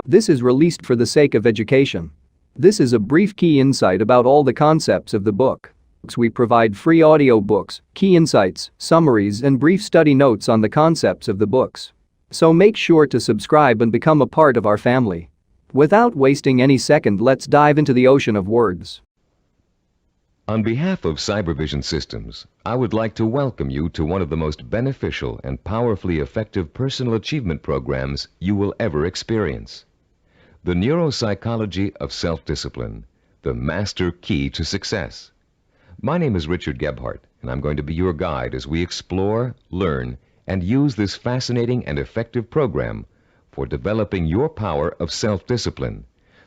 This is released for the sake of education. This is a brief key insight about all the concepts of the book. We provide free audiobooks, key insights, summaries, and brief study notes on the concepts of the books. So make sure to subscribe and become a part of our family. Without wasting any second, let's dive into the ocean of words. On behalf of Cybervision Systems, I would like to welcome you to one of the most beneficial and powerfully effective personal achievement programs you will ever experience. The Neuropsychology of Self-Discipline, the Master Key to Success. My name is Richard Gebhardt, and I'm going to be your guide as we explore, learn, and use this fascinating and effective program for developing your power of self-discipline,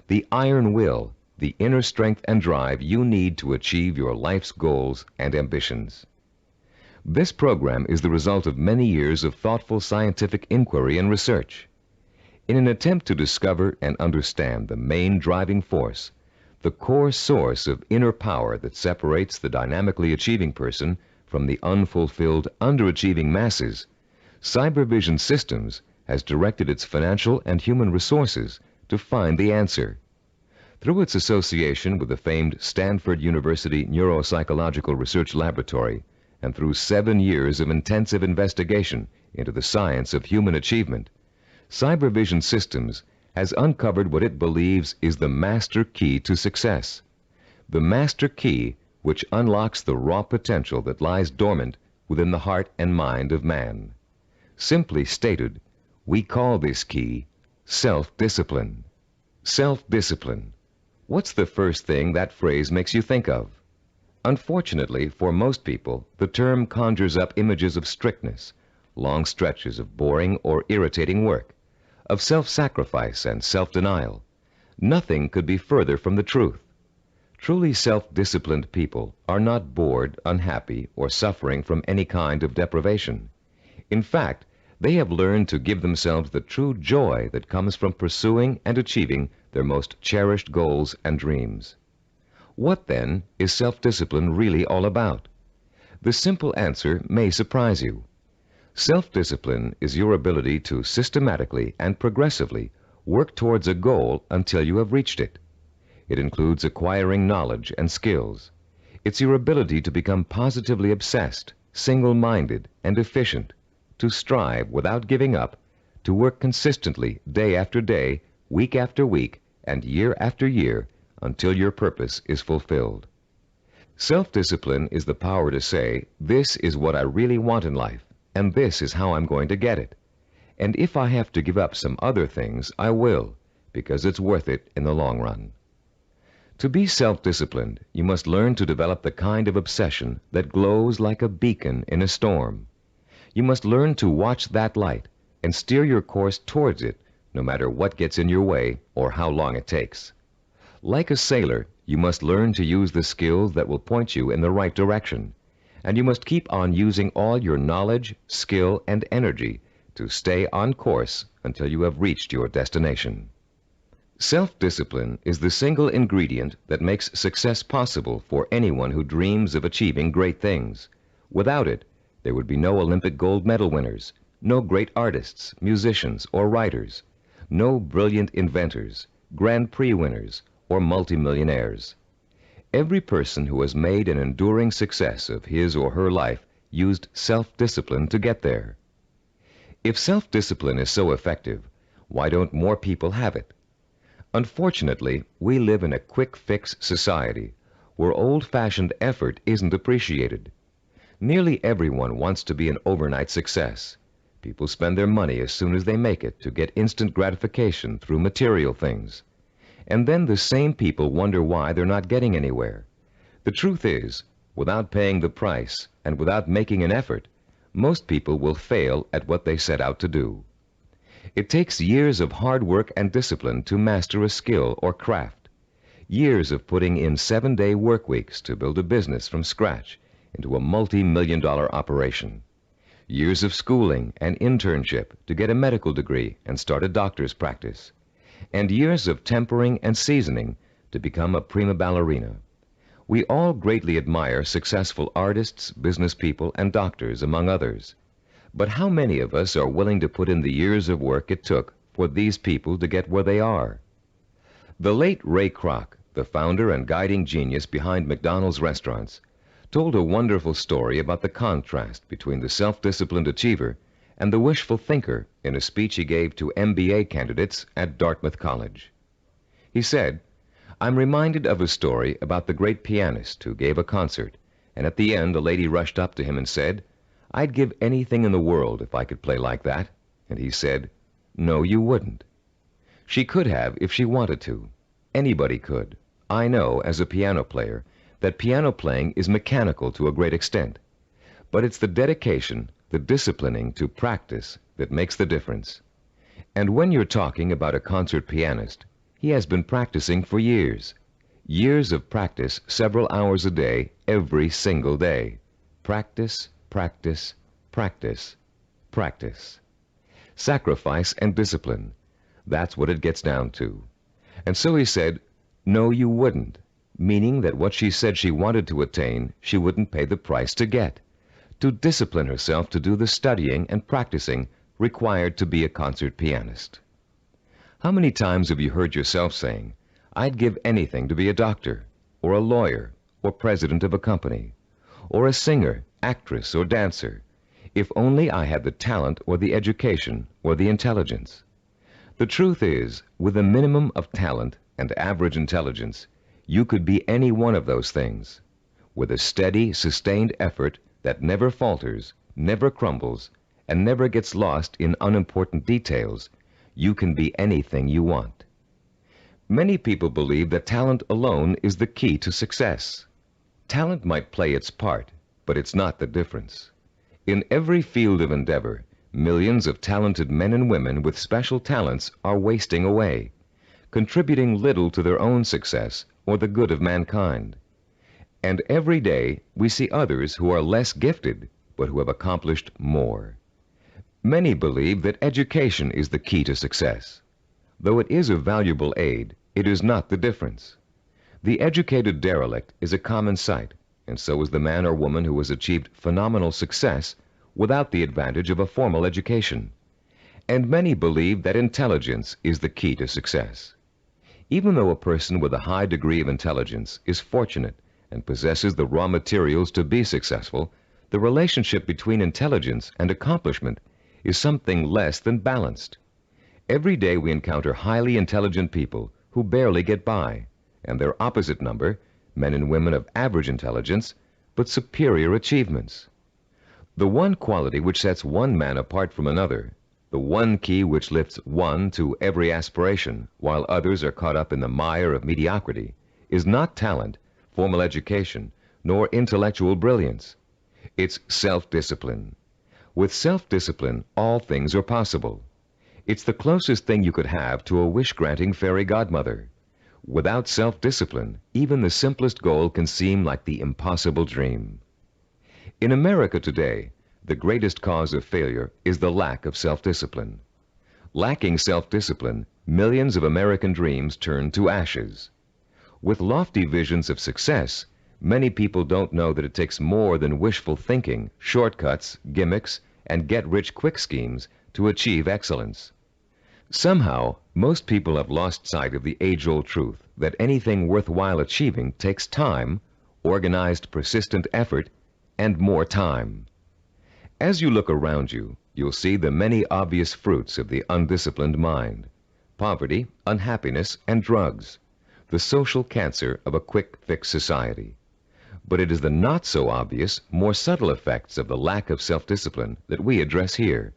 the iron will, the inner strength and drive you need to achieve your life's goals and ambitions. This program is the result of many years of thoughtful scientific inquiry and research. In an attempt to discover and understand the main driving force, the core source of inner power that separates the dynamically achieving person from the unfulfilled, underachieving masses, Cybervision Systems has directed its financial and human resources to find the answer. Through its association with the famed Stanford University Neuropsychological Research Laboratory, and through 7 years of intensive investigation into the science of human achievement, Cybervision Systems has uncovered what it believes is the master key to success. The master key which unlocks the raw potential that lies dormant within the heart and mind of man. Simply stated, we call this key self-discipline. Self-discipline. What's the first thing that phrase makes you think of? Unfortunately, for most people, the term conjures up images of strictness, long stretches of boring or irritating work, of self-sacrifice and self-denial. Nothing could be further from the truth. Truly self-disciplined people are not bored, unhappy, or suffering from any kind of deprivation. In fact, they have learned to give themselves the true joy that comes from pursuing and achieving their most cherished goals and dreams. What, then, is self-discipline really all about? The simple answer may surprise you. Self-discipline is your ability to systematically and progressively work towards a goal until you have reached it. It includes acquiring knowledge and skills. It's your ability to become positively obsessed, single-minded, and efficient, to strive without giving up, to work consistently day after day, week after week, and year after year until your purpose is fulfilled. Self-discipline is the power to say, this is what I really want in life, and this is how I'm going to get it. And if I have to give up some other things, I will, because it's worth it in the long run. To be self-disciplined, you must learn to develop the kind of obsession that glows like a beacon in a storm. You must learn to watch that light and steer your course towards it, no matter what gets in your way or how long it takes. Like a sailor, you must learn to use the skills that will point you in the right direction, and you must keep on using all your knowledge, skill, and energy to stay on course until you have reached your destination. Self-discipline is the single ingredient that makes success possible for anyone who dreams of achieving great things. Without it, there would be no Olympic gold medal winners, no great artists, musicians, or writers, no brilliant inventors, Grand Prix winners, or multimillionaires. Every person who has made an enduring success of his or her life used self-discipline to get there. If self-discipline is so effective, why don't more people have it? Unfortunately, we live in a quick-fix society where old-fashioned effort isn't appreciated. Nearly everyone wants to be an overnight success. People spend their money as soon as they make it to get instant gratification through material things. And then the same people wonder why they're not getting anywhere. The truth is, without paying the price and without making an effort, most people will fail at what they set out to do. It takes years of hard work and discipline to master a skill or craft. Years of putting in 7-day work weeks to build a business from scratch into a multi-million-dollar operation. Years of schooling and internship to get a medical degree and start a doctor's practice. And years of tempering and seasoning to become a prima ballerina. We all greatly admire successful artists, business people, and doctors, among others. But how many of us are willing to put in the years of work it took for these people to get where they are. The late Ray Kroc, the founder and guiding genius behind McDonald's restaurants, told a wonderful story about the contrast between the self-disciplined achiever and the wishful thinker in a speech he gave to MBA candidates at Dartmouth College. He said, "I'm reminded of a story about the great pianist who gave a concert, and at the end a lady rushed up to him and said, 'I'd give anything in the world if I could play like that.' And he said, 'No, you wouldn't.' She could have if she wanted to. Anybody could. I know, as a piano player, that piano playing is mechanical to a great extent. But it's the dedication, the disciplining to practice that makes the difference. And when you're talking about a concert pianist, he has been practicing for years. Years of practice, several hours a day, every single day. Practice, practice, practice, practice. Sacrifice and discipline. That's what it gets down to. And so he said, 'No, you wouldn't,' meaning that what she said she wanted to attain, she wouldn't pay the price to get. To discipline herself to do the studying and practicing required to be a concert pianist. How many times have you heard yourself saying, 'I'd give anything to be a doctor, or a lawyer, or president of a company, or a singer, actress, or dancer, if only I had the talent or the education or the intelligence?' The truth is, with a minimum of talent and average intelligence, you could be any one of those things. With a steady, sustained effort that never falters, never crumbles, and never gets lost in unimportant details, you can be anything you want. Many people believe that talent alone is the key to success. Talent might play its part, but it's not the difference. In every field of endeavor, millions of talented men and women with special talents are wasting away, contributing little to their own success or the good of mankind. And every day we see others who are less gifted, but who have accomplished more. Many believe that education is the key to success. Though it is a valuable aid, it is not the difference. The educated derelict is a common sight, and so is the man or woman who has achieved phenomenal success without the advantage of a formal education. And many believe that intelligence is the key to success. Even though a person with a high degree of intelligence is fortunate and possesses the raw materials to be successful, the relationship between intelligence and accomplishment is something less than balanced. Every day we encounter highly intelligent people who barely get by, and their opposite number, men and women of average intelligence, but superior achievements. The one quality which sets one man apart from another, the one key which lifts one to every aspiration, while others are caught up in the mire of mediocrity, is not talent, formal education, nor intellectual brilliance. It's self-discipline. With self-discipline, all things are possible. It's the closest thing you could have to a wish-granting fairy godmother. Without self-discipline, even the simplest goal can seem like the impossible dream. In America today, the greatest cause of failure is the lack of self-discipline. Lacking self-discipline, millions of American dreams turn to ashes. With lofty visions of success, many people don't know that it takes more than wishful thinking, shortcuts, gimmicks, and get-rich-quick schemes to achieve excellence. Somehow, most people have lost sight of the age-old truth that anything worthwhile achieving takes time, organized, persistent effort, and more time. As you look around you, you'll see the many obvious fruits of the undisciplined mind: poverty, unhappiness, and drugs, the social cancer of a quick-fix society. But it is the not-so-obvious, more subtle effects of the lack of self-discipline that we address here,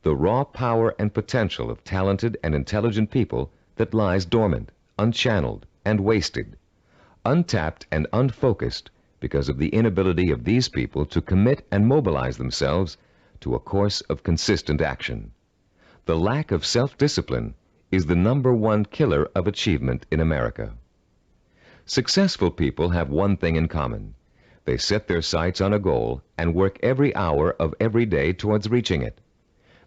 the raw power and potential of talented and intelligent people that lies dormant, unchanneled, and wasted, untapped and unfocused because of the inability of these people to commit and mobilize themselves to a course of consistent action. The lack of self-discipline is the #1 killer of achievement in America. Successful people have one thing in common. They set their sights on a goal and work every hour of every day towards reaching it.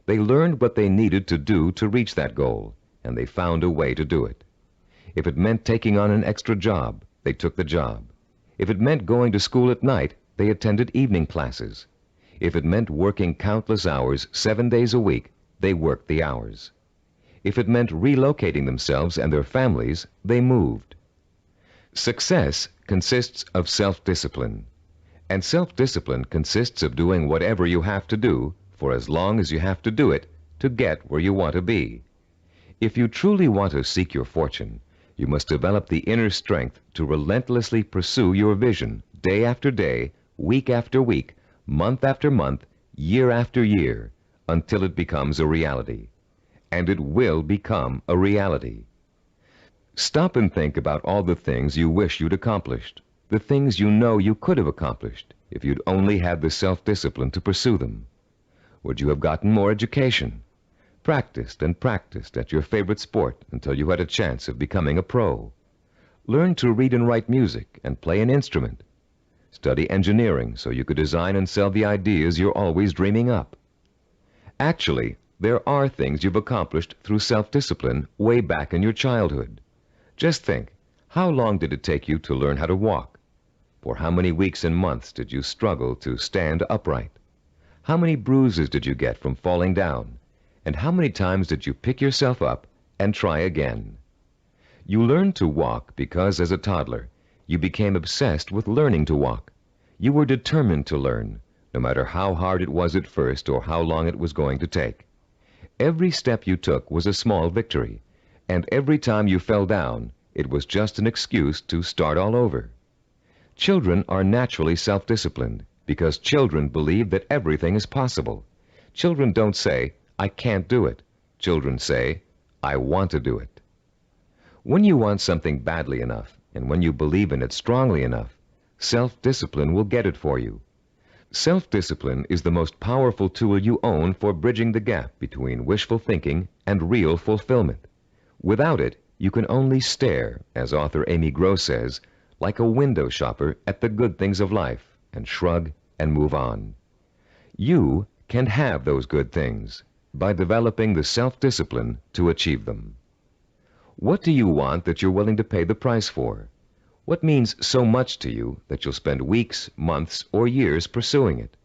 They learned what they needed to do to reach that goal, and they found a way to do it. If it meant taking on an extra job, they took the job. If it meant going to school at night, they attended evening classes. If it meant working countless hours 7 days a week, they worked the hours. If it meant relocating themselves and their families, they moved. Success consists of self-discipline, and self-discipline consists of doing whatever you have to do for as long as you have to do it to get where you want to be. If you truly want to seek your fortune, you must develop the inner strength to relentlessly pursue your vision day after day, week after week, month after month, year after year, until it becomes a reality. And it will become a reality. Stop and think about all the things you wish you'd accomplished, the things you know you could have accomplished if you'd only had the self-discipline to pursue them. Would you have gotten more education? Practiced and practiced at your favorite sport until you had a chance of becoming a pro? Learn to read and write music and play an instrument? Study engineering so you could design and sell the ideas you're always dreaming up? Actually, there are things you've accomplished through self-discipline way back in your childhood. Just think, how long did it take you to learn how to walk? For how many weeks and months did you struggle to stand upright? How many bruises did you get from falling down? And how many times did you pick yourself up and try again? You learned to walk because as a toddler, you became obsessed with learning to walk. You were determined to learn, no matter how hard it was at first or how long it was going to take. Every step you took was a small victory, and every time you fell down, it was just an excuse to start all over. Children are naturally self-disciplined because children believe that everything is possible. Children don't say, "I can't do it." Children say, "I want to do it." When you want something badly enough, and when you believe in it strongly enough, self-discipline will get it for you. Self-discipline is the most powerful tool you own for bridging the gap between wishful thinking and real fulfillment. Without it, you can only stare, as author Amy Gross says, like a window shopper at the good things of life and shrug and move on. You can have those good things by developing the self-discipline to achieve them. What do you want that you're willing to pay the price for? What means so much to you that you'll spend weeks, months, or years pursuing it?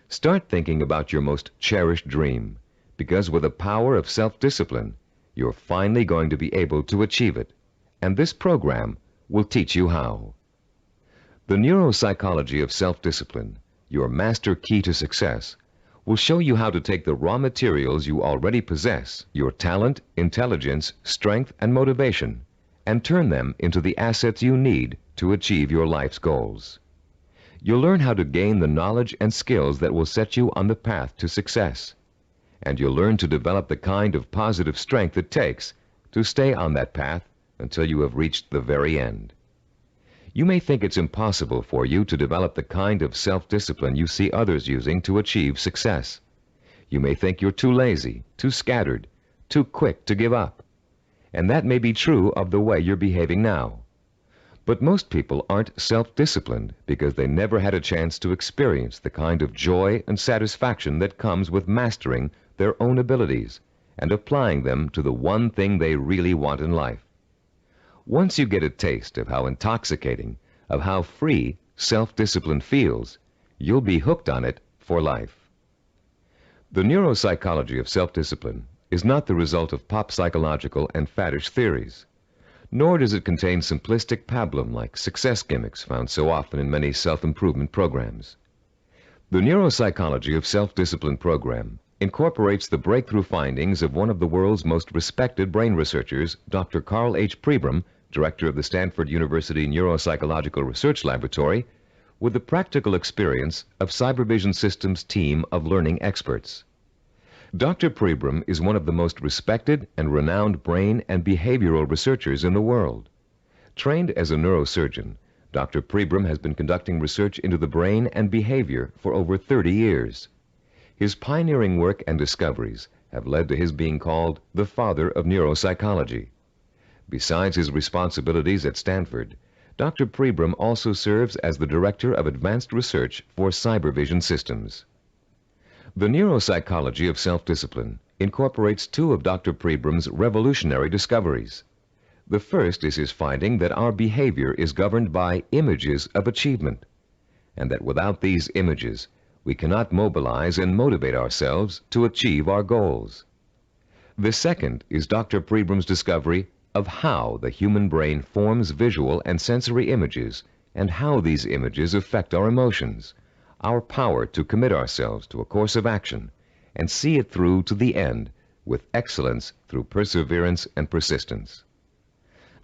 Start thinking about your most cherished dream, because with the power of self-discipline, you're finally going to be able to achieve it, and this program will teach you how. The neuropsychology of self-discipline, your master key to success, will show you how to take the raw materials you already possess, your talent, intelligence, strength, and motivation, and turn them into the assets you need to achieve your life's goals. You'll learn how to gain the knowledge and skills that will set you on the path to success. And you'll learn to develop the kind of positive strength it takes to stay on that path until you have reached the very end. You may think it's impossible for you to develop the kind of self-discipline you see others using to achieve success. You may think you're too lazy, too scattered, too quick to give up. And that may be true of the way you're behaving now. But most people aren't self-disciplined because they never had a chance to experience the kind of joy and satisfaction that comes with mastering their own abilities and applying them to the one thing they really want in life. Once you get a taste of how intoxicating, of how free self-discipline feels, you'll be hooked on it for life. The neuropsychology of self-discipline is not the result of pop psychological and faddish theories, nor does it contain simplistic pablum-like success gimmicks found so often in many self-improvement programs. The neuropsychology of self-discipline program incorporates the breakthrough findings of one of the world's most respected brain researchers, Dr. Carl H. Pribram, director of the Stanford University Neuropsychological Research Laboratory, with the practical experience of Cybervision Systems' team of learning experts. Dr. Pribram is one of the most respected and renowned brain and behavioral researchers in the world. Trained as a neurosurgeon, Dr. Pribram has been conducting research into the brain and behavior for over 30 years. His pioneering work and discoveries have led to his being called the father of neuropsychology. Besides his responsibilities at Stanford, Dr. Pribram also serves as the Director of Advanced Research for Cybervision Systems. The neuropsychology of self-discipline incorporates two of Dr. Pribram's revolutionary discoveries. The first is his finding that our behavior is governed by images of achievement, and that without these images, we cannot mobilize and motivate ourselves to achieve our goals. The second is Dr. Prebram's discovery of how the human brain forms visual and sensory images and how these images affect our emotions, our power to commit ourselves to a course of action and see it through to the end with excellence through perseverance and persistence.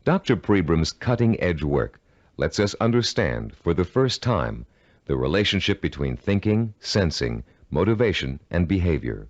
Dr. Prebram's cutting-edge work lets us understand for the first time the relationship between thinking, sensing, motivation, and behavior.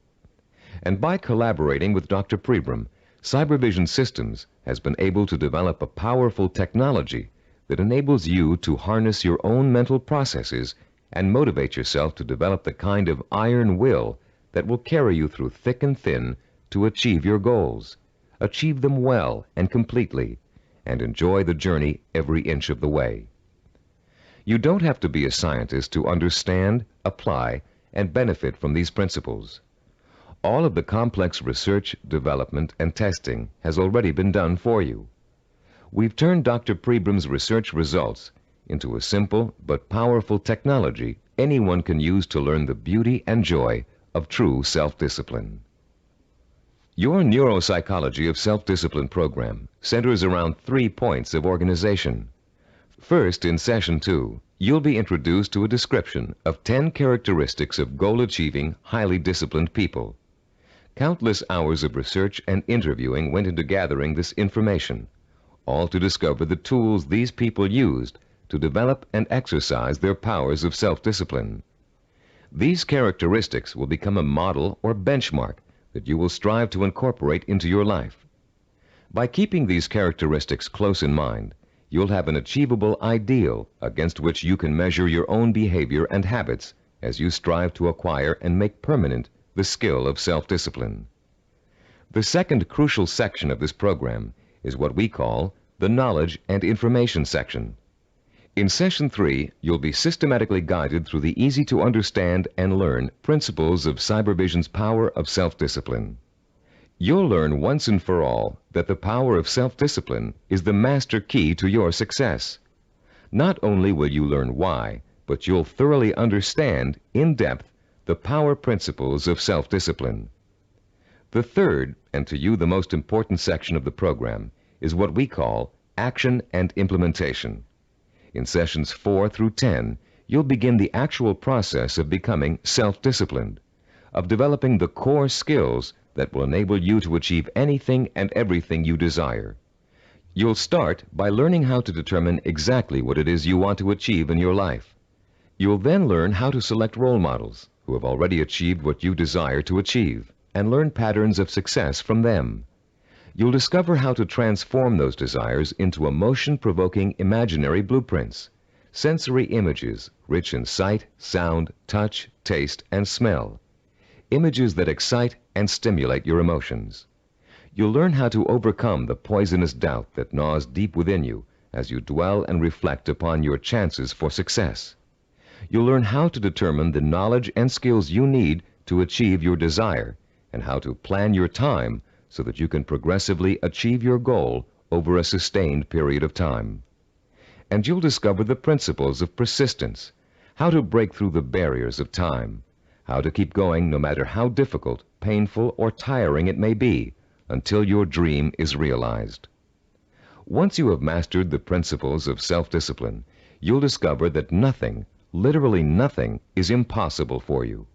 And by collaborating with Dr. Prebram, Cybervision Systems has been able to develop a powerful technology that enables you to harness your own mental processes and motivate yourself to develop the kind of iron will that will carry you through thick and thin to achieve your goals, achieve them well and completely, and enjoy the journey every inch of the way. You don't have to be a scientist to understand, apply, and benefit from these principles. All of the complex research, development, and testing has already been done for you. We've turned Dr. Prebram's research results into a simple but powerful technology anyone can use to learn the beauty and joy of true self-discipline. Your Neuropsychology of Self-Discipline program centers around 3 points of organization. First, in Session 2, you'll be introduced to a description of 10 characteristics of goal-achieving, highly disciplined people. Countless hours of research and interviewing went into gathering this information, all to discover the tools these people used to develop and exercise their powers of self-discipline. These characteristics will become a model or benchmark that you will strive to incorporate into your life. By keeping these characteristics close in mind, you'll have an achievable ideal against which you can measure your own behavior and habits as you strive to acquire and make permanent the skill of self-discipline. The second crucial section of this program is what we call the Knowledge and Information section. In Session 3, you'll be systematically guided through the easy-to-understand and learn principles of Cybervision's power of self-discipline. You'll learn once and for all that the power of self-discipline is the master key to your success. Not only will you learn why, but you'll thoroughly understand, in depth, the power principles of self-discipline. The third, and to you the most important section of the program, is what we call Action and Implementation. In Sessions 4 through 10, you'll begin the actual process of becoming self-disciplined, of developing the core skills that will enable you to achieve anything and everything you desire. You'll start by learning how to determine exactly what it is you want to achieve in your life. You'll then learn how to select role models who have already achieved what you desire to achieve, and learn patterns of success from them. You'll discover how to transform those desires into emotion-provoking imaginary blueprints, sensory images rich in sight, sound, touch, taste, and smell, images that excite and stimulate your emotions. You'll learn how to overcome the poisonous doubt that gnaws deep within you as you dwell and reflect upon your chances for success. You'll learn how to determine the knowledge and skills you need to achieve your desire and how to plan your time so that you can progressively achieve your goal over a sustained period of time. And you'll discover the principles of persistence, how to break through the barriers of time, how to keep going no matter how difficult, painful, or tiring it may be until your dream is realized. Once you have mastered the principles of self-discipline, you'll discover that nothing, literally nothing, is impossible for you.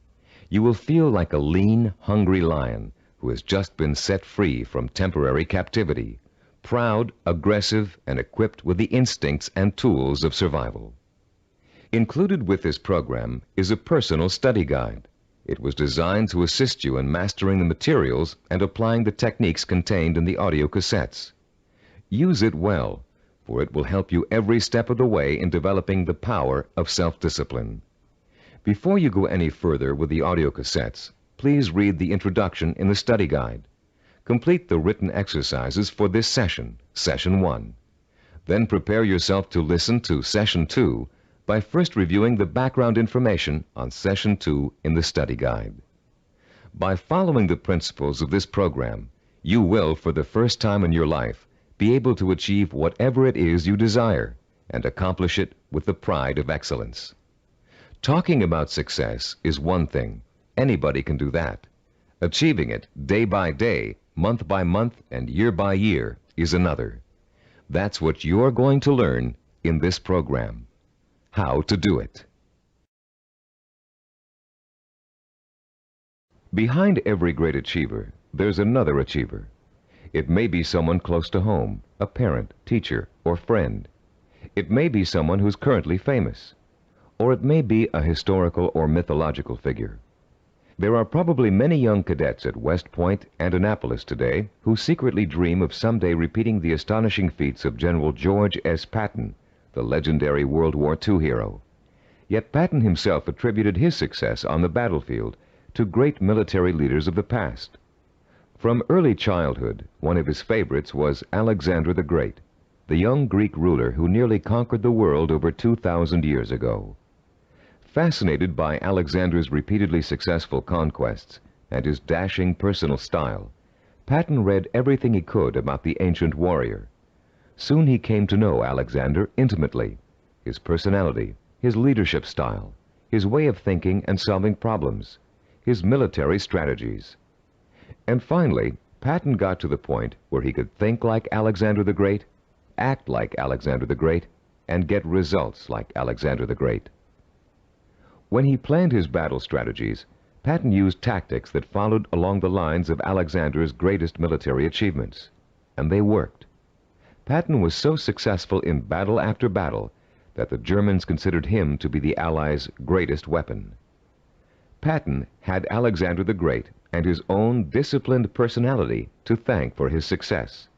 You will feel like a lean, hungry lion who has just been set free from temporary captivity, proud, aggressive, and equipped with the instincts and tools of survival. Included with this program is a personal study guide. It was designed to assist you in mastering the materials and applying the techniques contained in the audio cassettes. Use it well, for it will help you every step of the way in developing the power of self-discipline. Before you go any further with the audio cassettes, please read the introduction in the study guide. Complete the written exercises for this session, Session 1. Then prepare yourself to listen to Session 2 by first reviewing the background information on Session 2 in the study guide. By following the principles of this program, you will, for the first time in your life, be able to achieve whatever it is you desire and accomplish it with the pride of excellence. Talking about success is one thing. Anybody can do that. Achieving it day by day month by month and year by year is another. That's what you're going to learn in this program. How to do it. Behind every great achiever, there's another achiever. It may be someone close to home, a parent, teacher, or friend. It may be someone who's currently famous. Or it may be a historical or mythological figure. There are probably many young cadets at West Point and Annapolis today who secretly dream of someday repeating the astonishing feats of General George S. Patton, the legendary World War II hero. Yet Patton himself attributed his success on the battlefield to great military leaders of the past. From early childhood, one of his favorites was Alexander the Great, the young Greek ruler who nearly conquered the world over 2,000 years ago. Fascinated by Alexander's repeatedly successful conquests and his dashing personal style, Patton read everything he could about the ancient warrior. Soon he came to know Alexander intimately, his personality, his leadership style, his way of thinking and solving problems, his military strategies. And finally, Patton got to the point where he could think like Alexander the Great, act like Alexander the Great, and get results like Alexander the Great. When he planned his battle strategies, Patton used tactics that followed along the lines of Alexander's greatest military achievements, and they worked. Patton was so successful in battle after battle that the Germans considered him to be the Allies' greatest weapon. Patton had Alexander the Great and his own disciplined personality to thank for his success.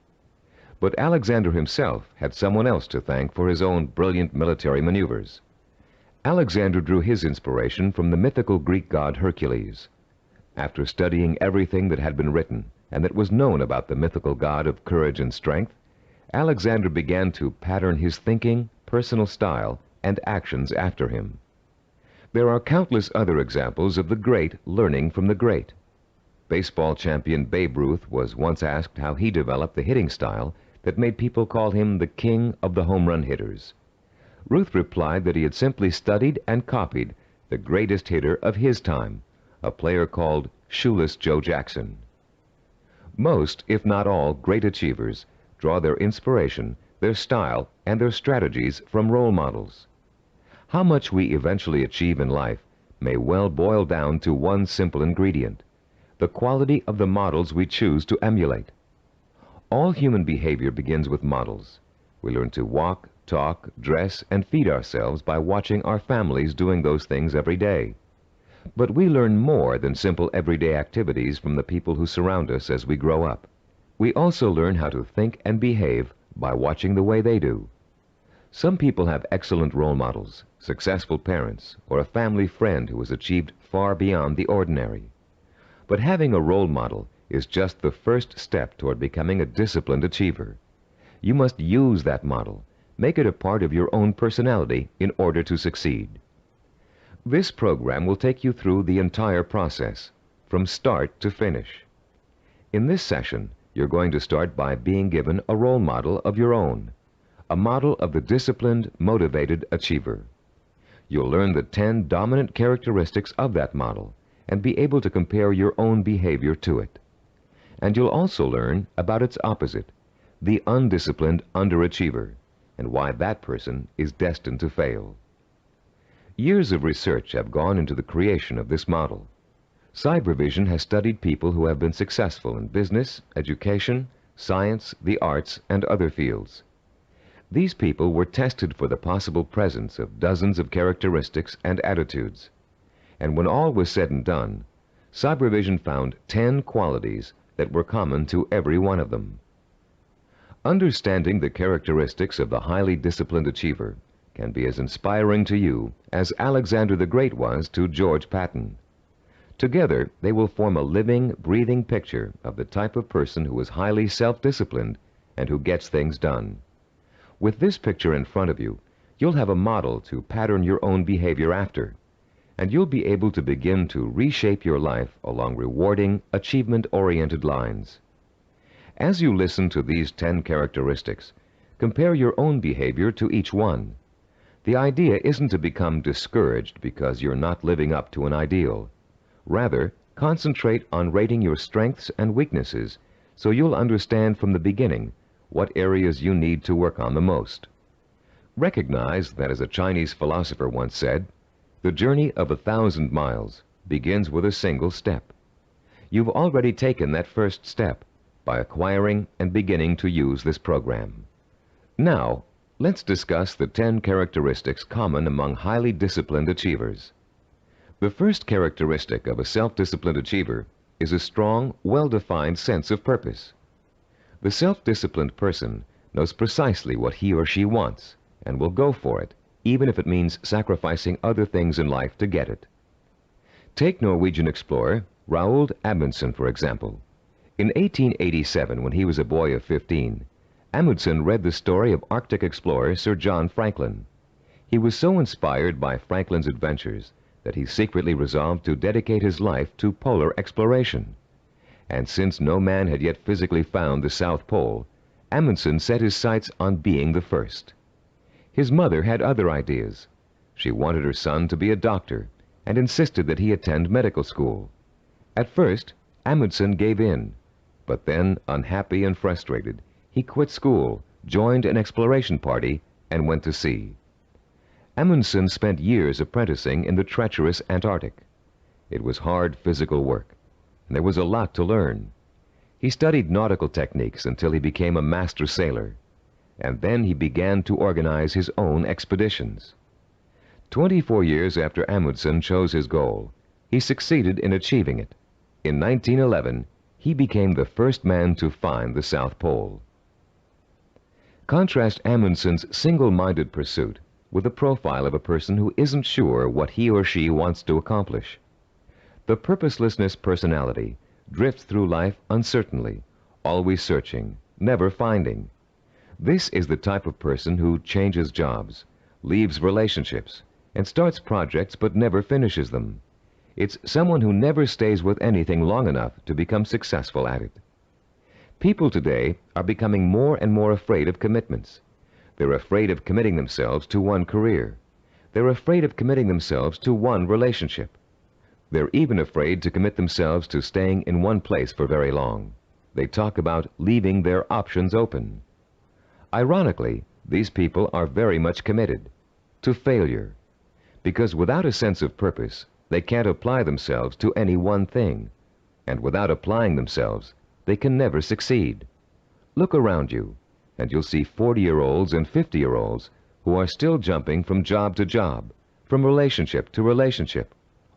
But Alexander himself had someone else to thank for his own brilliant military maneuvers. Alexander drew his inspiration from the mythical Greek god Hercules. After studying everything that had been written and that was known about the mythical god of courage and strength, Alexander began to pattern his thinking, personal style, and actions after him. There are countless other examples of the great learning from the great. Baseball champion Babe Ruth was once asked how he developed the hitting style that made people call him the king of the home run hitters. Ruth replied that he had simply studied and copied the greatest hitter of his time, a player called Shoeless Joe Jackson. Most, if not all, great achievers draw their inspiration, their style, and their strategies from role models. How much we eventually achieve in life may well boil down to one simple ingredient: the quality of the models we choose to emulate. All human behavior begins with models. We learn to walk, talk, dress, and feed ourselves by watching our families doing those things every day. But we learn more than simple everyday activities from the people who surround us as we grow up. We also learn how to think and behave by watching the way they do. Some people have excellent role models, successful parents, or a family friend who has achieved far beyond the ordinary. But having a role model is just the first step toward becoming a disciplined achiever. You must use that model. Make it a part of your own personality in order to succeed. This program will take you through the entire process, from start to finish. In this session, you're going to start by being given a role model of your own, a model of the disciplined, motivated achiever. You'll learn the 10 dominant characteristics of that model and be able to compare your own behavior to it. And you'll also learn about its opposite, the undisciplined underachiever, and why that person is destined to fail. Years of research have gone into the creation of this model. Cybervision has studied people who have been successful in business, education, science, the arts, and other fields. These people were tested for the possible presence of dozens of characteristics and attitudes. And when all was said and done, Cybervision found 10 qualities that were common to every one of them. Understanding the characteristics of the highly disciplined achiever can be as inspiring to you as Alexander the Great was to George Patton. Together, they will form a living, breathing picture of the type of person who is highly self-disciplined and who gets things done. With this picture in front of you, you'll have a model to pattern your own behavior after, and you'll be able to begin to reshape your life along rewarding, achievement-oriented lines. As you listen to these 10 characteristics, compare your own behavior to each one. The idea isn't to become discouraged because you're not living up to an ideal. Rather, concentrate on rating your strengths and weaknesses so you'll understand from the beginning what areas you need to work on the most. Recognize that, as a Chinese philosopher once said, the journey of 1,000 miles begins with a single step. You've already taken that first step by acquiring and beginning to use this program. Now, let's discuss the 10 characteristics common among highly disciplined achievers. The first characteristic of a self-disciplined achiever is a strong, well-defined sense of purpose. The self-disciplined person knows precisely what he or she wants and will go for it, even if it means sacrificing other things in life to get it. Take Norwegian explorer Roald Amundsen, for example. In 1887, when he was a boy of 15, Amundsen read the story of Arctic explorer Sir John Franklin. He was so inspired by Franklin's adventures that he secretly resolved to dedicate his life to polar exploration. And since no man had yet physically found the South Pole, Amundsen set his sights on being the first. His mother had other ideas. She wanted her son to be a doctor and insisted that he attend medical school. At first, Amundsen gave in, but then, unhappy and frustrated, he quit school, joined an exploration party, and went to sea. Amundsen spent years apprenticing in the treacherous Antarctic. It was hard physical work, and there was a lot to learn. He studied nautical techniques until he became a master sailor, and then he began to organize his own expeditions. 24 years after Amundsen chose his goal, he succeeded in achieving it. In 1911, he became the first man to find the South Pole. Contrast Amundsen's single-minded pursuit with the profile of a person who isn't sure what he or she wants to accomplish. The purposelessness personality drifts through life uncertainly, always searching, never finding. This is the type of person who changes jobs, leaves relationships, and starts projects but never finishes them. It's someone who never stays with anything long enough to become successful at it. People today are becoming more and more afraid of commitments. They're afraid of committing themselves to one career. They're afraid of committing themselves to one relationship. They're even afraid to commit themselves to staying in one place for very long. They talk about leaving their options open. Ironically, these people are very much committed to failure, because without a sense of purpose, they can't apply themselves to any one thing, and without applying themselves, they can never succeed. Look around you, and you'll see 40-year-olds and 50-year-olds who are still jumping from job to job, from relationship to relationship,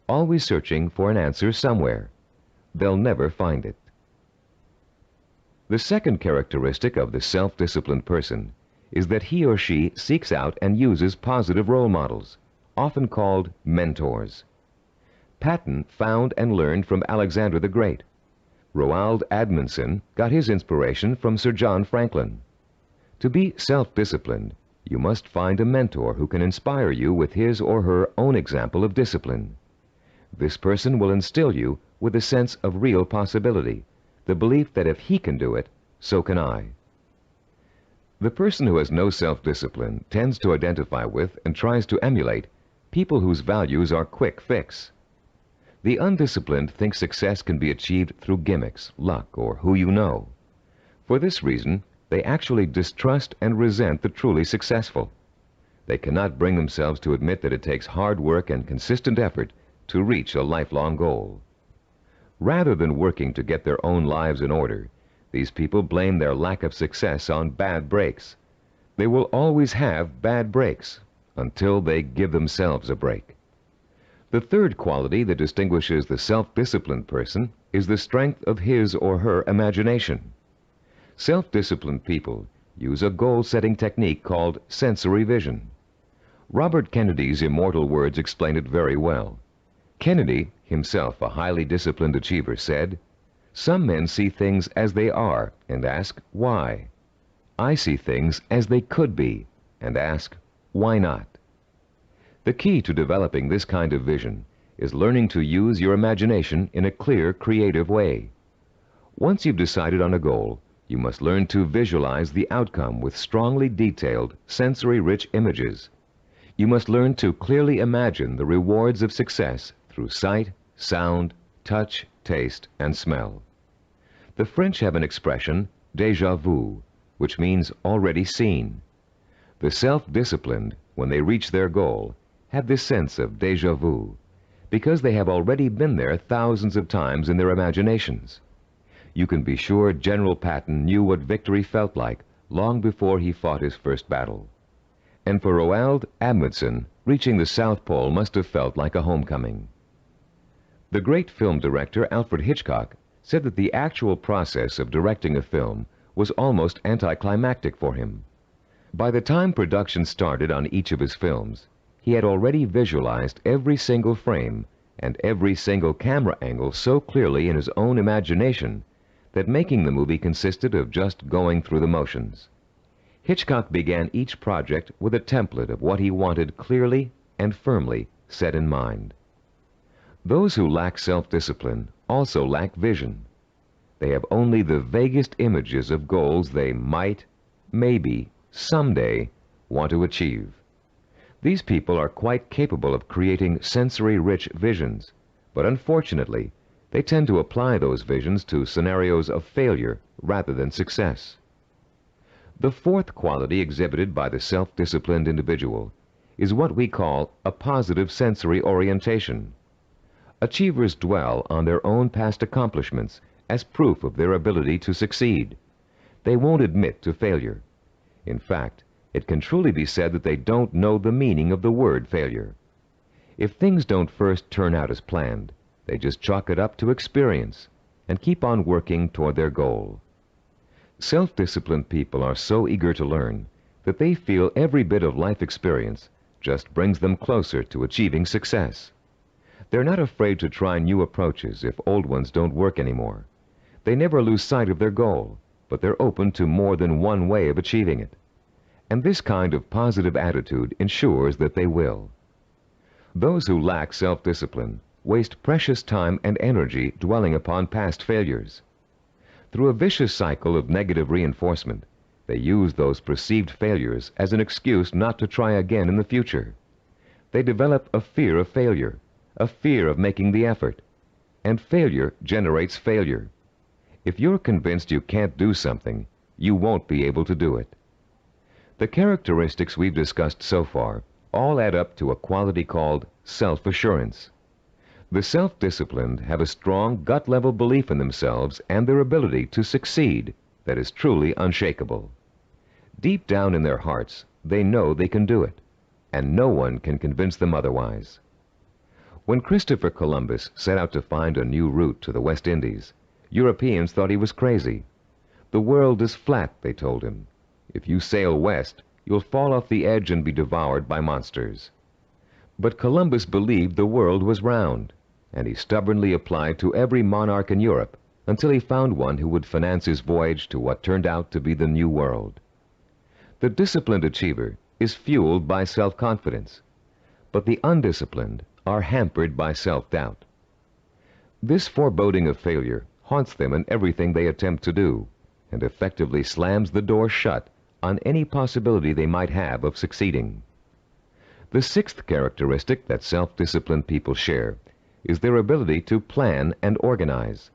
always searching for an answer somewhere. They'll never find it. The second characteristic of the self-disciplined person is that he or she seeks out and uses positive role models, often called mentors. Patton found and learned from Alexander the Great. Roald Amundsen got his inspiration from Sir John Franklin. To be self-disciplined, you must find a mentor who can inspire you with his or her own example of discipline. This person will instill you with a sense of real possibility, the belief that if he can do it, so can I. The person who has no self-discipline tends to identify with and tries to emulate people whose values are quick fix. The undisciplined think success can be achieved through gimmicks, luck, or who you know. For this reason, they actually distrust and resent the truly successful. They cannot bring themselves to admit that it takes hard work and consistent effort to reach a lifelong goal. Rather than working to get their own lives in order, these people blame their lack of success on bad breaks. They will always have bad breaks until they give themselves a break. The third quality that distinguishes the self-disciplined person is the strength of his or her imagination. Self-disciplined people use a goal-setting technique called sensory vision. Robert Kennedy's immortal words explain it very well. Kennedy, himself a highly disciplined achiever, said, "Some men see things as they are and ask, why? I see things as they could be and ask, why not?" The key to developing this kind of vision is learning to use your imagination in a clear, creative way. Once you've decided on a goal, you must learn to visualize the outcome with strongly detailed, sensory-rich images. You must learn to clearly imagine the rewards of success through sight, sound, touch, taste, and smell. The French have an expression, déjà vu, which means already seen. The self-disciplined, when they reach their goal, have this sense of déjà vu, because they have already been there thousands of times in their imaginations. You can be sure General Patton knew what victory felt like long before he fought his first battle. And for Roald Amundsen, reaching the South Pole must have felt like a homecoming. The great film director Alfred Hitchcock said that the actual process of directing a film was almost anticlimactic for him. By the time production started on each of his films, he had already visualized every single frame and every single camera angle so clearly in his own imagination that making the movie consisted of just going through the motions. Hitchcock began each project with a template of what he wanted clearly and firmly set in mind. Those who lack self-discipline also lack vision. They have only the vaguest images of goals they might, maybe, someday want to achieve. These people are quite capable of creating sensory-rich visions, but unfortunately, they tend to apply those visions to scenarios of failure rather than success. The fourth quality exhibited by the self-disciplined individual is what we call a positive sensory orientation. Achievers dwell on their own past accomplishments as proof of their ability to succeed. They won't admit to failure. In fact, it can truly be said that they don't know the meaning of the word failure. If things don't first turn out as planned, they just chalk it up to experience and keep on working toward their goal. Self-disciplined people are so eager to learn that they feel every bit of life experience just brings them closer to achieving success. They're not afraid to try new approaches if old ones don't work anymore. They never lose sight of their goal, but they're open to more than one way of achieving it. And this kind of positive attitude ensures that they will. Those who lack self-discipline waste precious time and energy dwelling upon past failures. Through a vicious cycle of negative reinforcement, they use those perceived failures as an excuse not to try again in the future. They develop a fear of failure, a fear of making the effort, and failure generates failure. If you're convinced you can't do something, you won't be able to do it. The characteristics we've discussed so far all add up to a quality called self-assurance. The self-disciplined have a strong gut-level belief in themselves and their ability to succeed that is truly unshakable. Deep down in their hearts, they know they can do it, and no one can convince them otherwise. When Christopher Columbus set out to find a new route to the West Indies, Europeans thought he was crazy. The world is flat, they told him. If you sail west, you'll fall off the edge and be devoured by monsters. But Columbus believed the world was round, and he stubbornly applied to every monarch in Europe until he found one who would finance his voyage to what turned out to be the New World. The disciplined achiever is fueled by self-confidence, but the undisciplined are hampered by self-doubt. This foreboding of failure haunts them in everything they attempt to do, and effectively slams the door shut on any possibility they might have of succeeding. The sixth characteristic that self-disciplined people share is their ability to plan and organize.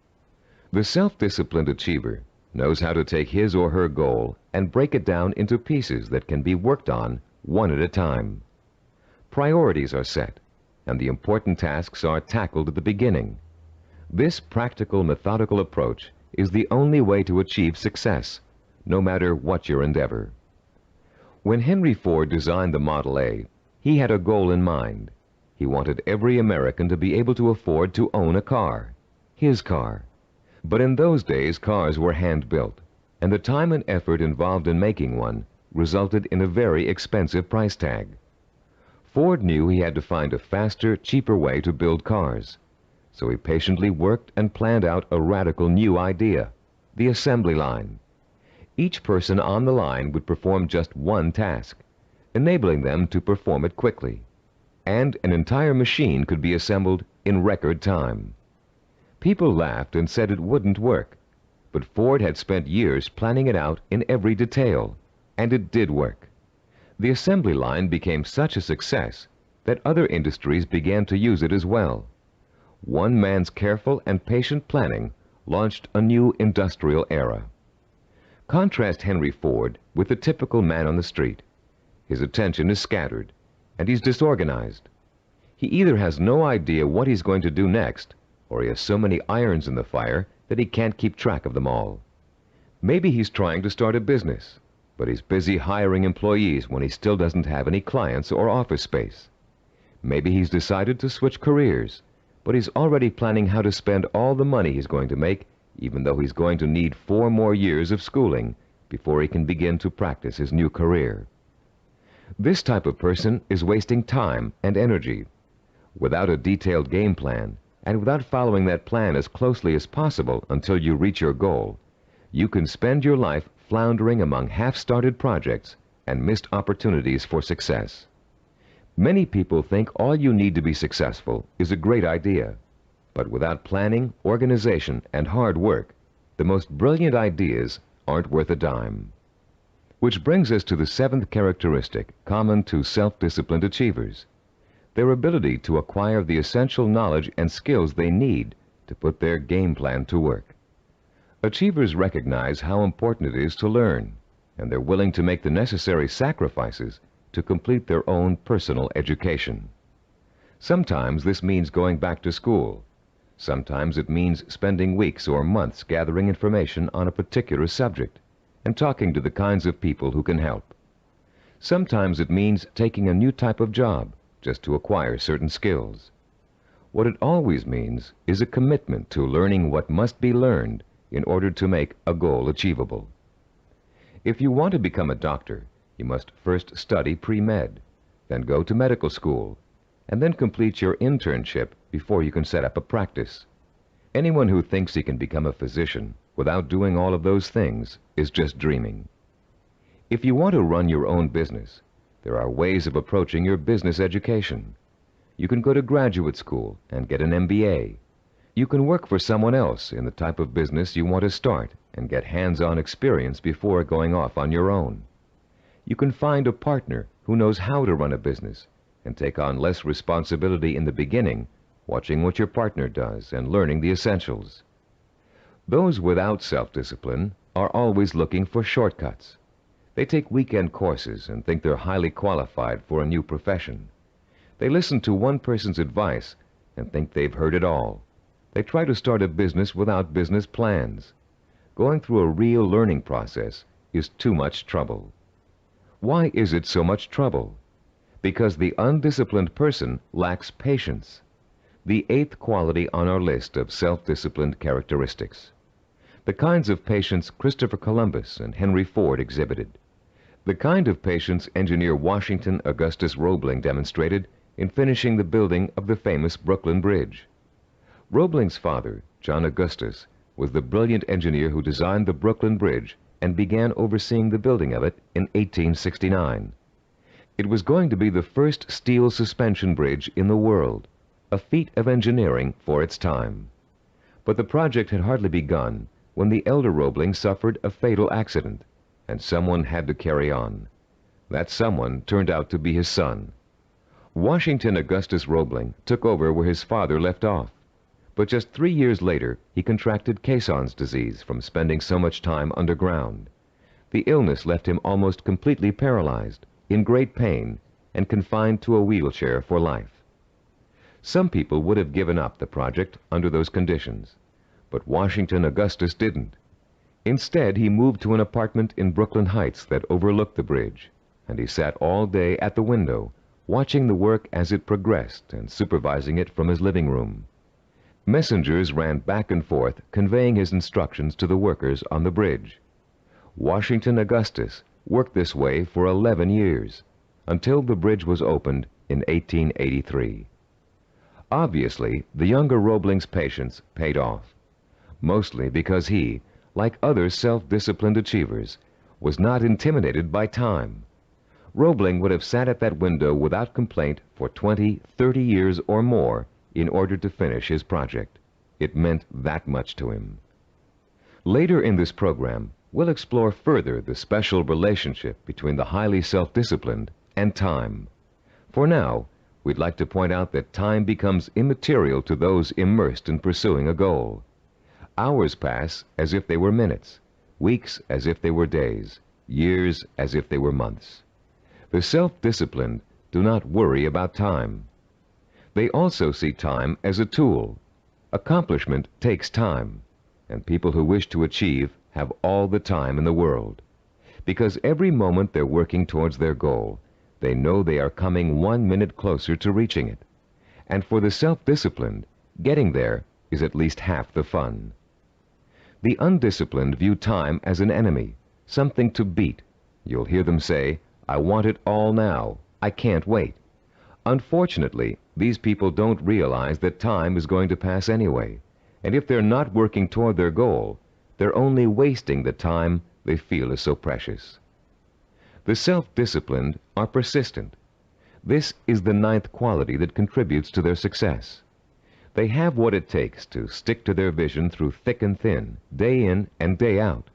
The self-disciplined achiever knows how to take his or her goal and break it down into pieces that can be worked on one at a time. Priorities are set, and the important tasks are tackled at the beginning. This practical, methodical approach is the only way to achieve success, no matter what your endeavor. When Henry Ford designed the Model A, he had a goal in mind. He wanted every American to be able to afford to own a car, his car. But in those days, cars were hand-built, and the time and effort involved in making one resulted in a very expensive price tag. Ford knew he had to find a faster, cheaper way to build cars, so he patiently worked and planned out a radical new idea, the assembly line. Each person on the line would perform just one task, enabling them to perform it quickly, and an entire machine could be assembled in record time. People laughed and said it wouldn't work, but Ford had spent years planning it out in every detail, and it did work. The assembly line became such a success that other industries began to use it as well. One man's careful and patient planning launched a new industrial era. Contrast Henry Ford with the typical man on the street. His attention is scattered, and he's disorganized. He either has no idea what he's going to do next, or he has so many irons in the fire that he can't keep track of them all. Maybe he's trying to start a business, but he's busy hiring employees when he still doesn't have any clients or office space. Maybe he's decided to switch careers, but he's already planning how to spend all the money he's going to make, even though he's going to need 4 more years of schooling before he can begin to practice his new career. This type of person is wasting time and energy. Without a detailed game plan, and without following that plan as closely as possible until you reach your goal, you can spend your life floundering among half-started projects and missed opportunities for success. Many people think all you need to be successful is a great idea, but without planning, organization, and hard work, the most brilliant ideas aren't worth a dime. Which brings us to the 7th characteristic common to self-disciplined achievers: their ability to acquire the essential knowledge and skills they need to put their game plan to work. Achievers recognize how important it is to learn, and they're willing to make the necessary sacrifices to complete their own personal education. Sometimes this means going back to school. Sometimes it means spending weeks or months gathering information on a particular subject and talking to the kinds of people who can help. Sometimes it means taking a new type of job just to acquire certain skills. What it always means is a commitment to learning what must be learned in order to make a goal achievable. If you want to become a doctor, you must first study pre-med, then go to medical school, and then complete your internship before you can set up a practice. Anyone who thinks he can become a physician without doing all of those things is just dreaming. If you want to run your own business, there are ways of approaching your business education. You can go to graduate school and get an MBA. You can work for someone else in the type of business you want to start and get hands-on experience before going off on your own. You can find a partner who knows how to run a business and take on less responsibility in the beginning, watching what your partner does and learning the essentials. Those without self-discipline are always looking for shortcuts. They take weekend courses and think they're highly qualified for a new profession. They listen to one person's advice and think they've heard it all. They try to start a business without business plans. Going through a real learning process is too much trouble. Why is it so much trouble? Because the undisciplined person lacks patience, the 8th quality on our list of self-disciplined characteristics. The kinds of patience Christopher Columbus and Henry Ford exhibited. The kind of patience engineer Washington Augustus Roebling demonstrated in finishing the building of the famous Brooklyn Bridge. Roebling's father, John Augustus, was the brilliant engineer who designed the Brooklyn Bridge and began overseeing the building of it in 1869. It was going to be the first steel suspension bridge in the world, a feat of engineering for its time. But the project had hardly begun when the elder Roebling suffered a fatal accident, and someone had to carry on. That someone turned out to be his son. Washington Augustus Roebling took over where his father left off, but just 3 years later he contracted Caisson's disease from spending so much time underground. The illness left him almost completely paralyzed, in great pain, and confined to a wheelchair for life. Some people would have given up the project under those conditions, but Washington Augustus didn't. Instead, he moved to an apartment in Brooklyn Heights that overlooked the bridge, and he sat all day at the window, watching the work as it progressed and supervising it from his living room. Messengers ran back and forth, conveying his instructions to the workers on the bridge. Washington Augustus worked this way for 11 years, until the bridge was opened in 1883. Obviously, the younger Roebling's patience paid off, mostly because he, like other self-disciplined achievers, was not intimidated by time. Roebling would have sat at that window without complaint for 20, 30 years or more in order to finish his project. It meant that much to him. Later in this program, we'll explore further the special relationship between the highly self-disciplined and time. For now, we'd like to point out that time becomes immaterial to those immersed in pursuing a goal. Hours pass as if they were minutes, weeks as if they were days, years as if they were months. The self-disciplined do not worry about time. They also see time as a tool. Accomplishment takes time, and people who wish to achieve have all the time in the world. Because every moment they're working towards their goal, they know they are coming 1 minute closer to reaching it. And for the self-disciplined, getting there is at least half the fun. The undisciplined view time as an enemy, something to beat. You'll hear them say, "I want it all now. I can't wait." Unfortunately, these people don't realize that time is going to pass anyway, and if they're not working toward their goal, they're only wasting the time they feel is so precious. The self-disciplined are persistent. This is the 9th quality that contributes to their success. They have what it takes to stick to their vision through thick and thin, day in and day out.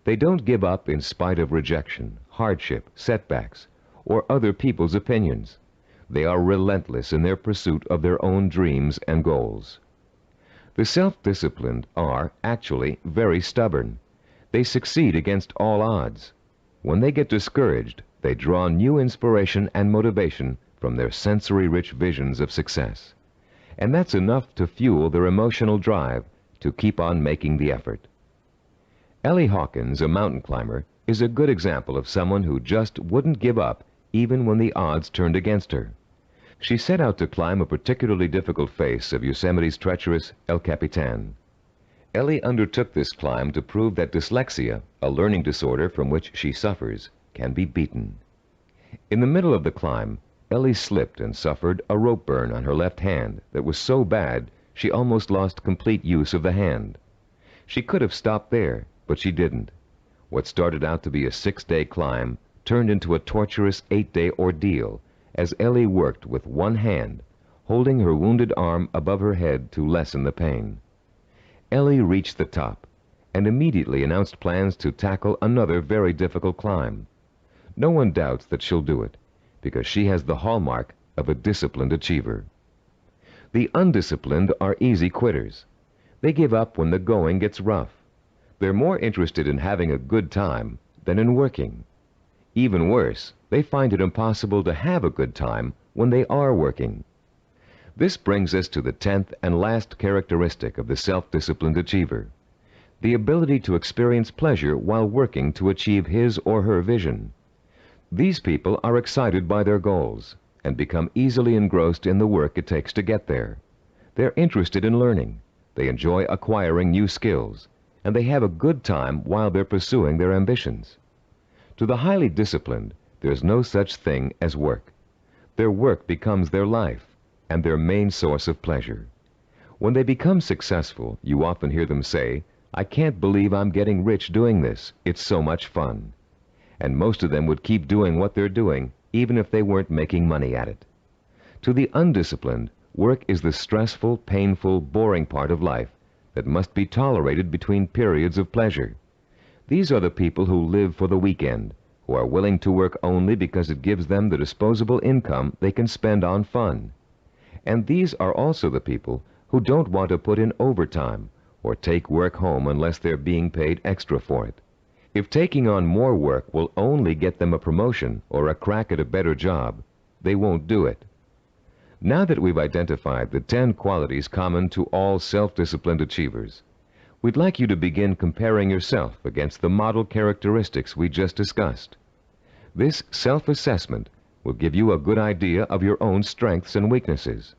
They don't give up in spite of rejection, hardship, setbacks, or other people's opinions. They are relentless in their pursuit of their own dreams and goals. The self-disciplined are, actually, very stubborn. They succeed against all odds. When they get discouraged, they draw new inspiration and motivation from their sensory-rich visions of success. And that's enough to fuel their emotional drive to keep on making the effort. Ellie Hawkins, a mountain climber, is a good example of someone who just wouldn't give up even when the odds turned against her. She set out to climb a particularly difficult face of Yosemite's treacherous El Capitan. Ellie undertook this climb to prove that dyslexia, a learning disorder from which she suffers, can be beaten. In the middle of the climb, Ellie slipped and suffered a rope burn on her left hand that was so bad she almost lost complete use of the hand. She could have stopped there, but she didn't. What started out to be a 6-day climb turned into a torturous 8-day ordeal as Ellie worked with one hand, holding her wounded arm above her head to lessen the pain. Ellie reached the top and immediately announced plans to tackle another very difficult climb. No one doubts that she'll do it, because she has the hallmark of a disciplined achiever. The undisciplined are easy quitters. They give up when the going gets rough. They're more interested in having a good time than in working. Even worse, they find it impossible to have a good time when they are working. This brings us to the 10th and last characteristic of the self-disciplined achiever: the ability to experience pleasure while working to achieve his or her vision. These people are excited by their goals and become easily engrossed in the work it takes to get there. They're interested in learning, they enjoy acquiring new skills, and they have a good time while they're pursuing their ambitions. To the highly disciplined, there's no such thing as work. Their work becomes their life and their main source of pleasure. When they become successful, you often hear them say, "I can't believe I'm getting rich doing this. It's so much fun." And most of them would keep doing what they're doing, even if they weren't making money at it. To the undisciplined, work is the stressful, painful, boring part of life that must be tolerated between periods of pleasure. These are the people who live for the weekend, who are willing to work only because it gives them the disposable income they can spend on fun. And these are also the people who don't want to put in overtime or take work home unless they're being paid extra for it. If taking on more work will only get them a promotion or a crack at a better job, they won't do it. Now that we've identified the 10 qualities common to all self-disciplined achievers, we'd like you to begin comparing yourself against the model characteristics we just discussed. This self-assessment will give you a good idea of your own strengths and weaknesses.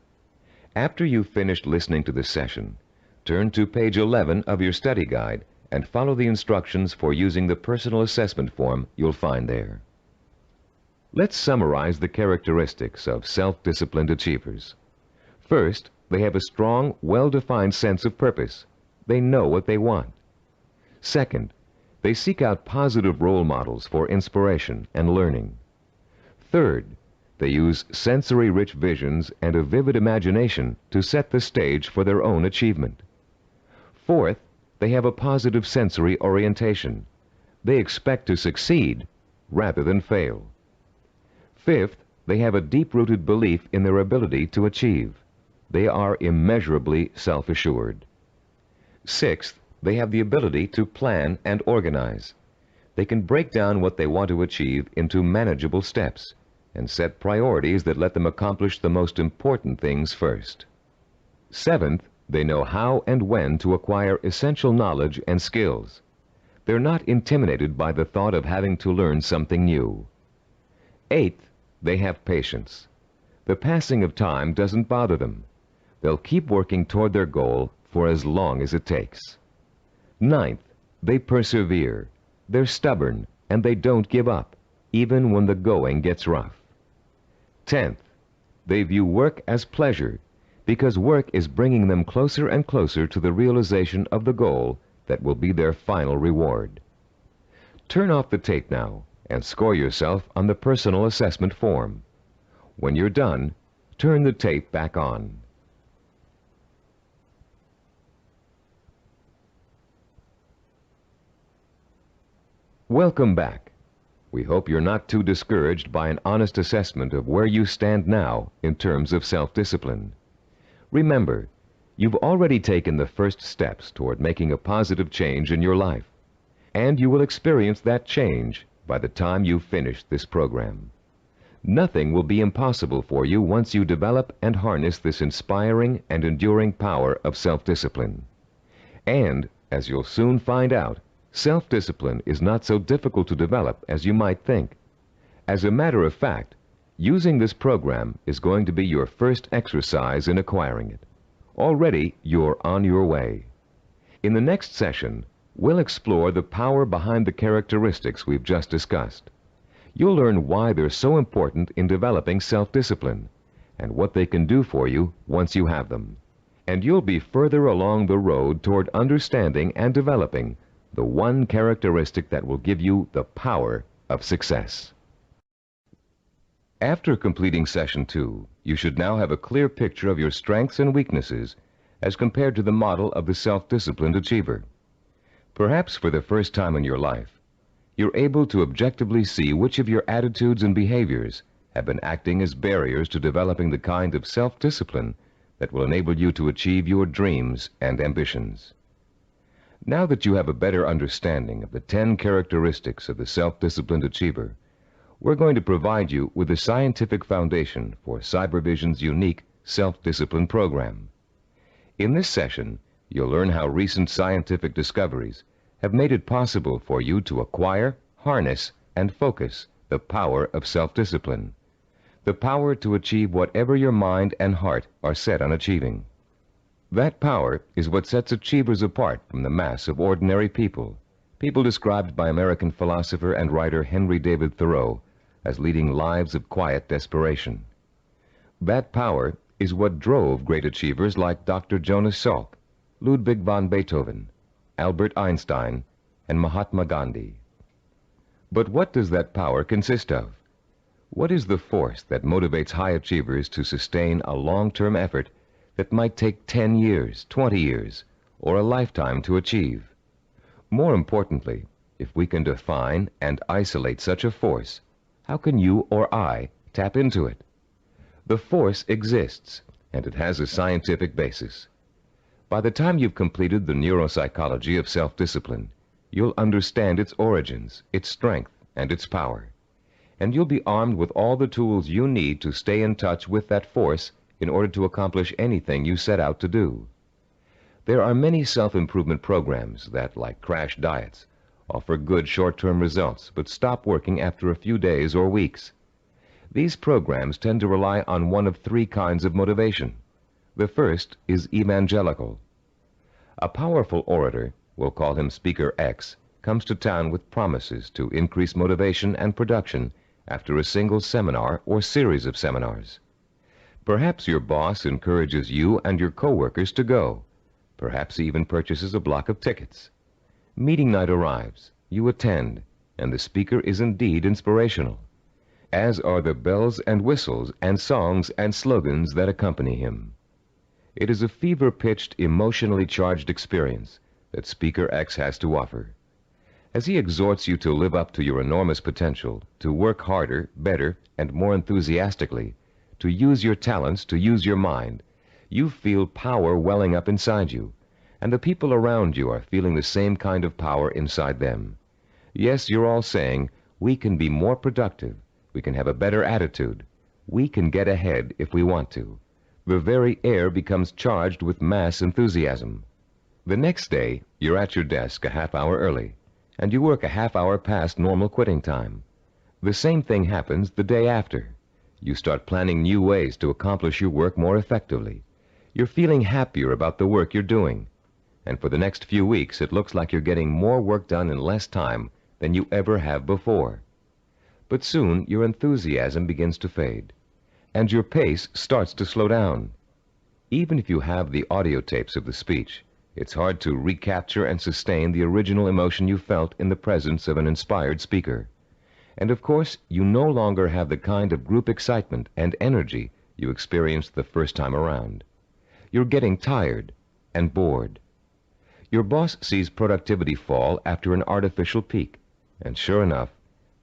After you've finished listening to this session, turn to page 11 of your study guide and follow the instructions for using the personal assessment form you'll find there. Let's summarize the characteristics of self-disciplined achievers. First, they have a strong, well-defined sense of purpose. They know what they want. Second, they seek out positive role models for inspiration and learning. Third, they use sensory-rich visions and a vivid imagination to set the stage for their own achievement. Fourth, they have a positive sensory orientation. They expect to succeed rather than fail. Fifth, they have a deep-rooted belief in their ability to achieve. They are immeasurably self-assured. Sixth, They have the ability to plan and organize. They can break down what they want to achieve into manageable steps and set priorities that let them accomplish the most important things first. Seventh, they know how and when to acquire essential knowledge and skills. They're not intimidated by the thought of having to learn something new. Eighth, they have patience. The passing of time doesn't bother them. They'll keep working toward their goal for as long as it takes. Ninth, they persevere. They're stubborn, and they don't give up, even when the going gets rough. 10th, they view work as pleasure, because work is bringing them closer and closer to the realization of the goal that will be their final reward. Turn off the tape now and score yourself on the personal assessment form. When you're done, turn the tape back on. Welcome back. We hope you're not too discouraged by an honest assessment of where you stand now in terms of self-discipline. Remember, you've already taken the first steps toward making a positive change in your life, and you will experience that change by the time you've finished this program. Nothing will be impossible for you once you develop and harness this inspiring and enduring power of self-discipline. And, as you'll soon find out, self-discipline is not so difficult to develop as you might think. As a matter of fact, using this program is going to be your first exercise in acquiring it. Already, you're on your way. In the next session, we'll explore the power behind the characteristics we've just discussed. You'll learn why they're so important in developing self-discipline and what they can do for you once you have them. And you'll be further along the road toward understanding and developing the one characteristic that will give you the power of success. After completing Session 2, you should now have a clear picture of your strengths and weaknesses as compared to the model of the self-disciplined achiever. Perhaps for the first time in your life, you're able to objectively see which of your attitudes and behaviors have been acting as barriers to developing the kind of self-discipline that will enable you to achieve your dreams and ambitions. Now that you have a better understanding of the 10 characteristics of the self-disciplined achiever, we're going to provide you with a scientific foundation for Cybervision's unique self-discipline program. In this session, you'll learn how recent scientific discoveries have made it possible for you to acquire, harness, and focus the power of self-discipline, the power to achieve whatever your mind and heart are set on achieving. That power is what sets achievers apart from the mass of ordinary people, people described by American philosopher and writer Henry David Thoreau as leading lives of quiet desperation. That power is what drove great achievers like Dr. Jonas Salk, Ludwig von Beethoven, Albert Einstein, and Mahatma Gandhi. But what does that power consist of? What is the force that motivates high achievers to sustain a long-term effort that might take 10 years, 20 years, or a lifetime to achieve? More importantly, if we can define and isolate such a force, how can you or I tap into it? The force exists, and it has a scientific basis. By the time you've completed the neuropsychology of self-discipline, you'll understand its origins, its strength, and its power. And you'll be armed with all the tools you need to stay in touch with that force in order to accomplish anything you set out to do. There are many self-improvement programs that, like crash diets, offer good short-term results but stop working after a few days or weeks. These programs tend to rely on one of 3 kinds of motivation. The first is evangelical. A powerful orator, we'll call him Speaker X, comes to town with promises to increase motivation and production after a single seminar or series of seminars. Perhaps your boss encourages you and your coworkers to go. Perhaps he even purchases a block of tickets. Meeting night arrives, you attend, and the speaker is indeed inspirational, as are the bells and whistles and songs and slogans that accompany him. It is a fever-pitched, emotionally charged experience that Speaker X has to offer. As he exhorts you to live up to your enormous potential, to work harder, better, and more enthusiastically, to use your talents, to use your mind, you feel power welling up inside you, and the people around you are feeling the same kind of power inside them. Yes, you're all saying, we can be more productive, we can have a better attitude, we can get ahead if we want to. The very air becomes charged with mass enthusiasm. The next day, you're at your desk a half hour early, and you work a half hour past normal quitting time. The same thing happens the day after. You start planning new ways to accomplish your work more effectively. You're feeling happier about the work you're doing. And for the next few weeks, it looks like you're getting more work done in less time than you ever have before. But soon, your enthusiasm begins to fade, and your pace starts to slow down. Even if you have the audio tapes of the speech, it's hard to recapture and sustain the original emotion you felt in the presence of an inspired speaker. And of course, you no longer have the kind of group excitement and energy you experienced the first time around. You're getting tired and bored. Your boss sees productivity fall after an artificial peak, and sure enough,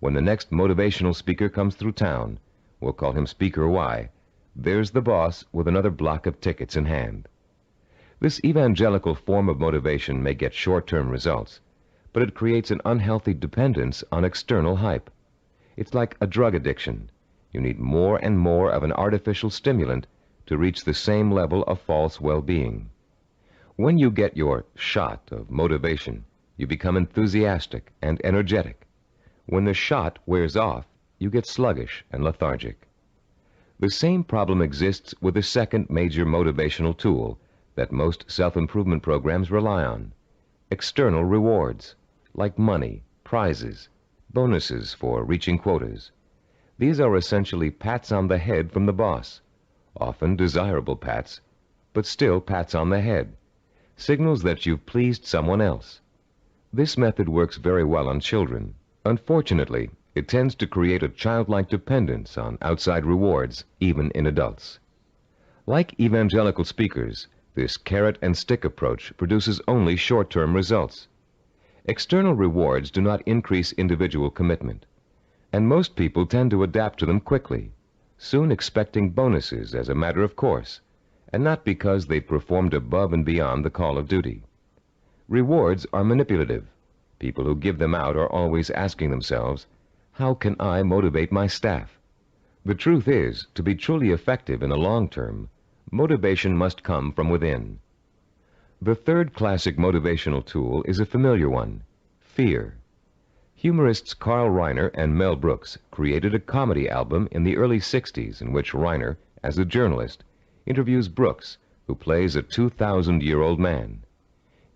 when the next motivational speaker comes through town, we'll call him Speaker Y, there's the boss with another block of tickets in hand. This evangelical form of motivation may get short-term results, but it creates an unhealthy dependence on external hype. It's like a drug addiction. You need more and more of an artificial stimulant to reach the same level of false well-being. When you get your shot of motivation, you become enthusiastic and energetic. When the shot wears off, you get sluggish and lethargic. The same problem exists with the second major motivational tool that most self-improvement programs rely on: external rewards, like money, prizes, bonuses for reaching quotas. These are essentially pats on the head from the boss, often desirable pats, but still pats on the head, signals that you've pleased someone else. This method works very well on children. Unfortunately, it tends to create a childlike dependence on outside rewards, even in adults. Like evangelical speakers, this carrot and stick approach produces only short-term results. External rewards do not increase individual commitment, and most people tend to adapt to them quickly, soon expecting bonuses as a matter of course, and not because they performed above and beyond the call of duty. Rewards are manipulative. People who give them out are always asking themselves, how can I motivate my staff? The truth is, to be truly effective in the long term, motivation must come from within. The third classic motivational tool is a familiar one: fear. Humorists Carl Reiner and Mel Brooks created a comedy album in the early 60s in which Reiner, as a journalist, interviews Brooks, who plays a 2,000-year-old man.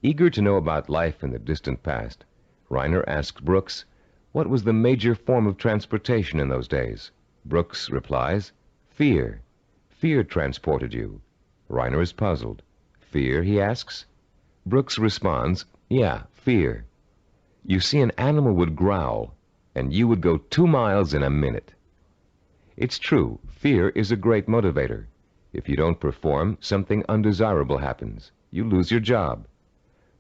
Eager to know about life in the distant past, Reiner asks Brooks, what was the major form of transportation in those days? Brooks replies, fear. Fear transported you. Reiner is puzzled. Fear, he asks? Brooks responds, yeah, fear. You see, an animal would growl, and you would go 2 miles in a minute. It's true, fear is a great motivator. If you don't perform, something undesirable happens. You lose your job.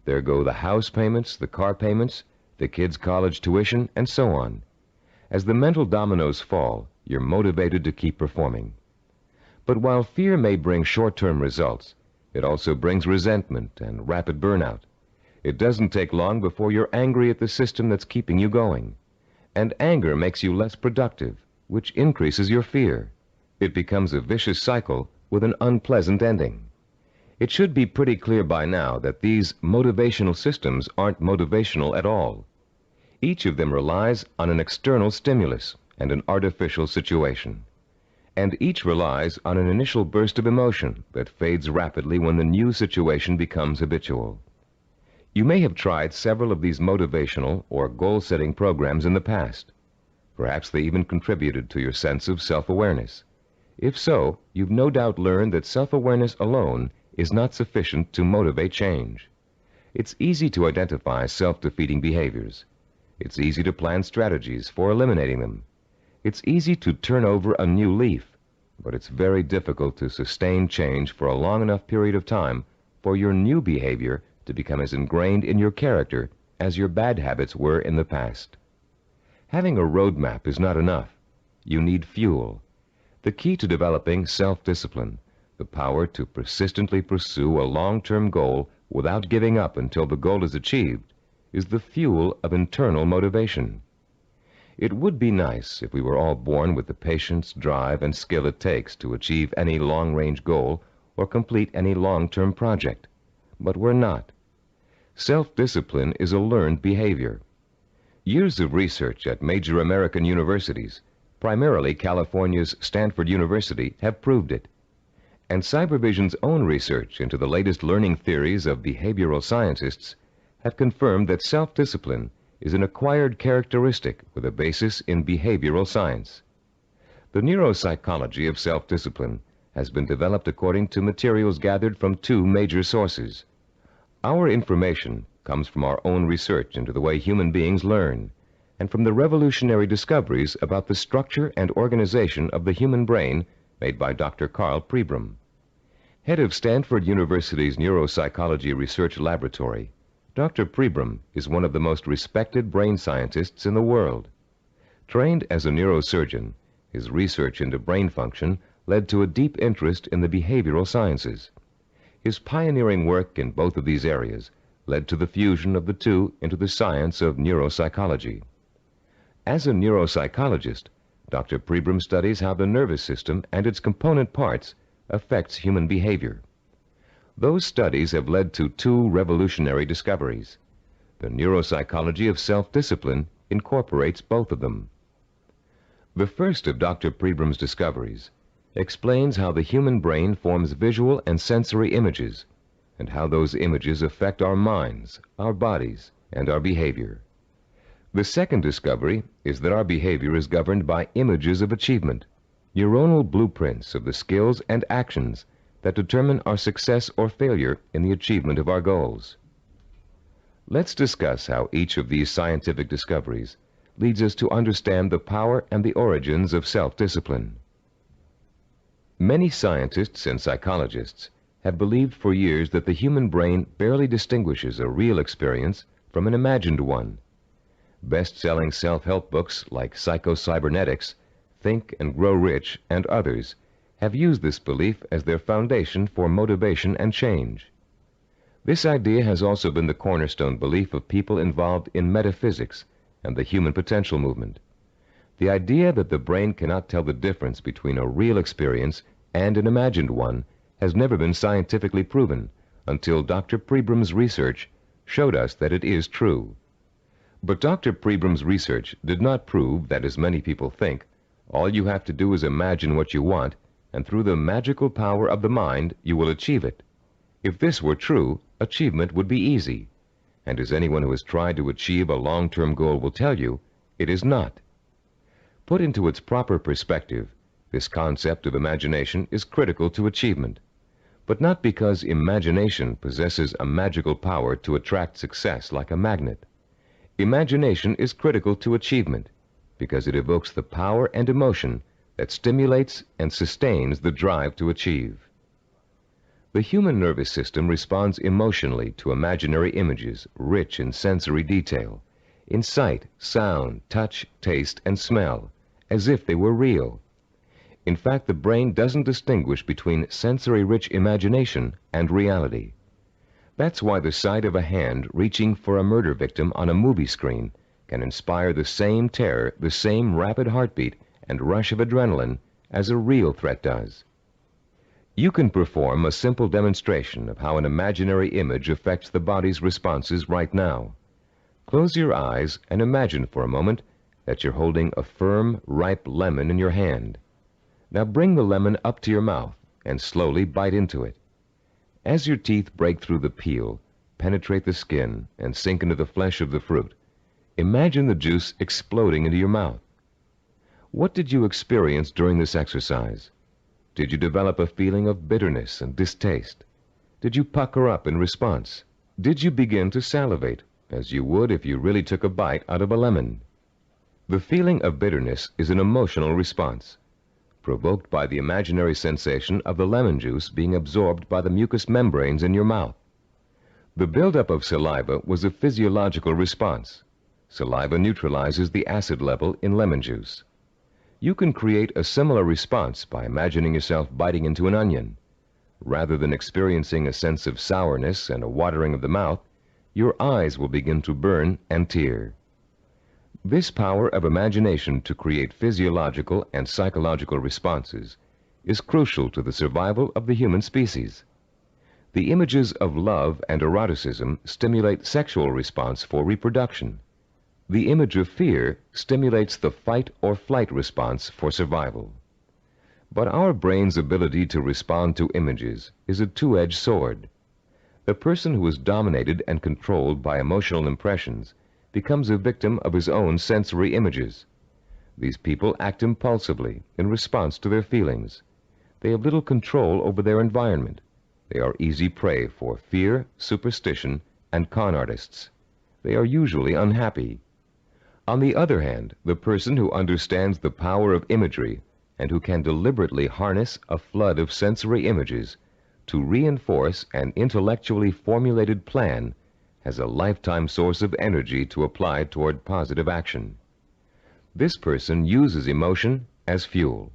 There go the house payments, the car payments, the kids' college tuition, and so on. As the mental dominoes fall, you're motivated to keep performing. But while fear may bring short-term results, it also brings resentment and rapid burnout. It doesn't take long before you're angry at the system that's keeping you going. And anger makes you less productive, which increases your fear. It becomes a vicious cycle with an unpleasant ending. It should be pretty clear by now that these motivational systems aren't motivational at all. Each of them relies on an external stimulus and an artificial situation. And each relies on an initial burst of emotion that fades rapidly when the new situation becomes habitual. You may have tried several of these motivational or goal-setting programs in the past. Perhaps they even contributed to your sense of self-awareness. If so, you've no doubt learned that self-awareness alone is not sufficient to motivate change. It's easy to identify self-defeating behaviors. It's easy to plan strategies for eliminating them. It's easy to turn over a new leaf, but it's very difficult to sustain change for a long enough period of time for your new behavior to become as ingrained in your character as your bad habits were in the past. Having a roadmap is not enough. You need fuel. The key to developing self-discipline, the power to persistently pursue a long-term goal without giving up until the goal is achieved, is the fuel of internal motivation. It would be nice if we were all born with the patience, drive, and skill it takes to achieve any long-range goal or complete any long-term project. But we're not. Self-discipline is a learned behavior. Years of research at major American universities, primarily California's Stanford University, have proved it. And Cybervision's own research into the latest learning theories of behavioral scientists have confirmed that self-discipline is an acquired characteristic with a basis in behavioral science. The neuropsychology of self-discipline has been developed according to materials gathered from two major sources. Our information comes from our own research into the way human beings learn, and from the revolutionary discoveries about the structure and organization of the human brain made by Dr. Carl Pribram. Head of Stanford University's Neuropsychology Research Laboratory, Dr. Pribram is one of the most respected brain scientists in the world. Trained as a neurosurgeon, his research into brain function led to a deep interest in the behavioral sciences. His pioneering work in both of these areas led to the fusion of the two into the science of neuropsychology. As a neuropsychologist, Dr. Pribram studies how the nervous system and its component parts affects human behavior. Those studies have led to two revolutionary discoveries. The neuropsychology of self-discipline incorporates both of them. The first of Dr. Pribram's discoveries explains how the human brain forms visual and sensory images, and how those images affect our minds, our bodies, and our behavior. The second discovery is that our behavior is governed by images of achievement, neuronal blueprints of the skills and actions that determine our success or failure in the achievement of our goals. Let's discuss how each of these scientific discoveries leads us to understand the power and the origins of self-discipline. Many scientists and psychologists have believed for years that the human brain barely distinguishes a real experience from an imagined one. Best-selling self-help books like Psycho-Cybernetics, Think and Grow Rich, and others have used this belief as their foundation for motivation and change. This idea has also been the cornerstone belief of people involved in metaphysics and the human potential movement. The idea that the brain cannot tell the difference between a real experience and an imagined one has never been scientifically proven until Dr. Pribram's research showed us that it is true. But Dr. Pribram's research did not prove that, as many people think, all you have to do is imagine what you want, and through the magical power of the mind, you will achieve it. If this were true, achievement would be easy. And as anyone who has tried to achieve a long-term goal will tell you, it is not. Put into its proper perspective, this concept of imagination is critical to achievement, but not because imagination possesses a magical power to attract success like a magnet. Imagination is critical to achievement because it evokes the power and emotion that stimulates and sustains the drive to achieve. The human nervous system responds emotionally to imaginary images rich in sensory detail, in sight, sound, touch, taste, and smell, as if they were real. In fact, the brain doesn't distinguish between sensory-rich imagination and reality. That's why the sight of a hand reaching for a murder victim on a movie screen can inspire the same terror, the same rapid heartbeat, and rush of adrenaline as a real threat does. You can perform a simple demonstration of how an imaginary image affects the body's responses right now. Close your eyes and imagine for a moment that you're holding a firm, ripe lemon in your hand. Now bring the lemon up to your mouth and slowly bite into it. As your teeth break through the peel, penetrate the skin, and sink into the flesh of the fruit, imagine the juice exploding into your mouth. What did you experience during this exercise? Did you develop a feeling of bitterness and distaste? Did you pucker up in response? Did you begin to salivate, as you would if you really took a bite out of a lemon? The feeling of bitterness is an emotional response, provoked by the imaginary sensation of the lemon juice being absorbed by the mucous membranes in your mouth. The buildup of saliva was a physiological response. Saliva neutralizes the acid level in lemon juice. You can create a similar response by imagining yourself biting into an onion. rather than experiencing a sense of sourness and a watering of the mouth, your eyes will begin to burn and tear. This power of imagination to create physiological and psychological responses is crucial to the survival of the human species. The images of love and eroticism stimulate sexual response for reproduction. The image of fear stimulates the fight or flight response for survival. But our brain's ability to respond to images is a two-edged sword. The person who is dominated and controlled by emotional impressions becomes a victim of his own sensory images. These people act impulsively in response to their feelings. They have little control over their environment. They are easy prey for fear, superstition, and con artists. They are usually unhappy. On the other hand, the person who understands the power of imagery and who can deliberately harness a flood of sensory images to reinforce an intellectually formulated plan has a lifetime source of energy to apply toward positive action. This person uses emotion as fuel.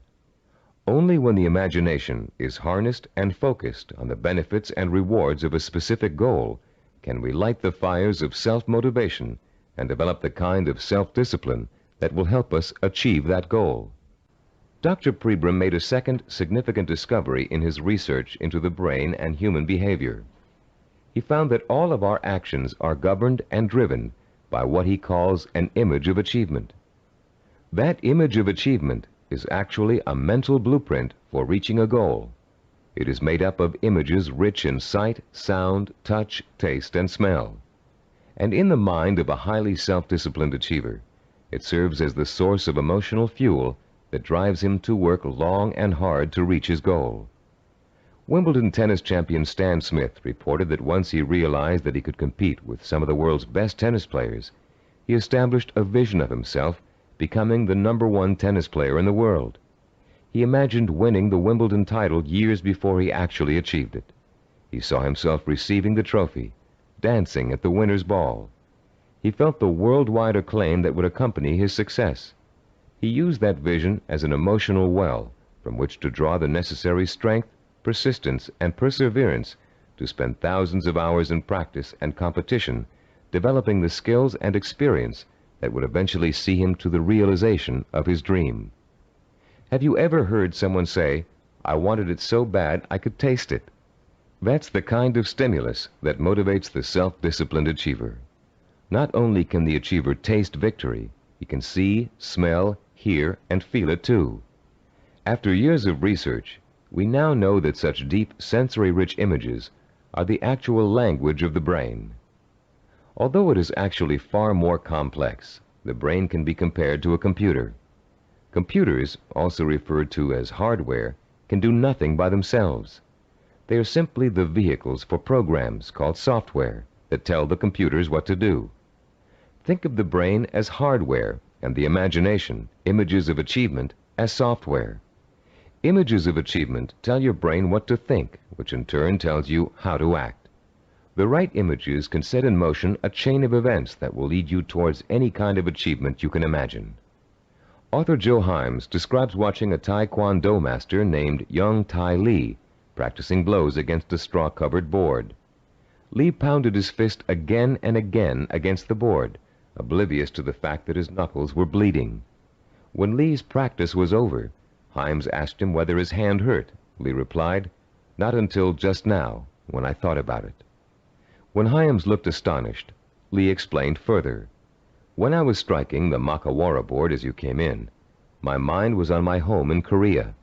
Only when the imagination is harnessed and focused on the benefits and rewards of a specific goal can we light the fires of self-motivation and develop the kind of self-discipline that will help us achieve that goal. Dr. Pribram made a second significant discovery in his research into the brain and human behavior. He found that all of our actions are governed and driven by what he calls an image of achievement. That image of achievement is actually a mental blueprint for reaching a goal. It is made up of images rich in sight, sound, touch, taste, and smell. And in the mind of a highly self-disciplined achiever, it serves as the source of emotional fuel that drives him to work long and hard to reach his goal. Wimbledon tennis champion Stan Smith reported that once he realized that he could compete with some of the world's best tennis players, he established a vision of himself becoming the #1 tennis player in the world. He imagined winning the Wimbledon title years before he actually achieved it. He saw himself receiving the trophy, dancing at the winner's ball. He felt the worldwide acclaim that would accompany his success. He used that vision as an emotional well from which to draw the necessary strength, persistence, and perseverance to spend thousands of hours in practice and competition, developing the skills and experience that would eventually see him to the realization of his dream. Have you ever heard someone say, "I wanted it so bad I could taste it"? That's the kind of stimulus that motivates the self-disciplined achiever. Not only can the achiever taste victory, he can see, smell, hear, and feel it too. After years of research, we now know that such deep, sensory-rich images are the actual language of the brain. Although it is actually far more complex, the brain can be compared to a computer. Computers, also referred to as hardware, can do nothing by themselves. They are simply the vehicles for programs called software that tell the computers what to do. Think of the brain as hardware and the imagination, images of achievement, as software. Images of achievement tell your brain what to think, which in turn tells you how to act. The right images can set in motion a chain of events that will lead you towards any kind of achievement you can imagine. Author Joe Himes describes watching a Taekwondo master named Young Tai Lee practicing blows against a straw-covered board. Lee pounded his fist again and again against the board, oblivious to the fact that his knuckles were bleeding. When Lee's practice was over, Himes asked him whether his hand hurt. Lee replied, "Not until just now, when I thought about it." When Himes looked astonished, Lee explained further, "When I was striking the Makawara board as you came in, my mind was on my home in Korea.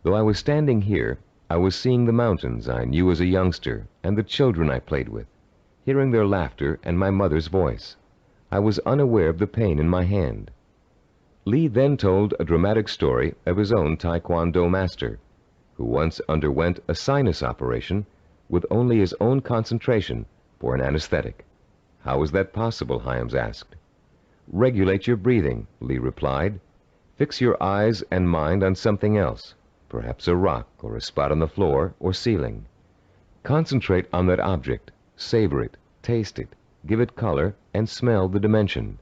Though I was standing here, I was seeing the mountains I knew as a youngster and the children I played with, hearing their laughter and my mother's voice. I was unaware of the pain in my hand." Lee then told a dramatic story of his own Taekwondo master, who once underwent a sinus operation with only his own concentration for an anesthetic. "How was that possible?" Himes asked. "Regulate your breathing," Lee replied. "Fix your eyes and mind on something else, perhaps a rock or a spot on the floor or ceiling. Concentrate on that object, savor it, taste it, give it color, and smell the dimension.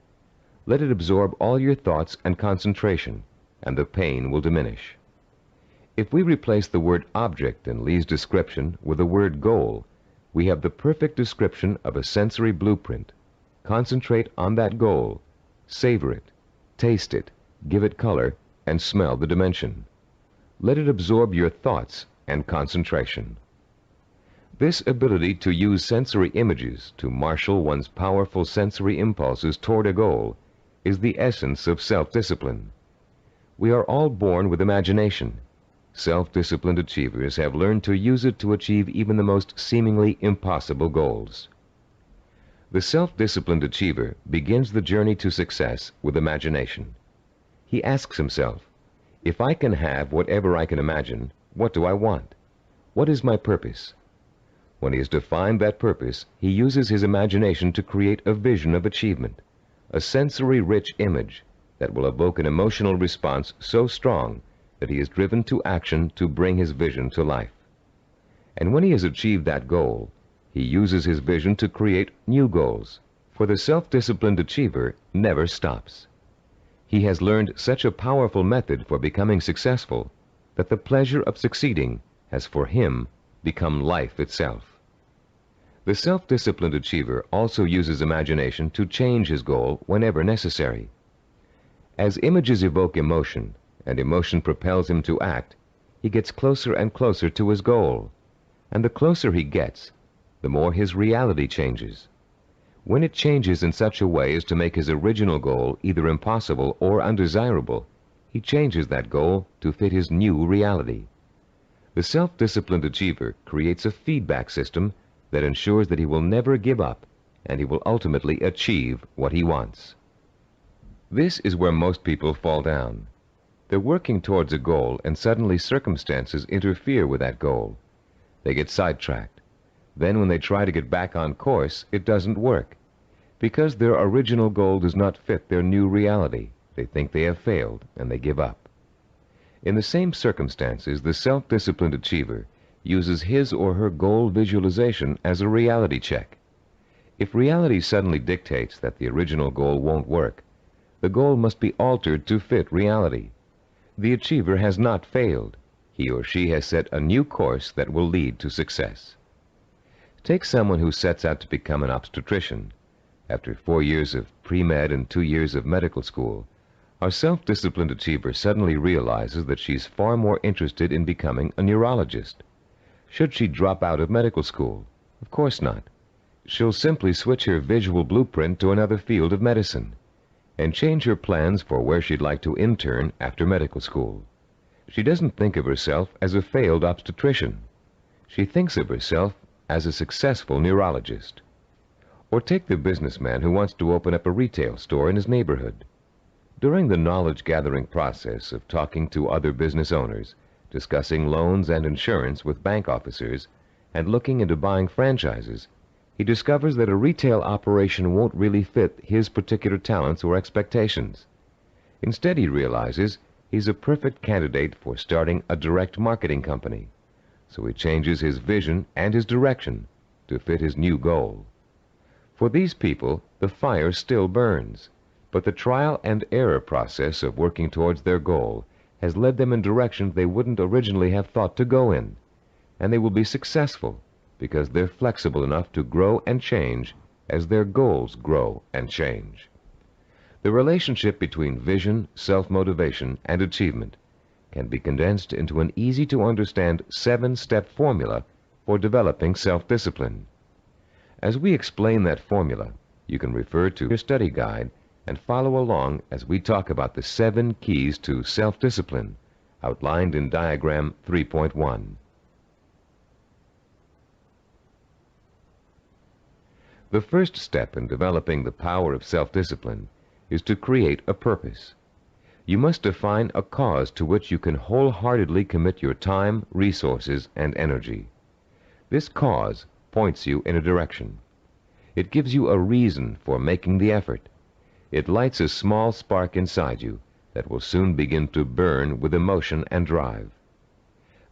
Let it absorb all your thoughts and concentration, and the pain will diminish." If we replace the word object in Lee's description with the word goal, we have the perfect description of a sensory blueprint. Concentrate on that goal, savor it, taste it, give it color, and smell the dimension. Let it absorb your thoughts and concentration. This ability to use sensory images to marshal one's powerful sensory impulses toward a goal is the essence of self-discipline. We are all born with imagination. Self-disciplined achievers have learned to use it to achieve even the most seemingly impossible goals. The self-disciplined achiever begins the journey to success with imagination. He asks himself, if I can have whatever I can imagine, what do I want? What is my purpose? When he has defined that purpose, he uses his imagination to create a vision of achievement, a sensory-rich image that will evoke an emotional response so strong that he is driven to action to bring his vision to life. And when he has achieved that goal, he uses his vision to create new goals, for the self-disciplined achiever never stops. He has learned such a powerful method for becoming successful that the pleasure of succeeding has for him become life itself. The self-disciplined achiever also uses imagination to change his goal whenever necessary. As images evoke emotion, and emotion propels him to act, he gets closer and closer to his goal. And the closer he gets, the more his reality changes. When it changes in such a way as to make his original goal either impossible or undesirable, he changes that goal to fit his new reality. The self-disciplined achiever creates a feedback system that ensures that he will never give up, and he will ultimately achieve what he wants. This is where most people fall down. They're working towards a goal, and suddenly circumstances interfere with that goal. They get sidetracked. Then when they try to get back on course, it doesn't work. Because their original goal does not fit their new reality, they think they have failed, and they give up. In the same circumstances, the self-disciplined achiever uses his or her goal visualization as a reality check. If reality suddenly dictates that the original goal won't work, the goal must be altered to fit reality. The achiever has not failed. He or she has set a new course that will lead to success. Take someone who sets out to become an obstetrician. After 4 years of pre-med and 2 years of medical school, our self-disciplined achiever suddenly realizes that she's far more interested in becoming a neurologist. Should she drop out of medical school? Of course not. She'll simply switch her visual blueprint to another field of medicine and change her plans for where she'd like to intern after medical school. She doesn't think of herself as a failed obstetrician. She thinks of herself as a successful neurologist. Or take the businessman who wants to open up a retail store in his neighborhood. During the knowledge-gathering process of talking to other business owners, discussing loans and insurance with bank officers, and looking into buying franchises, he discovers that a retail operation won't really fit his particular talents or expectations. Instead, he realizes he's a perfect candidate for starting a direct marketing company. So he changes his vision and his direction to fit his new goal. For these people, the fire still burns, but the trial and error process of working towards their goal has led them in directions they wouldn't originally have thought to go in, and they will be successful because they're flexible enough to grow and change as their goals grow and change. The relationship between vision, self-motivation, and achievement can be condensed into an easy-to-understand 7-step formula for developing self-discipline. As we explain that formula, you can refer to your study guide and follow along as we talk about the 7 keys to self-discipline outlined in diagram 3.1. The first step in developing the power of self-discipline is to create a purpose. You must define a cause to which you can wholeheartedly commit your time, resources, and energy. This cause points you in a direction. It gives you a reason for making the effort. It lights a small spark inside you that will soon begin to burn with emotion and drive.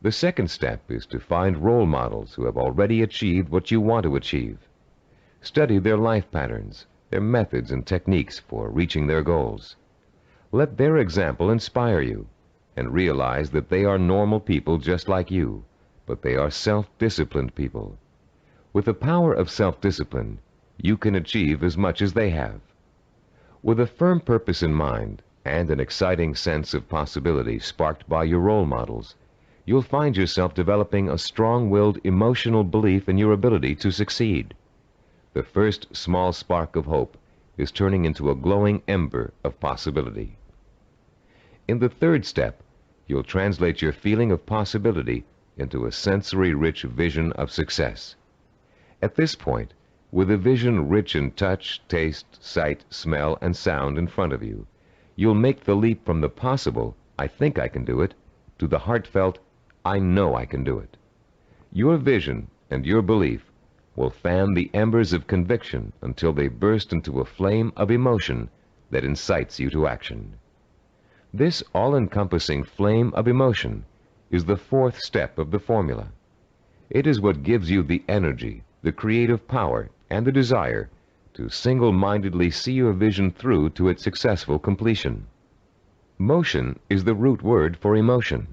The second step is to find role models who have already achieved what you want to achieve. Study their life patterns, their methods and techniques for reaching their goals. Let their example inspire you. and realize that they are normal people just like you, but they are self-disciplined people. With the power of self-discipline, you can achieve as much as they have. With a firm purpose in mind and an exciting sense of possibility sparked by your role models, you'll find yourself developing a strong-willed emotional belief in your ability to succeed. The first small spark of hope is turning into a glowing ember of possibility. In the third step, you'll translate your feeling of possibility into a sensory-rich vision of success. At this point, with a vision rich in touch, taste, sight, smell, and sound in front of you, you'll make the leap from the possible, "I think I can do it," to the heartfelt, "I know I can do it." Your vision and your belief will fan the embers of conviction until they burst into a flame of emotion that incites you to action. This all-encompassing flame of emotion is the fourth step of the formula. It is what gives you the energy, the creative power, and the desire to single-mindedly see your vision through to its successful completion. Motion is the root word for emotion.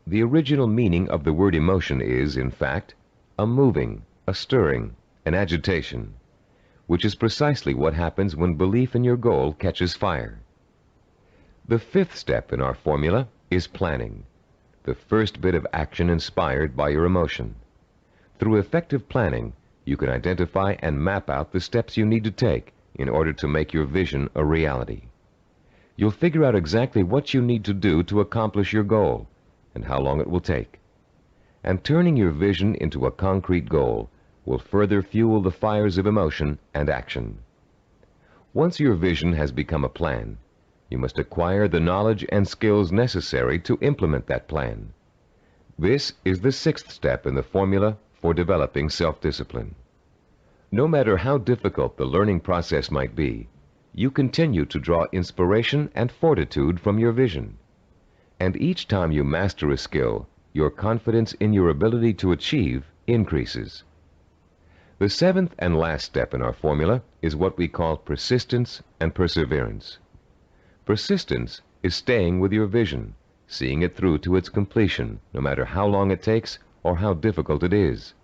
The original meaning of the word emotion is, in fact, a moving, a stirring, an agitation, which is precisely what happens when belief in your goal catches fire. The fifth step in our formula is planning, the first bit of action inspired by your emotion. Through effective planning, you can identify and map out the steps you need to take in order to make your vision a reality. You'll figure out exactly what you need to do to accomplish your goal and how long it will take. And turning your vision into a concrete goal will further fuel the fires of emotion and action. Once your vision has become a plan, you must acquire the knowledge and skills necessary to implement that plan. This is the sixth step in the formula for developing self-discipline. No matter how difficult the learning process might be, you continue to draw inspiration and fortitude from your vision. And each time you master a skill, your confidence in your ability to achieve increases. The seventh and last step in our formula is what we call persistence and perseverance. Persistence is staying with your vision, seeing it through to its completion, no matter how long it takes or how difficult it is.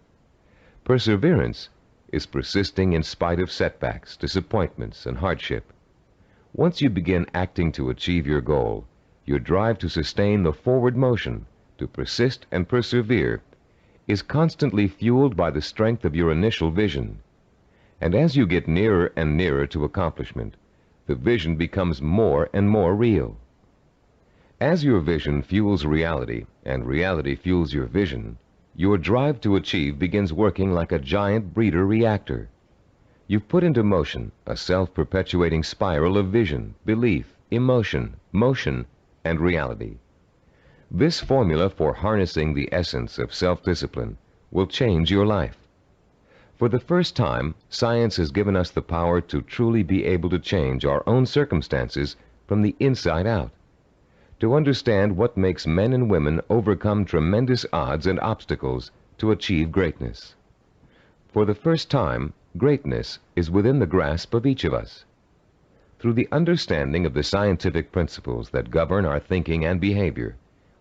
Perseverance is persisting in spite of setbacks, disappointments, and hardship. Once you begin acting to achieve your goal, your drive to sustain the forward motion, to persist and persevere, is constantly fueled by the strength of your initial vision. And as you get nearer and nearer to accomplishment, the vision becomes more and more real. As your vision fuels reality, and reality fuels your vision, your drive to achieve begins working like a giant breeder reactor. You've put into motion a self-perpetuating spiral of vision, belief, emotion, motion, and reality. This formula for harnessing the essence of self-discipline will change your life. For the first time, science has given us the power to truly be able to change our own circumstances from the inside out, to understand what makes men and women overcome tremendous odds and obstacles to achieve greatness. For the first time, greatness is within the grasp of each of us. Through the understanding of the scientific principles that govern our thinking and behavior,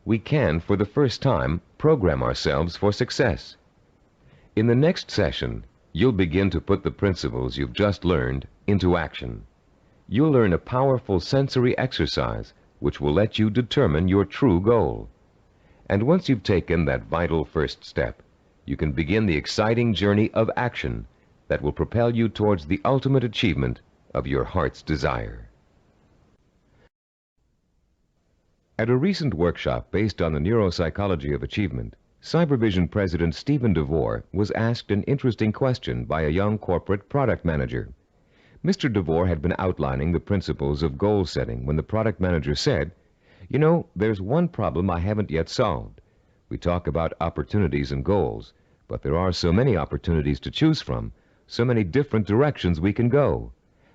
we can, for the first time, program ourselves for success. In the next session, you'll begin to put the principles you've just learned into action. You'll learn a powerful sensory exercise which will let you determine your true goal. And once you've taken that vital first step, you can begin the exciting journey of action that will propel you towards the ultimate achievement of your heart's desire. At a recent workshop based on the neuropsychology of achievement, Cybervision President Stephen DeVore was asked an interesting question by a young corporate product manager. Mr. DeVore had been outlining the principles of goal setting when the product manager said, "You know, there's one problem I haven't yet solved. We talk about opportunities and goals, but there are so many opportunities to choose from, so many different directions we can go.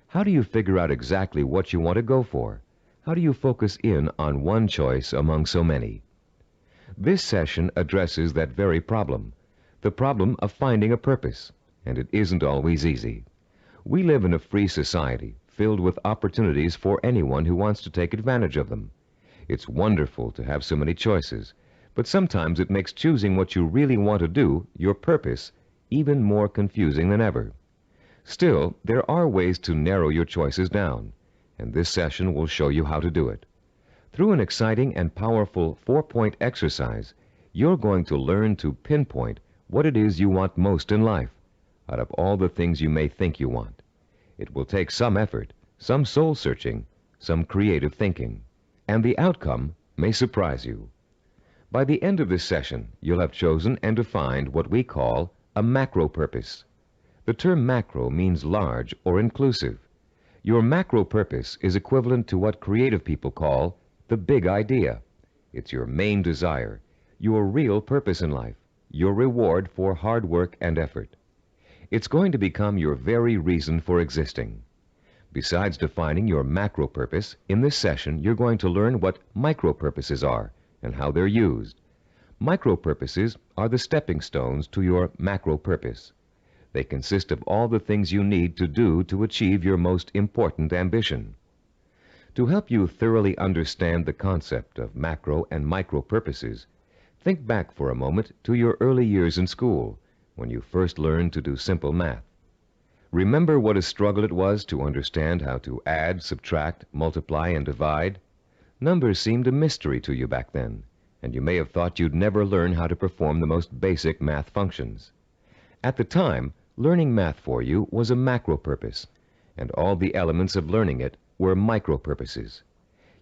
How do you figure out exactly what you want to go for? How do you focus in on one choice among so many?" This session addresses that very problem, the problem of finding a purpose, and it isn't always easy. We live in a free society filled with opportunities for anyone who wants to take advantage of them. It's wonderful to have so many choices, but sometimes it makes choosing what you really want to do, your purpose, even more confusing than ever. Still, there are ways to narrow your choices down, and this session will show you how to do it. Through an exciting and powerful 4-point exercise, you're going to learn to pinpoint what it is you want most in life, out of all the things you may think you want. It will take some effort, some soul-searching, some creative thinking, and the outcome may surprise you. By the end of this session, you'll have chosen and defined what we call a macro purpose. The term macro means large or inclusive. Your macro purpose is equivalent to what creative people call the big idea. It's your main desire, your real purpose in life, your reward for hard work and effort. It's going to become your very reason for existing. Besides defining your macro purpose, in this session you're going to learn what micro purposes are and how they're used. Micro purposes are the stepping stones to your macro purpose. They consist of all the things you need to do to achieve your most important ambition. To help you thoroughly understand the concept of macro and micro purposes, think back for a moment to your early years in school, when you first learned to do simple math. Remember what a struggle it was to understand how to add, subtract, multiply, and divide? Numbers seemed a mystery to you back then, and you may have thought you'd never learn how to perform the most basic math functions. At the time, learning math for you was a macro purpose, and all the elements of learning it were micro purposes.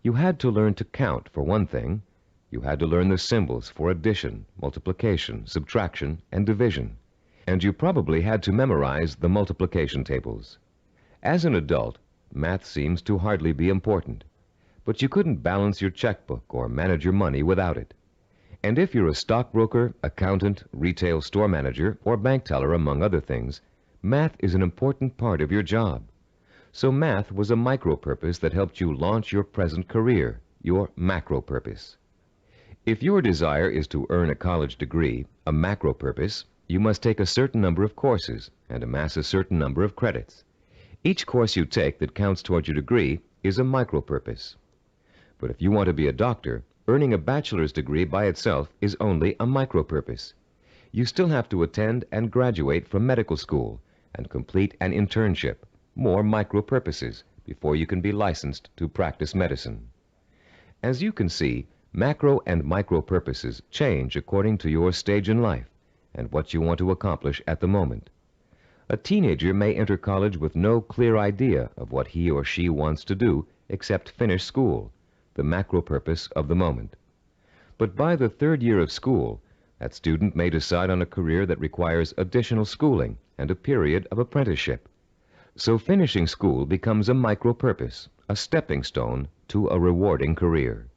You had to learn to count, for one thing. You had to learn the symbols for addition, multiplication, subtraction, and division. And you probably had to memorize the multiplication tables. As an adult, math seems to hardly be important, but you couldn't balance your checkbook or manage your money without it. And if you're a stockbroker, accountant, retail store manager, or bank teller, among other things, math is an important part of your job. So math was a micro purpose that helped you launch your present career, your macro purpose. If your desire is to earn a college degree, a macro purpose, you must take a certain number of courses and amass a certain number of credits. Each course you take that counts towards your degree is a micro purpose. But if you want to be a doctor, earning a bachelor's degree by itself is only a micro purpose. You still have to attend and graduate from medical school and complete an internship, more micro purposes, before you can be licensed to practice medicine. As you can see, macro and micro purposes change according to your stage in life and what you want to accomplish at the moment. A teenager may enter college with no clear idea of what he or she wants to do except finish school, the macro purpose of the moment. But by the third year of school, that student may decide on a career that requires additional schooling and a period of apprenticeship. So finishing school becomes a micro purpose, a stepping stone to a rewarding career.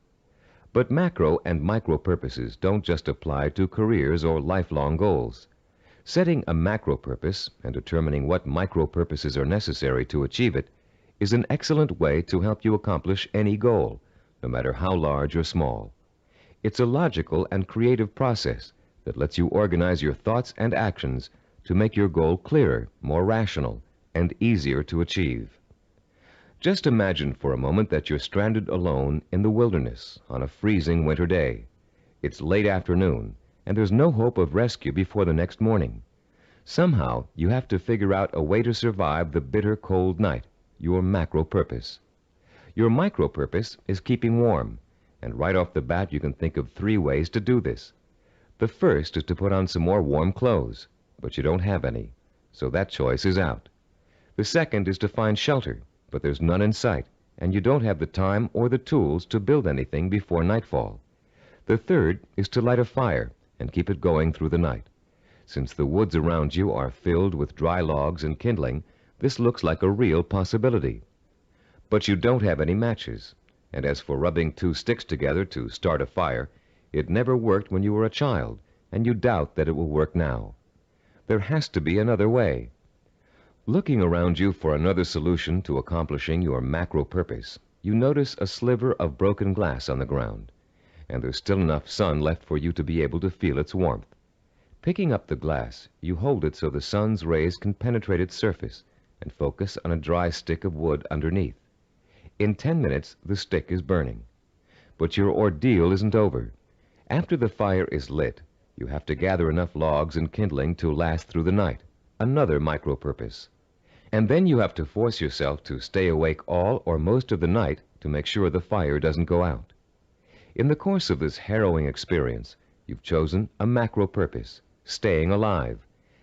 But macro and micro purposes don't just apply to careers or lifelong goals. Setting a macro purpose and determining what micro purposes are necessary to achieve it is an excellent way to help you accomplish any goal, no matter how large or small. It's a logical and creative process that lets you organize your thoughts and actions to make your goal clearer, more rational, and easier to achieve. Just imagine for a moment that you're stranded alone in the wilderness on a freezing winter day. It's late afternoon, and there's no hope of rescue before the next morning. Somehow, you have to figure out a way to survive the bitter cold night, your macro purpose. Your micro purpose is keeping warm, and right off the bat you can think of 3 ways to do this. The first is to put on some more warm clothes, but you don't have any, so that choice is out. The second is to find shelter, but there's none in sight, and you don't have the time or the tools to build anything before nightfall. The third is to light a fire and keep it going through the night. Since the woods around you are filled with dry logs and kindling, this looks like a real possibility. But you don't have any matches, and as for rubbing 2 sticks together to start a fire, it never worked when you were a child, and you doubt that it will work now. There has to be another way. Looking around you for another solution to accomplishing your macro purpose, you notice a sliver of broken glass on the ground, and there's still enough sun left for you to be able to feel its warmth. Picking up the glass, you hold it so the sun's rays can penetrate its surface and focus on a dry stick of wood underneath. In 10 minutes, the stick is burning. But your ordeal isn't over. After the fire is lit, you have to gather enough logs and kindling to last through the night. Another micro-purpose. And then you have to force yourself to stay awake all or most of the night to make sure the fire doesn't go out. In the course of this harrowing experience, you've chosen a macro-purpose, staying alive,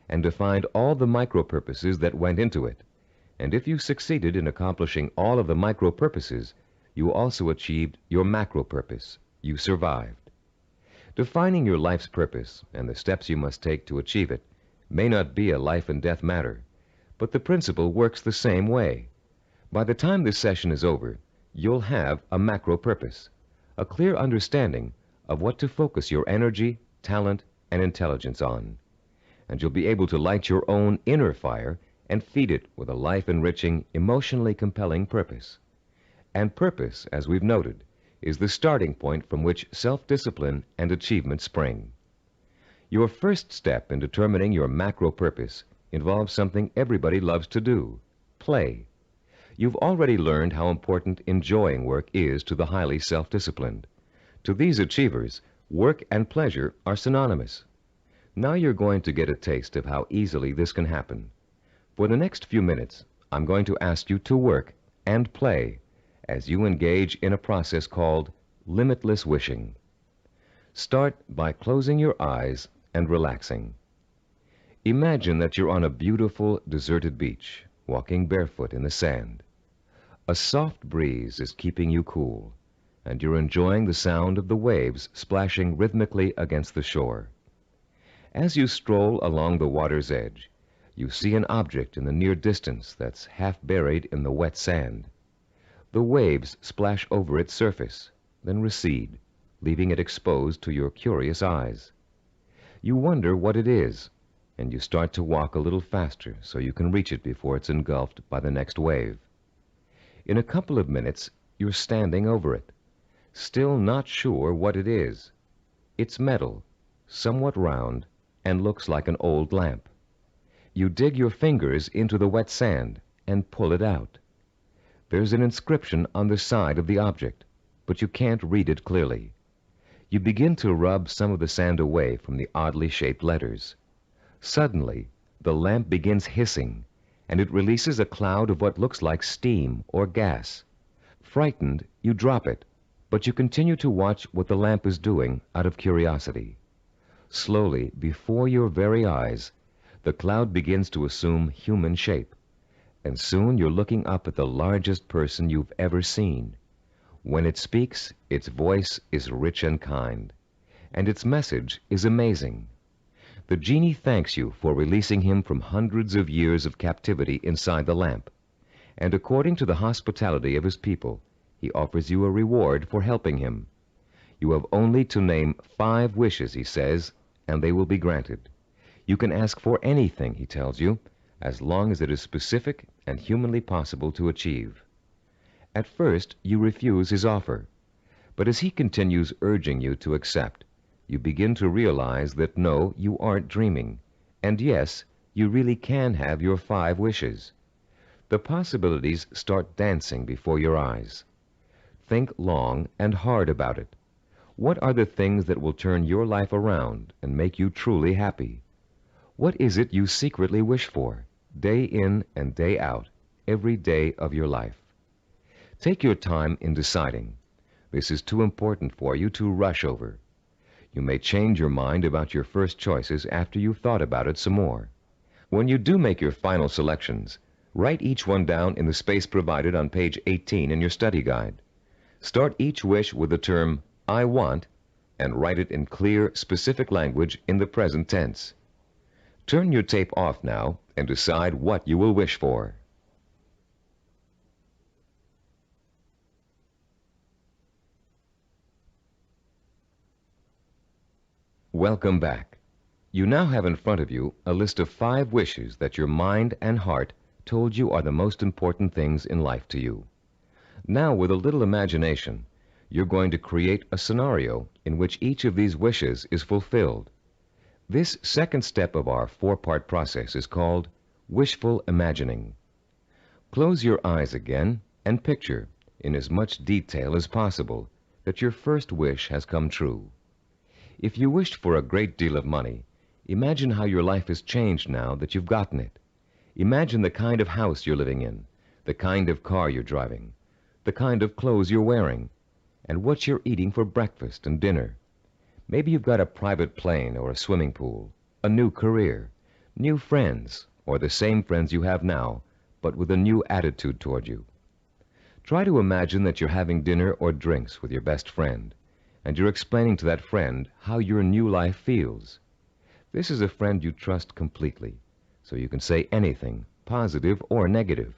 and defined all the micro-purposes that went into it. And if you succeeded in accomplishing all of the micro-purposes, you also achieved your macro-purpose. You survived. Defining your life's purpose and the steps you must take to achieve it may not be a life and death matter, but the principle works the same way. By the time this session is over, you'll have a macro-purpose, a clear understanding of what to focus your energy, talent, and intelligence on. And you'll be able to light your own inner fire and feed it with a life-enriching, emotionally compelling purpose. And purpose, as we've noted, is the starting point from which self-discipline and achievement spring. Your first step in determining your macro-purpose involves something everybody loves to do: play. You've already learned how important enjoying work is to the highly self-disciplined. To these achievers, work and pleasure are synonymous. Now you're going to get a taste of how easily this can happen. For the next few minutes, I'm going to ask you to work and play as you engage in a process called limitless wishing. Start by closing your eyes and relaxing. Imagine that you're on a beautiful, deserted beach, walking barefoot in the sand. A soft breeze is keeping you cool, and you're enjoying the sound of the waves splashing rhythmically against the shore. As you stroll along the water's edge, you see an object in the near distance that's half buried in the wet sand. The waves splash over its surface, then recede, leaving it exposed to your curious eyes. You wonder what it is, and you start to walk a little faster so you can reach it before it's engulfed by the next wave. In a couple of minutes, you're standing over it, still not sure what it is. It's metal, somewhat round, and looks like an old lamp. You dig your fingers into the wet sand and pull it out. There's an inscription on the side of the object, but you can't read it clearly. You begin to rub some of the sand away from the oddly shaped letters. Suddenly, the lamp begins hissing, and it releases a cloud of what looks like steam or gas. Frightened, you drop it, but you continue to watch what the lamp is doing out of curiosity. Slowly, before your very eyes, the cloud begins to assume human shape, and soon you're looking up at the largest person you've ever seen. When it speaks, its voice is rich and kind, and its message is amazing. The genie thanks you for releasing him from hundreds of years of captivity inside the lamp, and according to the hospitality of his people, he offers you a reward for helping him. You have only to name 5 wishes, he says, and they will be granted. You can ask for anything, he tells you, as long as it is specific and humanly possible to achieve. At first, you refuse his offer, but as he continues urging you to accept, you begin to realize that no, you aren't dreaming, and yes, you really can have your 5 wishes. The possibilities start dancing before your eyes. Think long and hard about it. What are the things that will turn your life around and make you truly happy? What is it you secretly wish for, day in and day out, every day of your life? Take your time in deciding. This is too important for you to rush over. You may change your mind about your first choices after you've thought about it some more. When you do make your final selections, write each one down in the space provided on page 18 in your study guide. Start each wish with the term, I want, and write it in clear, specific language in the present tense. Turn your tape off now and decide what you will wish for. Welcome back. You now have in front of you a list of 5 wishes that your mind and heart told you are the most important things in life to you. Now, with a little imagination, you're going to create a scenario in which each of these wishes is fulfilled. This second step of our 4-part process is called wishful imagining. Close your eyes again and picture, in as much detail as possible, that your first wish has come true. If you wished for a great deal of money, imagine how your life has changed now that you've gotten it. Imagine the kind of house you're living in, the kind of car you're driving, the kind of clothes you're wearing, and what you're eating for breakfast and dinner. Maybe you've got a private plane or a swimming pool, a new career, new friends, or the same friends you have now, but with a new attitude toward you. Try to imagine that you're having dinner or drinks with your best friend, and you're explaining to that friend how your new life feels. This is a friend you trust completely, so you can say anything, positive or negative.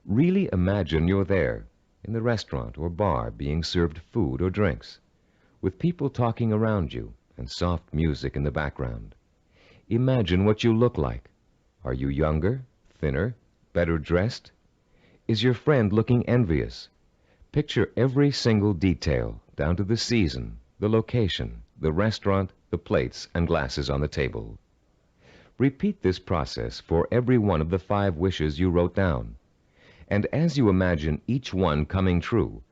Really imagine you're there, in the restaurant or bar, being served food or drinks, with people talking around you and soft music in the background. Imagine what you look like. Are you younger, thinner, better dressed? Is your friend looking envious? Picture every single detail, down to the season, the location, the restaurant, the plates and glasses on the table. Repeat this process for every one of the 5 wishes you wrote down. And as you imagine each one coming true,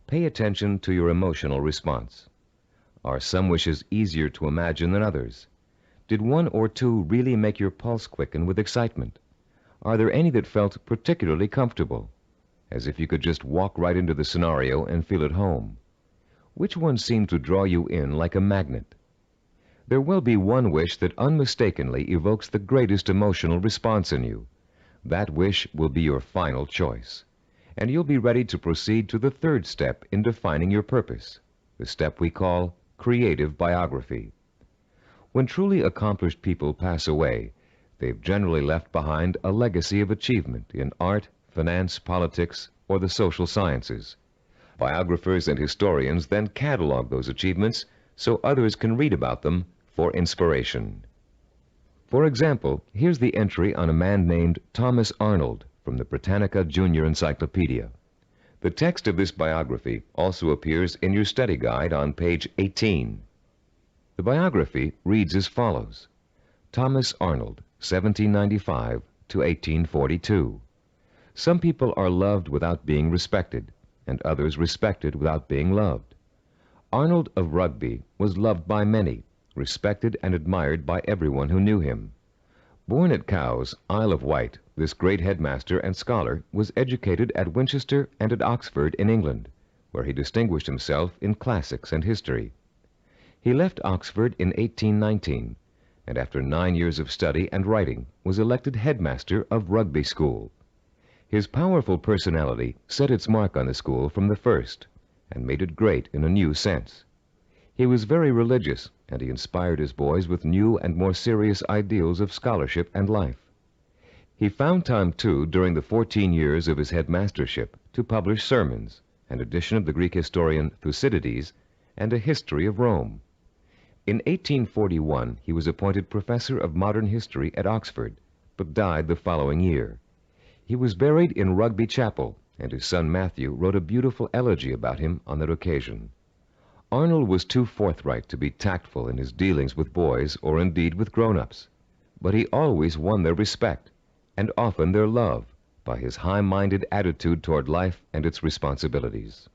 pay attention to your emotional response. Are some wishes easier to imagine than others? Did 1 or 2 really make your pulse quicken with excitement? Are there any that felt particularly comfortable, as if you could just walk right into the scenario and feel at home? Which one seemed to draw you in like a magnet? There will be one wish that unmistakably evokes the greatest emotional response in you. That wish will be your final choice, and you'll be ready to proceed to the 3rd step in defining your purpose, the step we call creative biography. When truly accomplished people pass away, they've generally left behind a legacy of achievement in art, finance, politics, or the social sciences. Biographers and historians then catalog those achievements so others can read about them for inspiration. For example, here's the entry on a man named Thomas Arnold from the Britannica Junior Encyclopedia. The text of this biography also appears in your study guide on page 18. The biography reads as follows: Thomas Arnold, 1795 to 1842. Some people are loved without being respected, and others respected without being loved. Arnold of Rugby was loved by many, respected and admired by everyone who knew him. Born at Cowes, Isle of Wight, this great headmaster and scholar was educated at Winchester and at Oxford in England, where he distinguished himself in classics and history. He left Oxford in 1819, and after 9 years of study and writing was elected headmaster of Rugby School. His powerful personality set its mark on the school from the first, and made it great in a new sense. He was very religious, and he inspired his boys with new and more serious ideals of scholarship and life. He found time, too, during the 14 years of his headmastership, to publish sermons, an edition of the Greek historian Thucydides, and a history of Rome. In 1841, he was appointed professor of modern history at Oxford, but died the following year. He was buried in Rugby Chapel, and his son Matthew wrote a beautiful elegy about him on that occasion. Arnold was too forthright to be tactful in his dealings with boys or indeed with grown-ups, but he always won their respect, and often their love, by his high-minded attitude toward life and its responsibilities.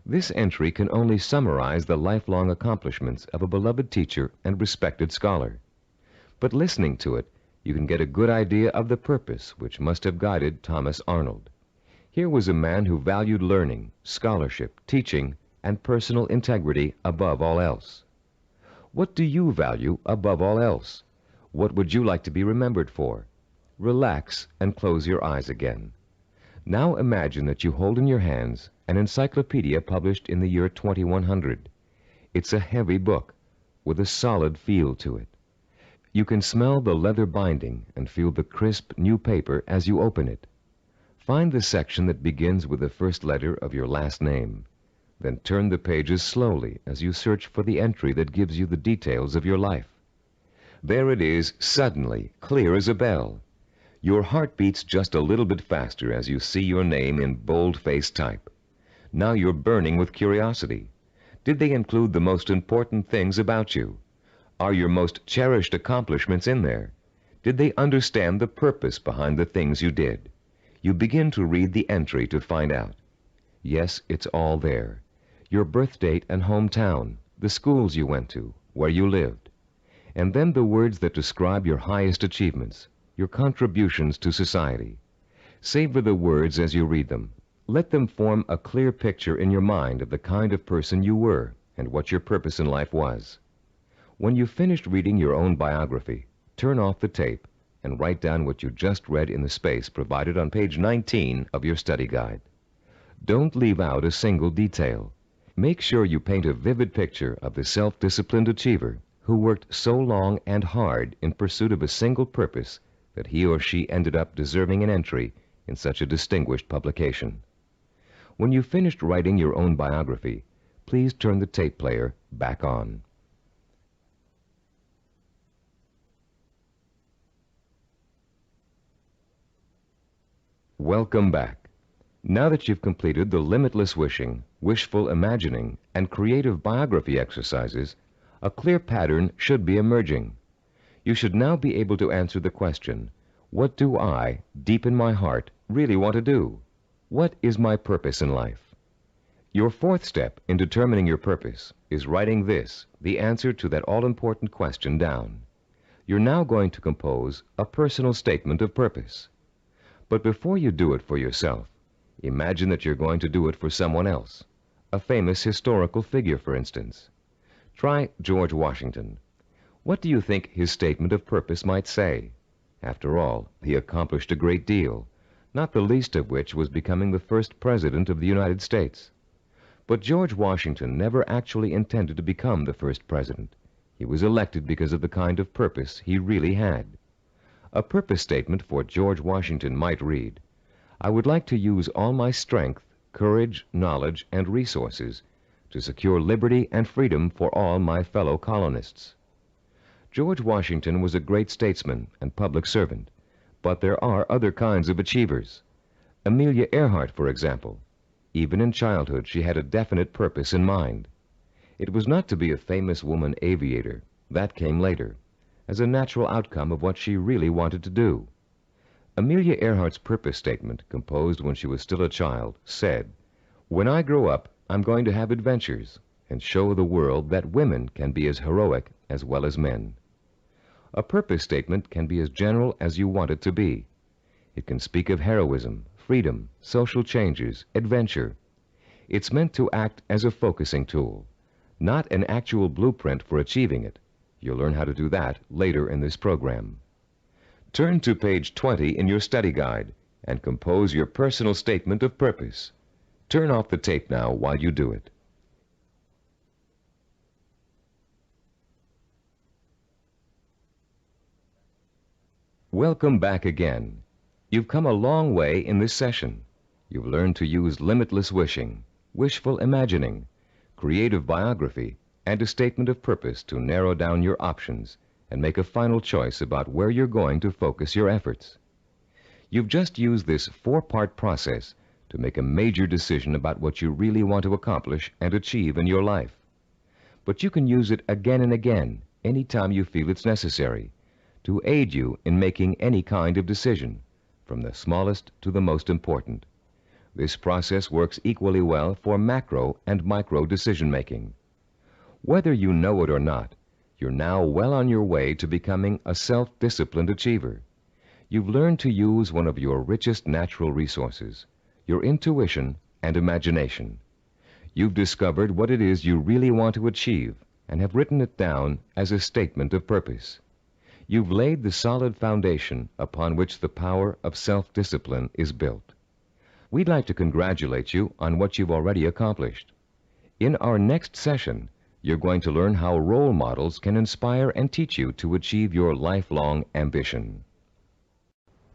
This entry can only summarize the lifelong accomplishments of a beloved teacher and respected scholar. But listening to it, you can get a good idea of the purpose which must have guided Thomas Arnold. Here was a man who valued learning, scholarship, teaching, and personal integrity above all else. What do you value above all else? What would you like to be remembered for? Relax and close your eyes again. Now imagine that you hold in your hands an encyclopedia published in the year 2100. It's a heavy book with a solid feel to it. You can smell the leather binding and feel the crisp new paper as you open it. Find the section that begins with the first letter of your last name. Then turn the pages slowly as you search for the entry that gives you the details of your life. There it is, suddenly, clear as a bell. Your heart beats just a little bit faster as you see your name in bold-faced type. Now you're burning with curiosity. Did they include the most important things about you? Are your most cherished accomplishments in there? Did they understand the purpose behind the things you did? You begin to read the entry to find out. Yes, it's all there. your birth date and hometown, the schools you went to, where you lived, and then the words that describe your highest achievements, your contributions to society. Savor the words as you read them. Let them form a clear picture in your mind of the kind of person you were and what your purpose in life was. When you've finished reading your own biography, turn off the tape and write down what you just read in the space provided on page 19 of your study guide. Don't leave out a single detail. Make sure you paint a vivid picture of the self-disciplined achiever who worked so long and hard in pursuit of a single purpose that he or she ended up deserving an entry in such a distinguished publication. When you've finished writing your own biography, please turn the tape player back on. Welcome back. Now that you've completed the limitless wishing, wishful imagining, and creative biography exercises, a clear pattern should be emerging. You should now be able to answer the question, what do I, deep in my heart, really want to do? What is my purpose in life? Your fourth step in determining your purpose is writing this, the answer to that all-important question, down. You're now going to compose a personal statement of purpose. But before you do it for yourself, imagine that you're going to do it for someone else, a famous historical figure, for instance. Try George Washington. What do you think his statement of purpose might say? After all, he accomplished a great deal, not the least of which was becoming the first president of the United States. But George Washington never actually intended to become the first president. He was elected because of the kind of purpose he really had. A purpose statement for George Washington might read, I would like to use all my strength, courage, knowledge, and resources to secure liberty and freedom for all my fellow colonists. George Washington was a great statesman and public servant, but there are other kinds of achievers. Amelia Earhart, for example. Even in childhood, she had a definite purpose in mind. It was not to be a famous woman aviator. That came later, as a natural outcome of what she really wanted to do. Amelia Earhart's purpose statement, composed when she was still a child, said, When I grow up, I'm going to have adventures and show the world that women can be as heroic as well as men. A purpose statement can be as general as you want it to be. It can speak of heroism, freedom, social changes, adventure. It's meant to act as a focusing tool, not an actual blueprint for achieving it. You'll learn how to do that later in this program. Turn to page 20 in your study guide and compose your personal statement of purpose. Turn off the tape now while you do it. Welcome back again. You've come a long way in this session. You've learned to use limitless wishing, wishful imagining, creative biography, and a statement of purpose to narrow down your options and make a final choice about where you're going to focus your efforts. You've just used this four-part process to make a major decision about what you really want to accomplish and achieve in your life. But you can use it again and again, anytime you feel it's necessary, to aid you in making any kind of decision, from the smallest to the most important. This process works equally well for macro and micro decision-making. Whether you know it or not, you're now well on your way to becoming a self-disciplined achiever. You've learned to use one of your richest natural resources, your intuition and imagination. You've discovered what it is you really want to achieve and have written it down as a statement of purpose. You've laid the solid foundation upon which the power of self-discipline is built. We'd like to congratulate you on what you've already accomplished. In our next session, you're going to learn how role models can inspire and teach you to achieve your lifelong ambition.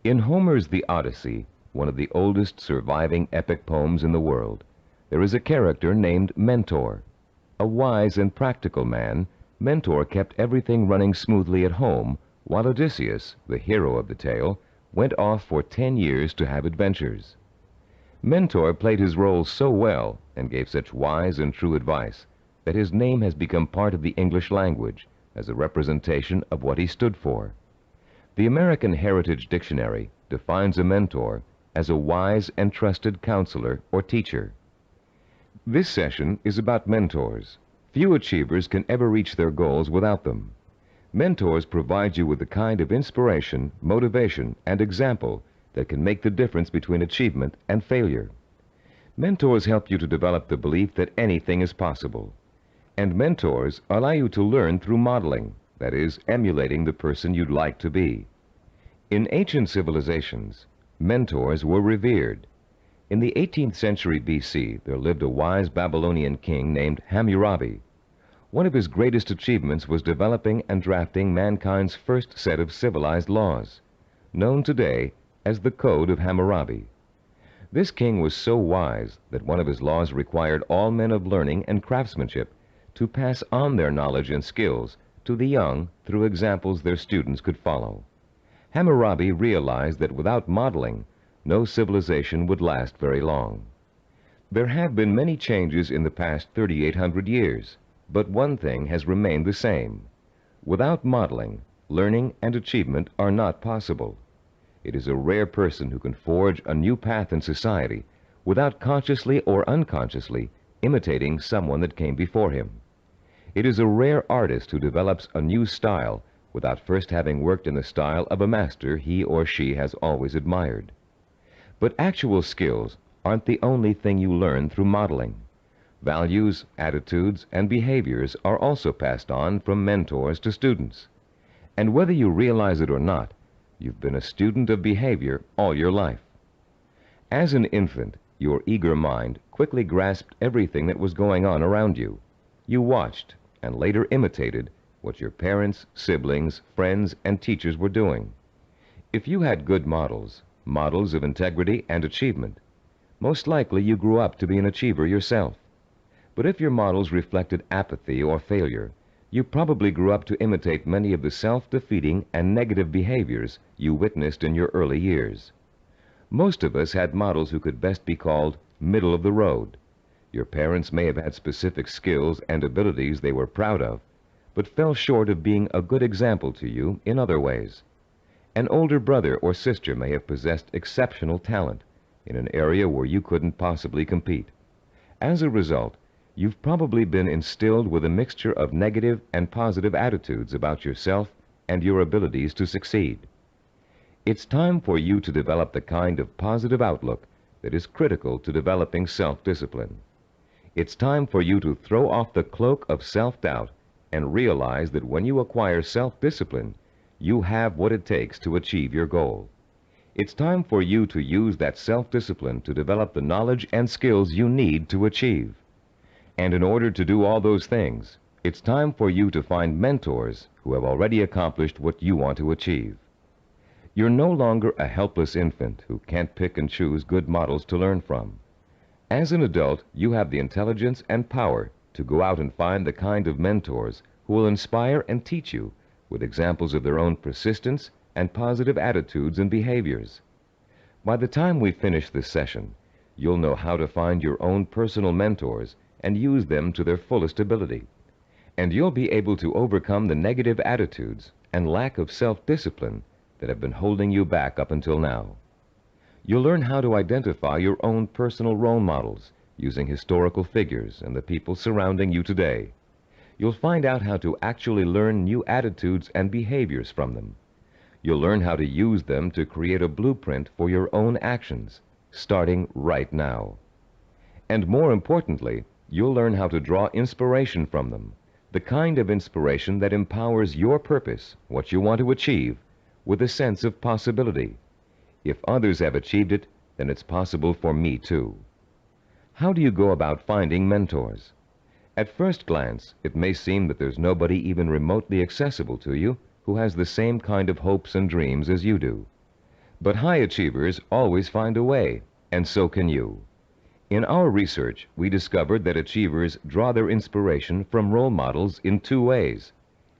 In Homer's The Odyssey, one of the oldest surviving epic poems in the world, there is a character named Mentor. A wise and practical man, Mentor kept everything running smoothly at home, while Odysseus, the hero of the tale, went off for 10 years to have adventures. Mentor played his role so well and gave such wise and true advice that his name has become part of the English language as a representation of what he stood for. The American Heritage Dictionary defines a mentor as a wise and trusted counselor or teacher. This session is about mentors. Few achievers can ever reach their goals without them. Mentors provide you with the kind of inspiration, motivation, and example that can make the difference between achievement and failure. Mentors help you to develop the belief that anything is possible. And mentors allow you to learn through modeling, that is, emulating the person you'd like to be. In ancient civilizations, mentors were revered. In the 18th century BC, there lived a wise Babylonian king named Hammurabi. One of his greatest achievements was developing and drafting mankind's first set of civilized laws, known today as the Code of Hammurabi. This king was so wise that one of his laws required all men of learning and craftsmanship to pass on their knowledge and skills to the young through examples their students could follow. Hammurabi realized that without modeling, no civilization would last very long. There have been many changes in the past 3,800 years, but one thing has remained the same. Without modeling, learning and achievement are not possible. It is a rare person who can forge a new path in society without consciously or unconsciously imitating someone that came before him. It is a rare artist who develops a new style without first having worked in the style of a master he or she has always admired. But actual skills aren't the only thing you learn through modeling. Values, attitudes, and behaviors are also passed on from mentors to students. And whether you realize it or not, you've been a student of behavior all your life. As an infant, your eager mind quickly grasped everything that was going on around you. You watched and later imitated what your parents, siblings, friends, and teachers were doing. If you had good models, models of integrity and achievement, most likely you grew up to be an achiever yourself. But if your models reflected apathy or failure, you probably grew up to imitate many of the self-defeating and negative behaviors you witnessed in your early years. Most of us had models who could best be called middle of the road. Your parents may have had specific skills and abilities they were proud of, but fell short of being a good example to you in other ways. An older brother or sister may have possessed exceptional talent in an area where you couldn't possibly compete. As a result, you've probably been instilled with a mixture of negative and positive attitudes about yourself and your abilities to succeed. It's time for you to develop the kind of positive outlook that is critical to developing self-discipline. It's time for you to throw off the cloak of self-doubt and realize that when you acquire self-discipline, you have what it takes to achieve your goal. It's time for you to use that self-discipline to develop the knowledge and skills you need to achieve. And in order to do all those things, it's time for you to find mentors who have already accomplished what you want to achieve. You're no longer a helpless infant who can't pick and choose good models to learn from. As an adult, you have the intelligence and power to go out and find the kind of mentors who will inspire and teach you with examples of their own persistence and positive attitudes and behaviors. By the time we finish this session, you'll know how to find your own personal mentors and use them to their fullest ability. And you'll be able to overcome the negative attitudes and lack of self-discipline that have been holding you back up until now. You'll learn how to identify your own personal role models using historical figures and the people surrounding you today. You'll find out how to actually learn new attitudes and behaviors from them. You'll learn how to use them to create a blueprint for your own actions, starting right now. And more importantly, you'll learn how to draw inspiration from them, the kind of inspiration that empowers your purpose, what you want to achieve, with a sense of possibility. If others have achieved it, then it's possible for me too. How do you go about finding mentors? At first glance, it may seem that there's nobody even remotely accessible to you who has the same kind of hopes and dreams as you do. But high achievers always find a way, and so can you. In our research, we discovered that achievers draw their inspiration from role models in two ways: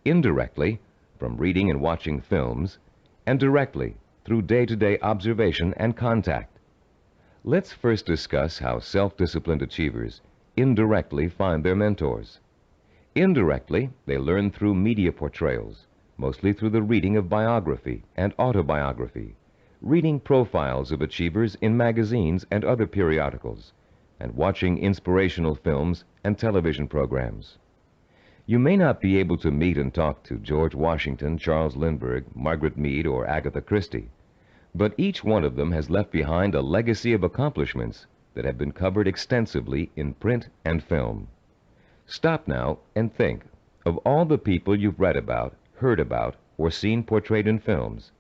indirectly, from reading and watching films, and directly, through day-to-day observation and contact. Let's first discuss how self-disciplined achievers indirectly find their mentors. Indirectly, they learn through media portrayals, mostly through the reading of biography and autobiography, reading profiles of achievers in magazines and other periodicals, and watching inspirational films and television programs. You may not be able to meet and talk to George Washington, Charles Lindbergh, Margaret Mead, or Agatha Christie, but each one of them has left behind a legacy of accomplishments that have been covered extensively in print and film. Stop now and think of all the people you've read about, heard about, or seen portrayed in films.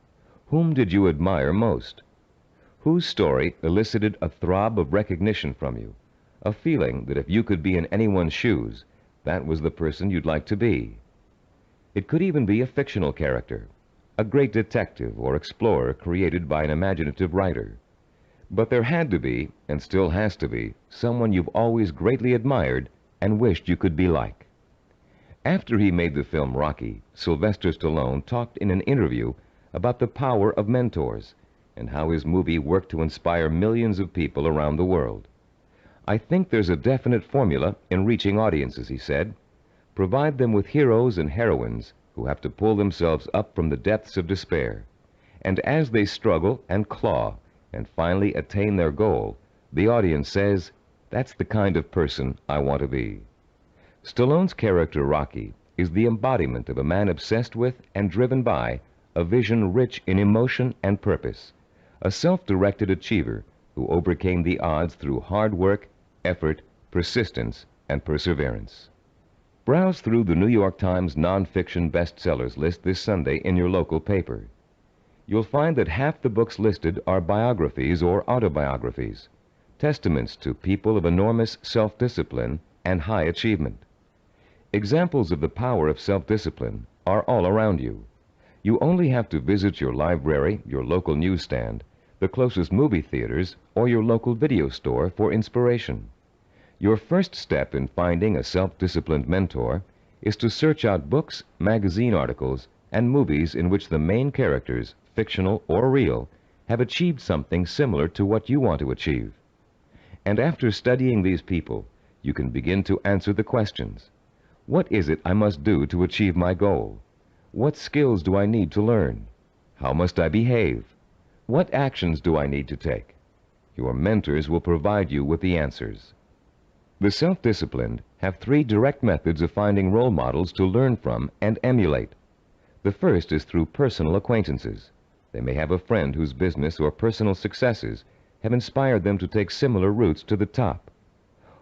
Whom did you admire most? Whose story elicited a throb of recognition from you, a feeling that if you could be in anyone's shoes, that was the person you'd like to be? It could even be a fictional character, a great detective or explorer created by an imaginative writer. But there had to be, and still has to be, someone you've always greatly admired and wished you could be like. After he made the film Rocky, Sylvester Stallone talked in an interview about the power of mentors and how his movie worked to inspire millions of people around the world. "I think there's a definite formula in reaching audiences," he said. "Provide them with heroes and heroines who have to pull themselves up from the depths of despair. And as they struggle and claw and finally attain their goal, the audience says, 'That's the kind of person I want to be.'" Stallone's character Rocky is the embodiment of a man obsessed with and driven by a vision rich in emotion and purpose, a self-directed achiever who overcame the odds through hard work, effort, persistence, and perseverance. Browse through the New York Times nonfiction bestsellers list this Sunday in your local paper. You'll find that half the books listed are biographies or autobiographies, testaments to people of enormous self-discipline and high achievement. Examples of the power of self-discipline are all around you. You only have to visit your library, your local newsstand, the closest movie theaters, or your local video store for inspiration. Your first step in finding a self-disciplined mentor is to search out books, magazine articles, and movies in which the main characters, fictional or real, have achieved something similar to what you want to achieve. And after studying these people, you can begin to answer the questions. What is it I must do to achieve my goal? What skills do I need to learn? How must I behave? What actions do I need to take? Your mentors will provide you with the answers. The self-disciplined have 3 direct methods of finding role models to learn from and emulate. The first is through personal acquaintances. They may have a friend whose business or personal successes have inspired them to take similar routes to the top.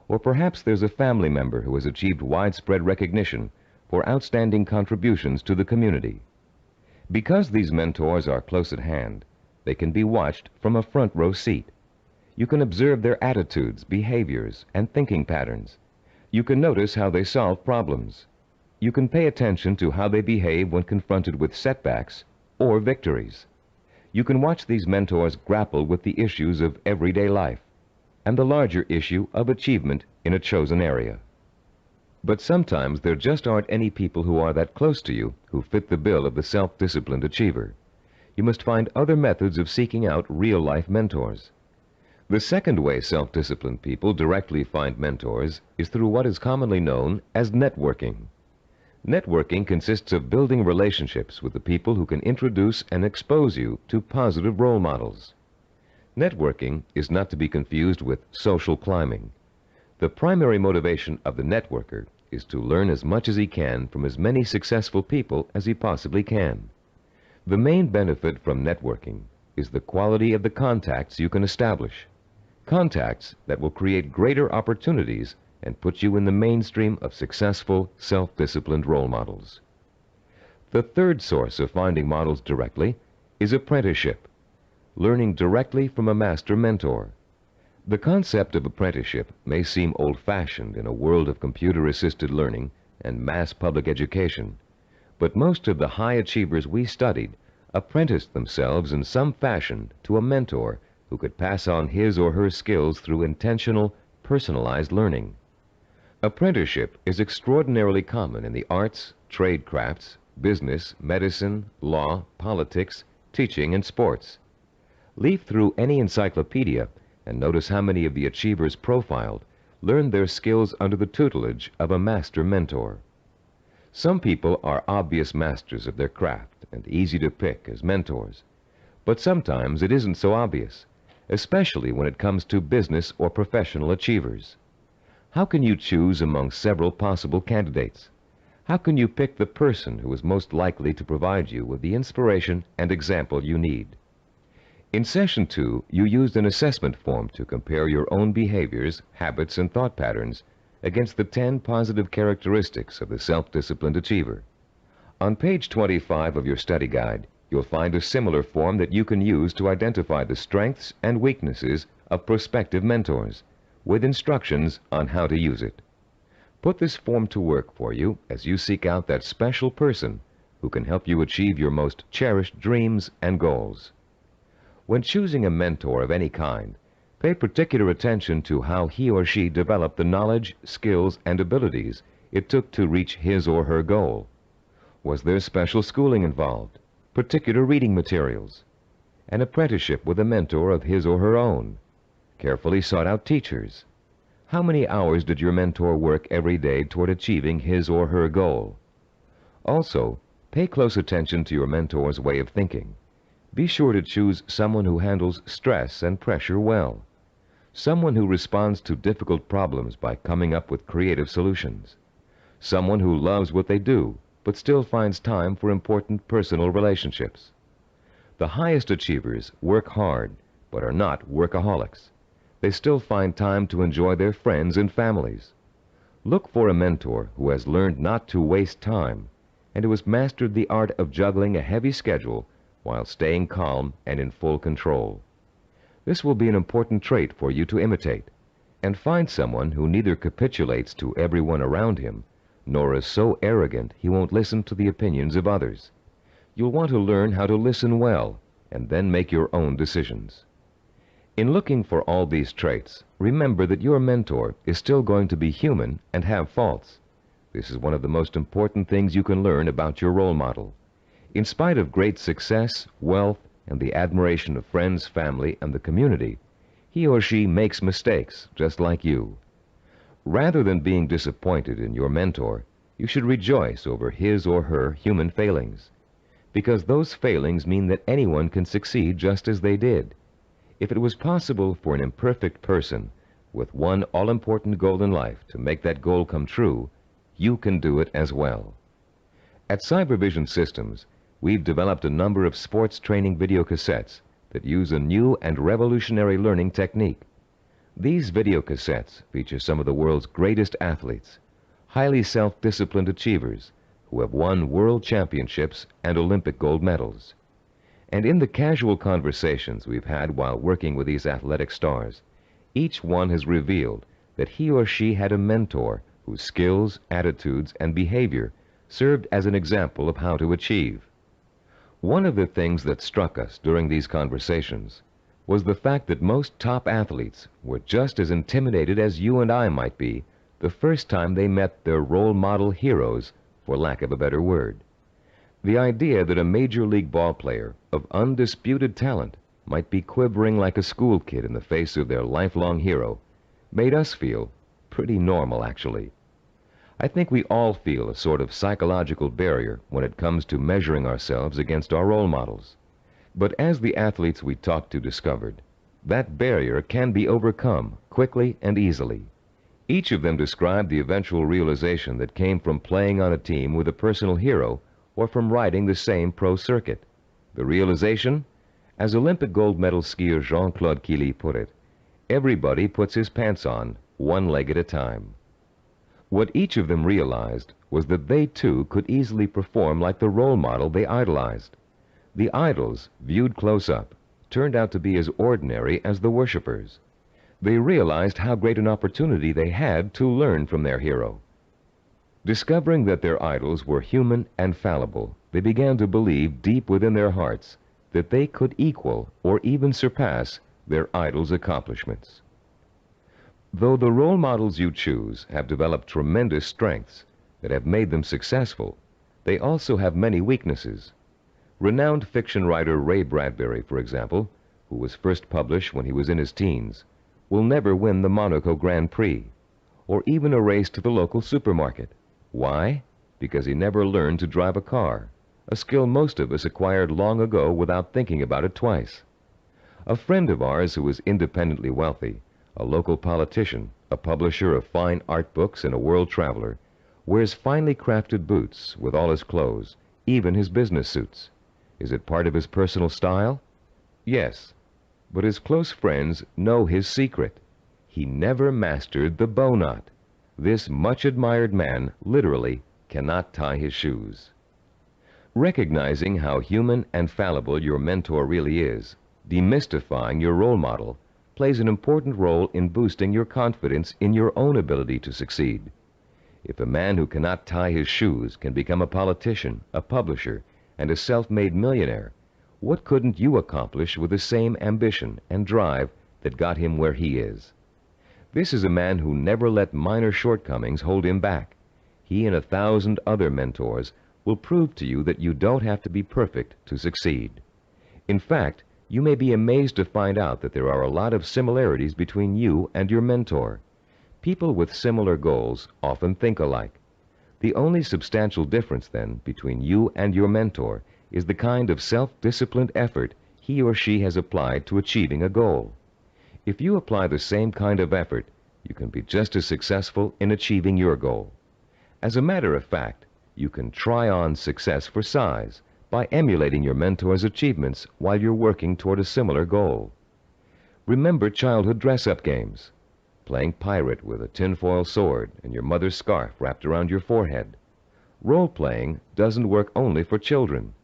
Or perhaps there's a family member who has achieved widespread recognition for outstanding contributions to the community. Because these mentors are close at hand, they can be watched from a front row seat. You can observe their attitudes, behaviors, and thinking patterns. You can notice how they solve problems. You can pay attention to how they behave when confronted with setbacks or victories. You can watch these mentors grapple with the issues of everyday life and the larger issue of achievement in a chosen area. But sometimes there just aren't any people who are that close to you who fit the bill of the self-disciplined achiever. You must find other methods of seeking out real-life mentors. The second way self-disciplined people directly find mentors is through what is commonly known as networking. Networking consists of building relationships with the people who can introduce and expose you to positive role models. Networking is not to be confused with social climbing. The primary motivation of the networker is to learn as much as he can from as many successful people as he possibly can. The main benefit from networking is the quality of the contacts you can establish. Contacts that will create greater opportunities and put you in the mainstream of successful, self-disciplined role models. The third source of finding models directly is apprenticeship, learning directly from a master mentor. The concept of apprenticeship may seem old-fashioned in a world of computer-assisted learning and mass public education, but most of the high achievers we studied apprenticed themselves in some fashion to a mentor who could pass on his or her skills through intentional, personalized learning. Apprenticeship is extraordinarily common in the arts, trade crafts, business, medicine, law, politics, teaching, and sports. Leaf through any encyclopedia and notice how many of the achievers profiled learned their skills under the tutelage of a master mentor. Some people are obvious masters of their craft and easy to pick as mentors, but sometimes it isn't so obvious, especially when it comes to business or professional achievers. How can you choose among several possible candidates? How can you pick the person who is most likely to provide you with the inspiration and example you need? In Session 2, you used an assessment form to compare your own behaviors, habits, and thought patterns against the 10 positive characteristics of the self-disciplined achiever. On page 25 of your study guide, you'll find a similar form that you can use to identify the strengths and weaknesses of prospective mentors, with instructions on how to use it. Put this form to work for you as you seek out that special person who can help you achieve your most cherished dreams and goals. When choosing a mentor of any kind, pay particular attention to how he or she developed the knowledge, skills, and abilities it took to reach his or her goal. Was there special schooling involved, particular reading materials, an apprenticeship with a mentor of his or her own, carefully sought-out teachers? How many hours did your mentor work every day toward achieving his or her goal? Also, pay close attention to your mentor's way of thinking. Be sure to choose someone who handles stress and pressure well, someone who responds to difficult problems by coming up with creative solutions, someone who loves what they do but still finds time for important personal relationships. The highest achievers work hard but are not workaholics. They still find time to enjoy their friends and families. Look for a mentor who has learned not to waste time and who has mastered the art of juggling a heavy schedule while staying calm and in full control. This will be an important trait for you to imitate, and find someone who neither capitulates to everyone around him, nor is so arrogant he won't listen to the opinions of others. You'll want to learn how to listen well, and then make your own decisions. In looking for all these traits, remember that your mentor is still going to be human and have faults. This is one of the most important things you can learn about your role model. In spite of great success, wealth, and the admiration of friends, family, and the community, he or she makes mistakes just like you. Rather than being disappointed in your mentor, you should rejoice over his or her human failings, because those failings mean that anyone can succeed just as they did. If it was possible for an imperfect person with one all-important goal in life to make that goal come true, you can do it as well. At Cybervision Systems, we've developed a number of sports training video cassettes that use a new and revolutionary learning technique. These video cassettes feature some of the world's greatest athletes, highly self-disciplined achievers who have won world championships and Olympic gold medals. And in the casual conversations we've had while working with these athletic stars, each one has revealed that he or she had a mentor whose skills, attitudes, and behavior served as an example of how to achieve. One of the things that struck us during these conversations was the fact that most top athletes were just as intimidated as you and I might be the first time they met their role model heroes, for lack of a better word. The idea that a major league ball player of undisputed talent might be quivering like a school kid in the face of their lifelong hero made us feel pretty normal, actually. I think we all feel a sort of psychological barrier when it comes to measuring ourselves against our role models. But as the athletes we talked to discovered, that barrier can be overcome quickly and easily. Each of them described the eventual realization that came from playing on a team with a personal hero or from riding the same pro circuit. The realization? As Olympic gold medal skier Jean-Claude Killy put it, everybody puts his pants on, one leg at a time. What each of them realized was that they too could easily perform like the role model they idolized. The idols, viewed close up, turned out to be as ordinary as the worshippers. They realized how great an opportunity they had to learn from their hero. Discovering that their idols were human and fallible, they began to believe deep within their hearts that they could equal or even surpass their idols' accomplishments. Though the role models you choose have developed tremendous strengths that have made them successful, they also have many weaknesses. Renowned fiction writer Ray Bradbury, for example, who was first published when he was in his teens, will never win the Monaco Grand Prix, or even a race to the local supermarket. Why? Because he never learned to drive a car, a skill most of us acquired long ago without thinking about it twice. A friend of ours who is independently wealthy, a local politician, a publisher of fine art books, and a world traveler, wears finely crafted boots with all his clothes, even his business suits. Is it part of his personal style? Yes. But his close friends know his secret. He never mastered the bow knot. This much admired man literally cannot tie his shoes. Recognizing how human and fallible your mentor really is, demystifying your role model, plays an important role in boosting your confidence in your own ability to succeed. If a man who cannot tie his shoes can become a politician, a publisher, and a self-made millionaire, what couldn't you accomplish with the same ambition and drive that got him where he is? This is a man who never let minor shortcomings hold him back. He and 1,000 other mentors will prove to you that you don't have to be perfect to succeed. In fact, you may be amazed to find out that there are a lot of similarities between you and your mentor. People with similar goals often think alike. The only substantial difference, then, between you and your mentor is the kind of self-disciplined effort he or she has applied to achieving a goal. If you apply the same kind of effort, you can be just as successful in achieving your goal. As a matter of fact, you can try on success for size by emulating your mentor's achievements while you're working toward a similar goal. Remember childhood dress-up games, playing pirate with a tinfoil sword and your mother's scarf wrapped around your forehead. Role-playing doesn't work only for children.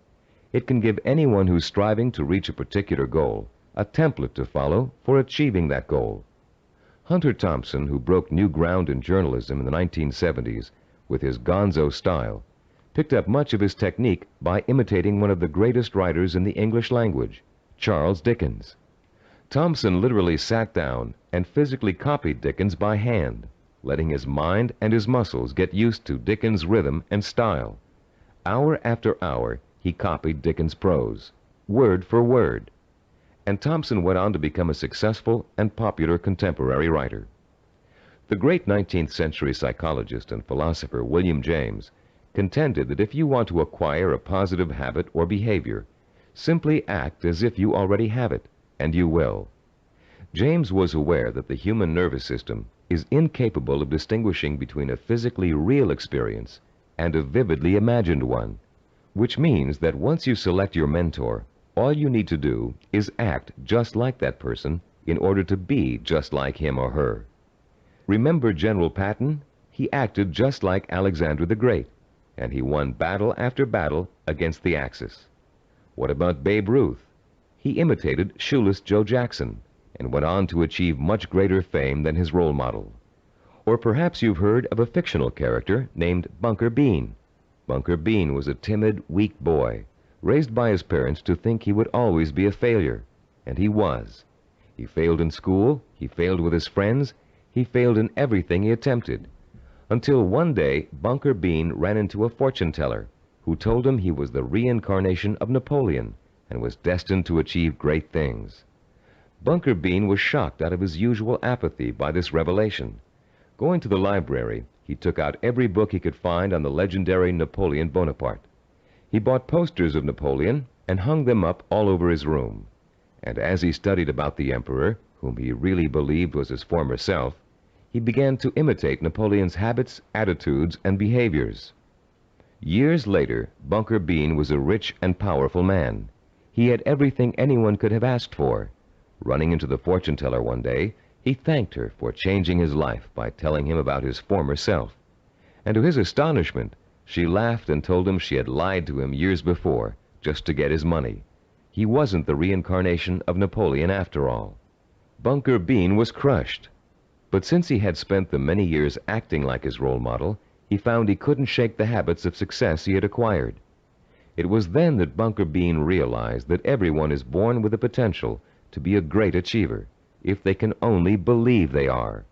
It can give anyone who's striving to reach a particular goal a template to follow for achieving that goal. Hunter Thompson, who broke new ground in journalism in the 1970s with his gonzo style, picked up much of his technique by imitating one of the greatest writers in the English language, Charles Dickens. Thompson literally sat down and physically copied Dickens by hand, letting his mind and his muscles get used to Dickens' rhythm and style. Hour after hour, he copied Dickens' prose, word for word. And Thompson went on to become a successful and popular contemporary writer. The great 19th century psychologist and philosopher William James contended that if you want to acquire a positive habit or behavior, simply act as if you already have it, and you will. James was aware that the human nervous system is incapable of distinguishing between a physically real experience and a vividly imagined one, which means that once you select your mentor, all you need to do is act just like that person in order to be just like him or her. Remember General Patton? He acted just like Alexander the Great, and he won battle after battle against the Axis. What about Babe Ruth? He imitated Shoeless Joe Jackson and went on to achieve much greater fame than his role model. Or perhaps you've heard of a fictional character named Bunker Bean. Bunker Bean was a timid, weak boy, raised by his parents to think he would always be a failure, and he was. He failed in school, he failed with his friends, he failed in everything he attempted, until one day Bunker Bean ran into a fortune teller who told him he was the reincarnation of Napoleon and was destined to achieve great things. Bunker Bean was shocked out of his usual apathy by this revelation. Going to the library, he took out every book he could find on the legendary Napoleon Bonaparte. He bought posters of Napoleon and hung them up all over his room. And as he studied about the emperor, whom he really believed was his former self, he began to imitate Napoleon's habits, attitudes, and behaviors. Years later, Bunker Bean was a rich and powerful man. He had everything anyone could have asked for. Running into the fortune teller one day, he thanked her for changing his life by telling him about his former self. And to his astonishment, she laughed and told him she had lied to him years before, just to get his money. He wasn't the reincarnation of Napoleon after all. Bunker Bean was crushed. But since he had spent the many years acting like his role model, he found he couldn't shake the habits of success he had acquired. It was then that Bunker Bean realized that everyone is born with the potential to be a great achiever, if they can only believe they are.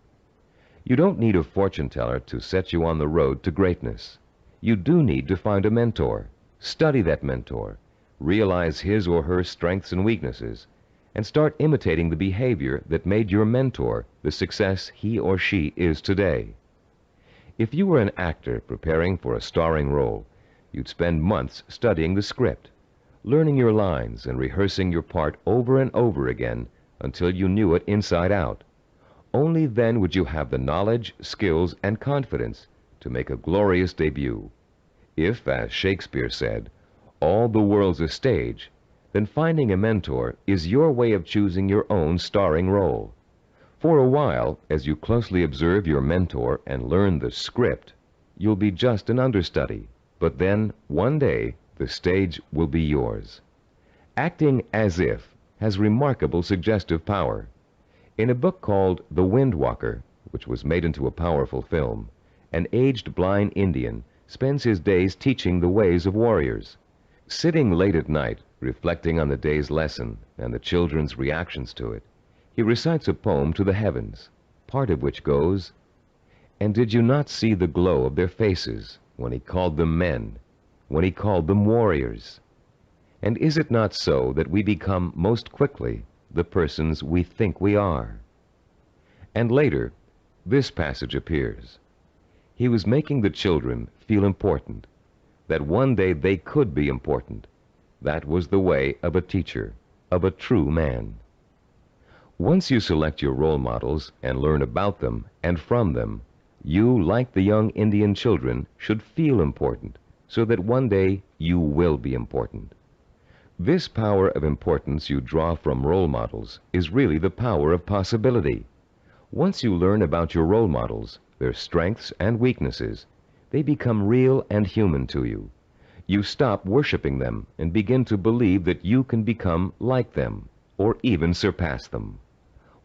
You don't need a fortune teller to set you on the road to greatness. You do need to find a mentor, study that mentor, realize his or her strengths and weaknesses, and start imitating the behavior that made your mentor the success he or she is today. If you were an actor preparing for a starring role, you'd spend months studying the script. learning your lines and rehearsing your part over and over again until you knew it inside out. Only then would you have the knowledge, skills, and confidence to make a glorious debut. If, as Shakespeare said, all the world's a stage, then finding a mentor is your way of choosing your own starring role. For a while, as you closely observe your mentor and learn the script, you'll be just an understudy. But then, one day, the stage will be yours. Acting as if has remarkable suggestive power. In a book called The Wind Walker, which was made into a powerful film, an aged blind Indian spends his days teaching the ways of warriors. Sitting late at night, reflecting on the day's lesson and the children's reactions to it, he recites a poem to the heavens, part of which goes, "And did you not see the glow of their faces when he called them men, when he called them warriors? And is it not so that we become most quickly the persons we think we are?" And later, this passage appears. He was making the children feel important, that one day they could be important. That was the way of a teacher, of a true man. Once you select your role models and learn about them and from them, you, like the young Indian children, should feel important, so that one day you will be important. This power of importance you draw from role models is really the power of possibility. Once you learn about your role models, their strengths and weaknesses, they become real and human to you. You stop worshiping them and begin to believe that you can become like them, or even surpass them.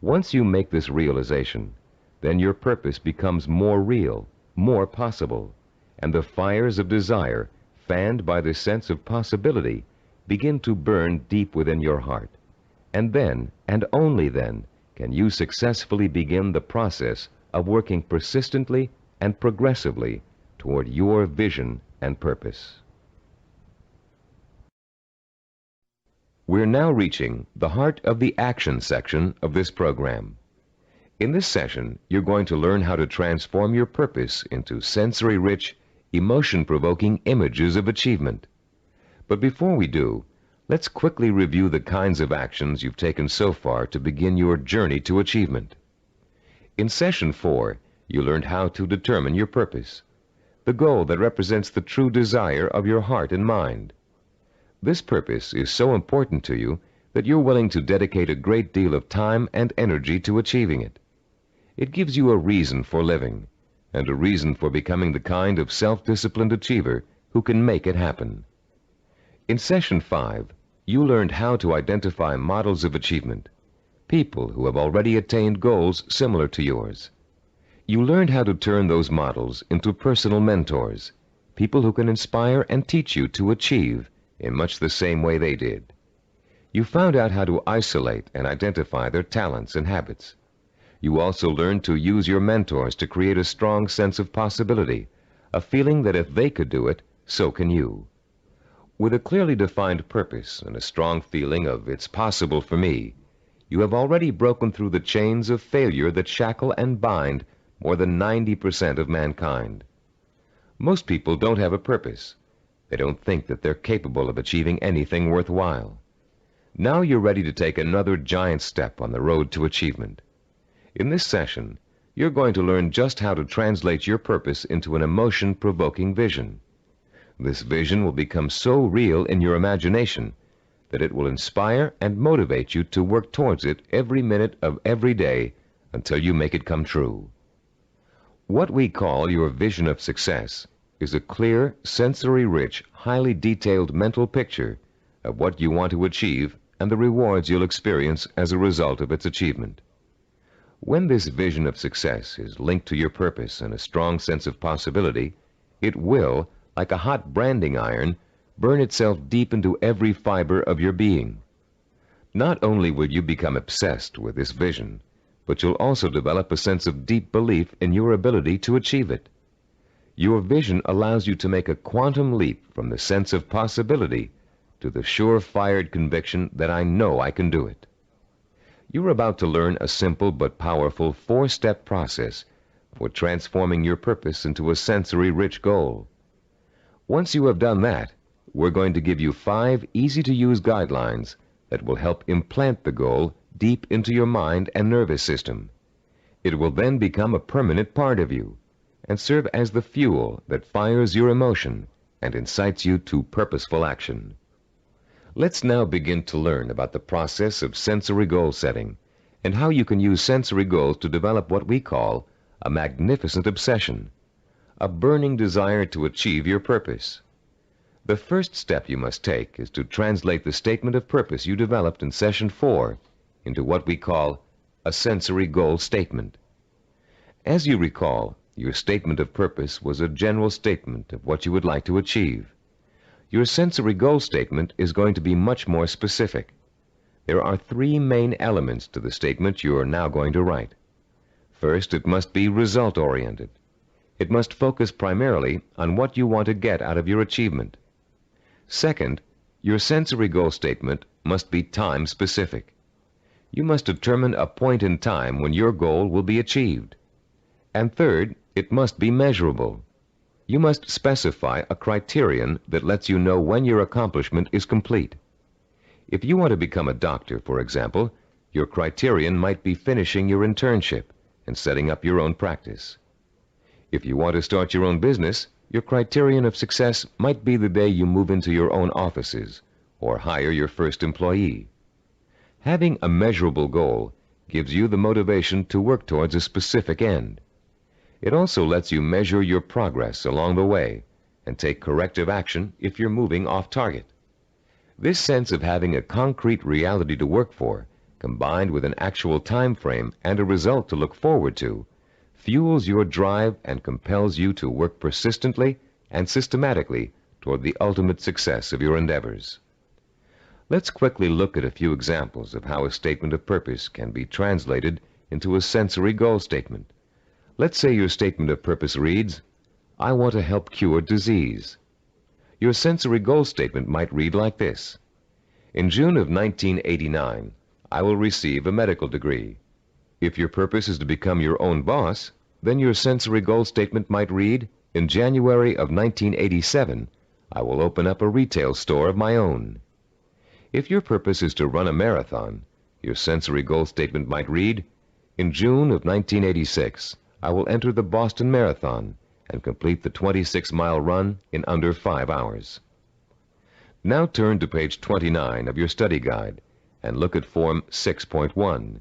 Once you make this realization, then your purpose becomes more real, more possible, and the fires of desire, fanned by the sense of possibility, begin to burn deep within your heart. And then, and only then, can you successfully begin the process of working persistently and progressively toward your vision and purpose. We're now reaching the heart of the action section of this program. In this session, you're going to learn how to transform your purpose into sensory-rich, emotion-provoking images of achievement. But before we do, let's quickly review the kinds of actions you've taken so far to begin your journey to achievement. In Session 4, you learned how to determine your purpose, the goal that represents the true desire of your heart and mind. This purpose is so important to you that you're willing to dedicate a great deal of time and energy to achieving it. It gives you a reason for living, and a reason for becoming the kind of self-disciplined achiever who can make it happen. In Session 5, you learned how to identify models of achievement, people who have already attained goals similar to yours. You learned how to turn those models into personal mentors, people who can inspire and teach you to achieve in much the same way they did. You found out how to isolate and identify their talents and habits. You also learned to use your mentors to create a strong sense of possibility, a feeling that if they could do it, so can you. With a clearly defined purpose and a strong feeling of "it's possible for me," you have already broken through the chains of failure that shackle and bind more than 90% of mankind. Most people don't have a purpose. They don't think that they're capable of achieving anything worthwhile. Now you're ready to take another giant step on the road to achievement. In this session, you're going to learn just how to translate your purpose into an emotion-provoking vision. This vision will become so real in your imagination that it will inspire and motivate you to work towards it every minute of every day until you make it come true. What we call your vision of success is a clear, sensory-rich, highly detailed mental picture of what you want to achieve and the rewards you'll experience as a result of its achievement. When this vision of success is linked to your purpose and a strong sense of possibility, it will, like a hot branding iron, burn itself deep into every fiber of your being. Not only will you become obsessed with this vision, but you'll also develop a sense of deep belief in your ability to achieve it. Your vision allows you to make a quantum leap from the sense of possibility to the sure-fired conviction that I know I can do it. You're about to learn a simple but powerful 4-step process for transforming your purpose into a sensory-rich goal. Once you have done that, we're going to give you 5 easy-to-use guidelines that will help implant the goal deep into your mind and nervous system. It will then become a permanent part of you and serve as the fuel that fires your emotion and incites you to purposeful action. Let's now begin to learn about the process of sensory goal setting and how you can use sensory goals to develop what we call a magnificent obsession, a burning desire to achieve your purpose. The first step you must take is to translate the statement of purpose you developed in Session 4 into what we call a sensory goal statement. As you recall, your statement of purpose was a general statement of what you would like to achieve. Your sensory goal statement is going to be much more specific. There are 3 main elements to the statement you are now going to write. First, it must be result-oriented. It must focus primarily on what you want to get out of your achievement. Second, your sensory goal statement must be time-specific. You must determine a point in time when your goal will be achieved. And third, it must be measurable. You must specify a criterion that lets you know when your accomplishment is complete. If you want to become a doctor, for example, your criterion might be finishing your internship and setting up your own practice. If you want to start your own business, your criterion of success might be the day you move into your own offices or hire your first employee. Having a measurable goal gives you the motivation to work towards a specific end. It also lets you measure your progress along the way and take corrective action if you're moving off target. This sense of having a concrete reality to work for, combined with an actual time frame and a result to look forward to, fuels your drive and compels you to work persistently and systematically toward the ultimate success of your endeavors. Let's quickly look at a few examples of how a statement of purpose can be translated into a sensory goal statement. Let's say your statement of purpose reads, "I want to help cure disease." Your sensory goal statement might read like this: "In June of 1989, I will receive a medical degree." If your purpose is to become your own boss, then your sensory goal statement might read, "In January of 1987, I will open up a retail store of my own." If your purpose is to run a marathon, your sensory goal statement might read, "In June of 1986, I will enter the Boston Marathon and complete the 26-mile run in under 5 hours." Now turn to page 29 of your study guide and look at Form 6.1.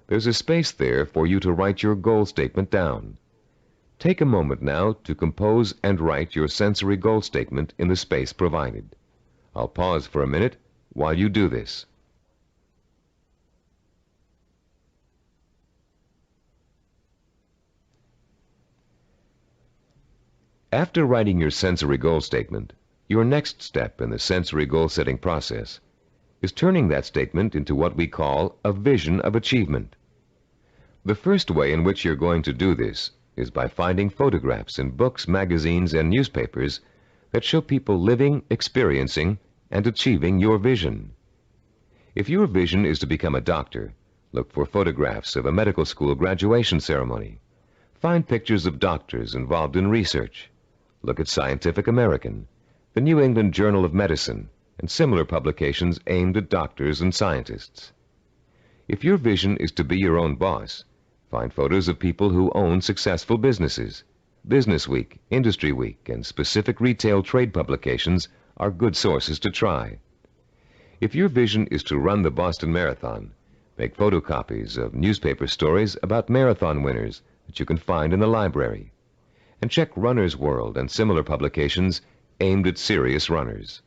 There's a space there for you to write your goal statement down. Take a moment now to compose and write your sensory goal statement in the space provided. I'll pause for a minute while you do this. After writing your sensory goal statement, your next step in the sensory goal setting process is turning that statement into what we call a vision of achievement. The first way in which you're going to do this is by finding photographs in books, magazines, and newspapers that show people living, experiencing, and achieving your vision. If your vision is to become a doctor, look for photographs of a medical school graduation ceremony. Find pictures of doctors involved in research. Look at Scientific American, the New England Journal of Medicine, and similar publications aimed at doctors and scientists. If your vision is to be your own boss, find photos of people who own successful businesses. Business Week, Industry Week, and specific retail trade publications are good sources to try. If your vision is to run the Boston Marathon, make photocopies of newspaper stories about marathon winners that you can find in the library, and check Runner's World and similar publications aimed at serious runners.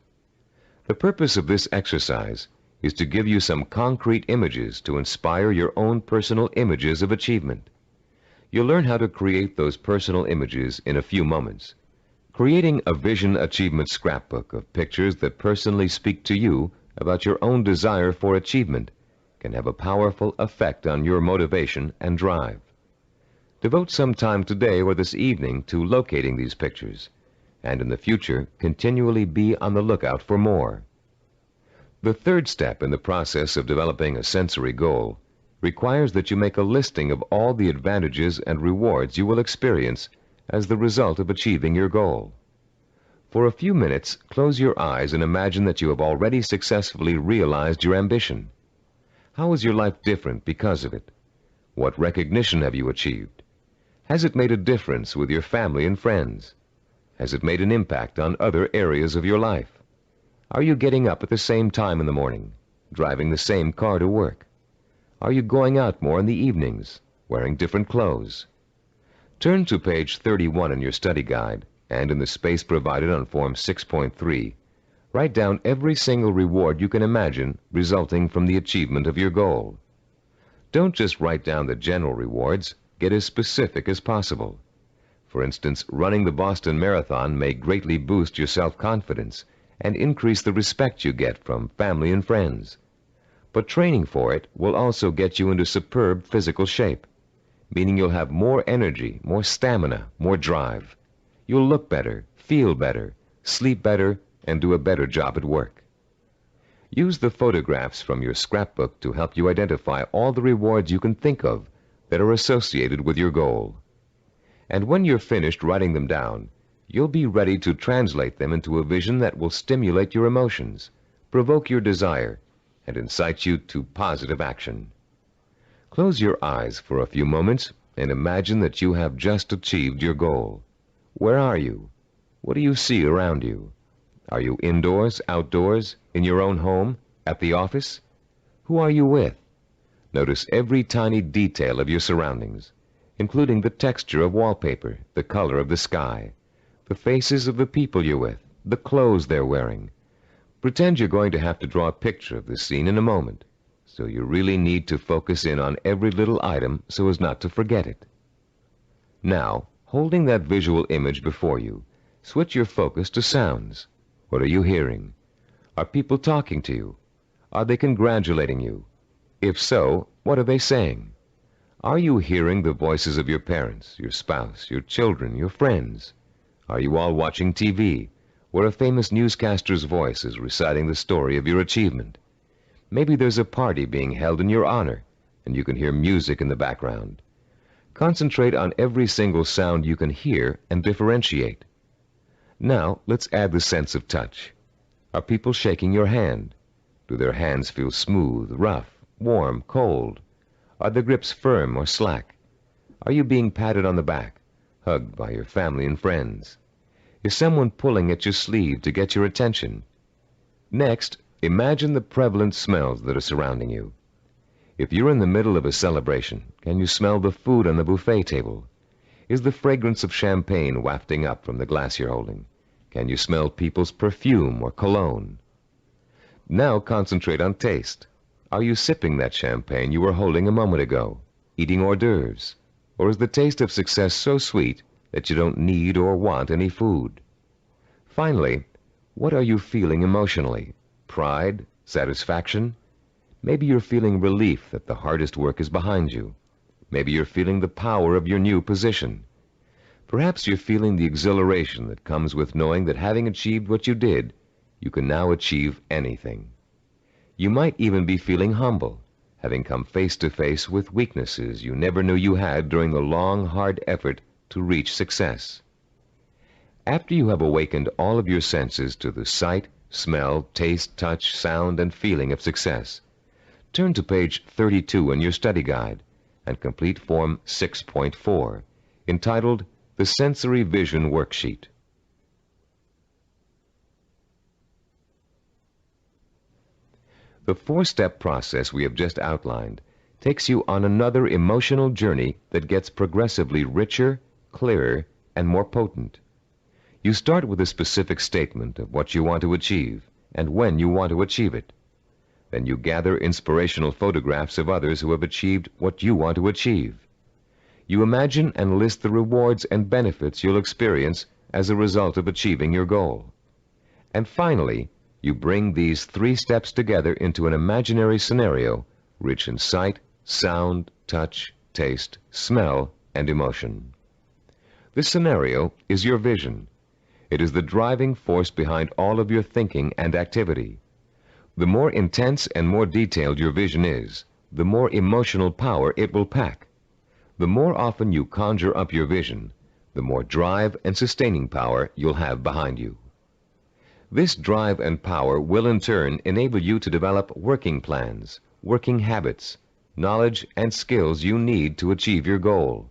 The purpose of this exercise is to give you some concrete images to inspire your own personal images of achievement. You'll learn how to create those personal images in a few moments. Creating a vision achievement scrapbook of pictures that personally speak to you about your own desire for achievement can have a powerful effect on your motivation and drive. Devote some time today or this evening to locating these pictures, and in the future continually be on the lookout for more. The third step in the process of developing a sensory goal requires that you make a listing of all the advantages and rewards you will experience as the result of achieving your goal. For a few minutes, close your eyes and imagine that you have already successfully realized your ambition. How is your life different because of it? What recognition have you achieved? Has it made a difference with your family and friends? Has it made an impact on other areas of your life? Are you getting up at the same time in the morning, driving the same car to work? Are you going out more in the evenings, wearing different clothes? Turn to page 31 in your study guide, and in the space provided on Form 6.3, write down every single reward you can imagine resulting from the achievement of your goal. Don't just write down the general rewards, get as specific as possible. For instance, running the Boston Marathon may greatly boost your self-confidence and increase the respect you get from family and friends. But training for it will also get you into superb physical shape, meaning you'll have more energy, more stamina, more drive. You'll look better, feel better, sleep better, and do a better job at work. Use the photographs from your scrapbook to help you identify all the rewards you can think of that are associated with your goal. And when you're finished writing them down, you'll be ready to translate them into a vision that will stimulate your emotions, provoke your desire, and incite you to positive action. Close your eyes for a few moments and imagine that you have just achieved your goal. Where are you? What do you see around you? Are you indoors, outdoors, in your own home, at the office? Who are you with? Notice every tiny detail of your surroundings, including the texture of wallpaper, the color of the sky, the faces of the people you're with, the clothes they're wearing. Pretend you're going to have to draw a picture of this scene in a moment, so you really need to focus in on every little item so as not to forget it. Now, holding that visual image before you, switch your focus to sounds. What are you hearing? Are people talking to you? Are they congratulating you? If so, what are they saying? Are you hearing the voices of your parents, your spouse, your children, your friends? Are you all watching TV, where a famous newscaster's voice is reciting the story of your achievement? Maybe there's a party being held in your honor, and you can hear music in the background. Concentrate on every single sound you can hear and differentiate. Now, let's add the sense of touch. Are people shaking your hand? Do their hands feel smooth, rough, warm, cold? Are the grips firm or slack? Are you being patted on the back, hugged by your family and friends? Is someone pulling at your sleeve to get your attention? Next, imagine the prevalent smells that are surrounding you. If you're in the middle of a celebration, can you smell the food on the buffet table? Is the fragrance of champagne wafting up from the glass you're holding? Can you smell people's perfume or cologne? Now concentrate on taste. Are you sipping that champagne you were holding a moment ago, eating hors d'oeuvres? Or is the taste of success so sweet that you don't need or want any food? Finally, what are you feeling emotionally? Pride? Satisfaction? Maybe you're feeling relief that the hardest work is behind you. Maybe you're feeling the power of your new position. Perhaps you're feeling the exhilaration that comes with knowing that having achieved what you did, you can now achieve anything. You might even be feeling humble, having come face to face with weaknesses you never knew you had during the long, hard effort to reach success. After you have awakened all of your senses to the sight, smell, taste, touch, sound, and feeling of success, turn to page 32 in your study guide and complete Form 6.4, entitled The Sensory Vision Worksheet. The four-step process we have just outlined takes you on another emotional journey that gets progressively richer, clearer, and more potent. You start with a specific statement of what you want to achieve and when you want to achieve it. Then you gather inspirational photographs of others who have achieved what you want to achieve. You imagine and list the rewards and benefits you'll experience as a result of achieving your goal. And finally, you bring these three steps together into an imaginary scenario rich in sight, sound, touch, taste, smell, and emotion. This scenario is your vision. It is the driving force behind all of your thinking and activity. The more intense and more detailed your vision is, the more emotional power it will pack. The more often you conjure up your vision, the more drive and sustaining power you'll have behind you. This drive and power will in turn enable you to develop working plans, working habits, knowledge and skills you need to achieve your goal.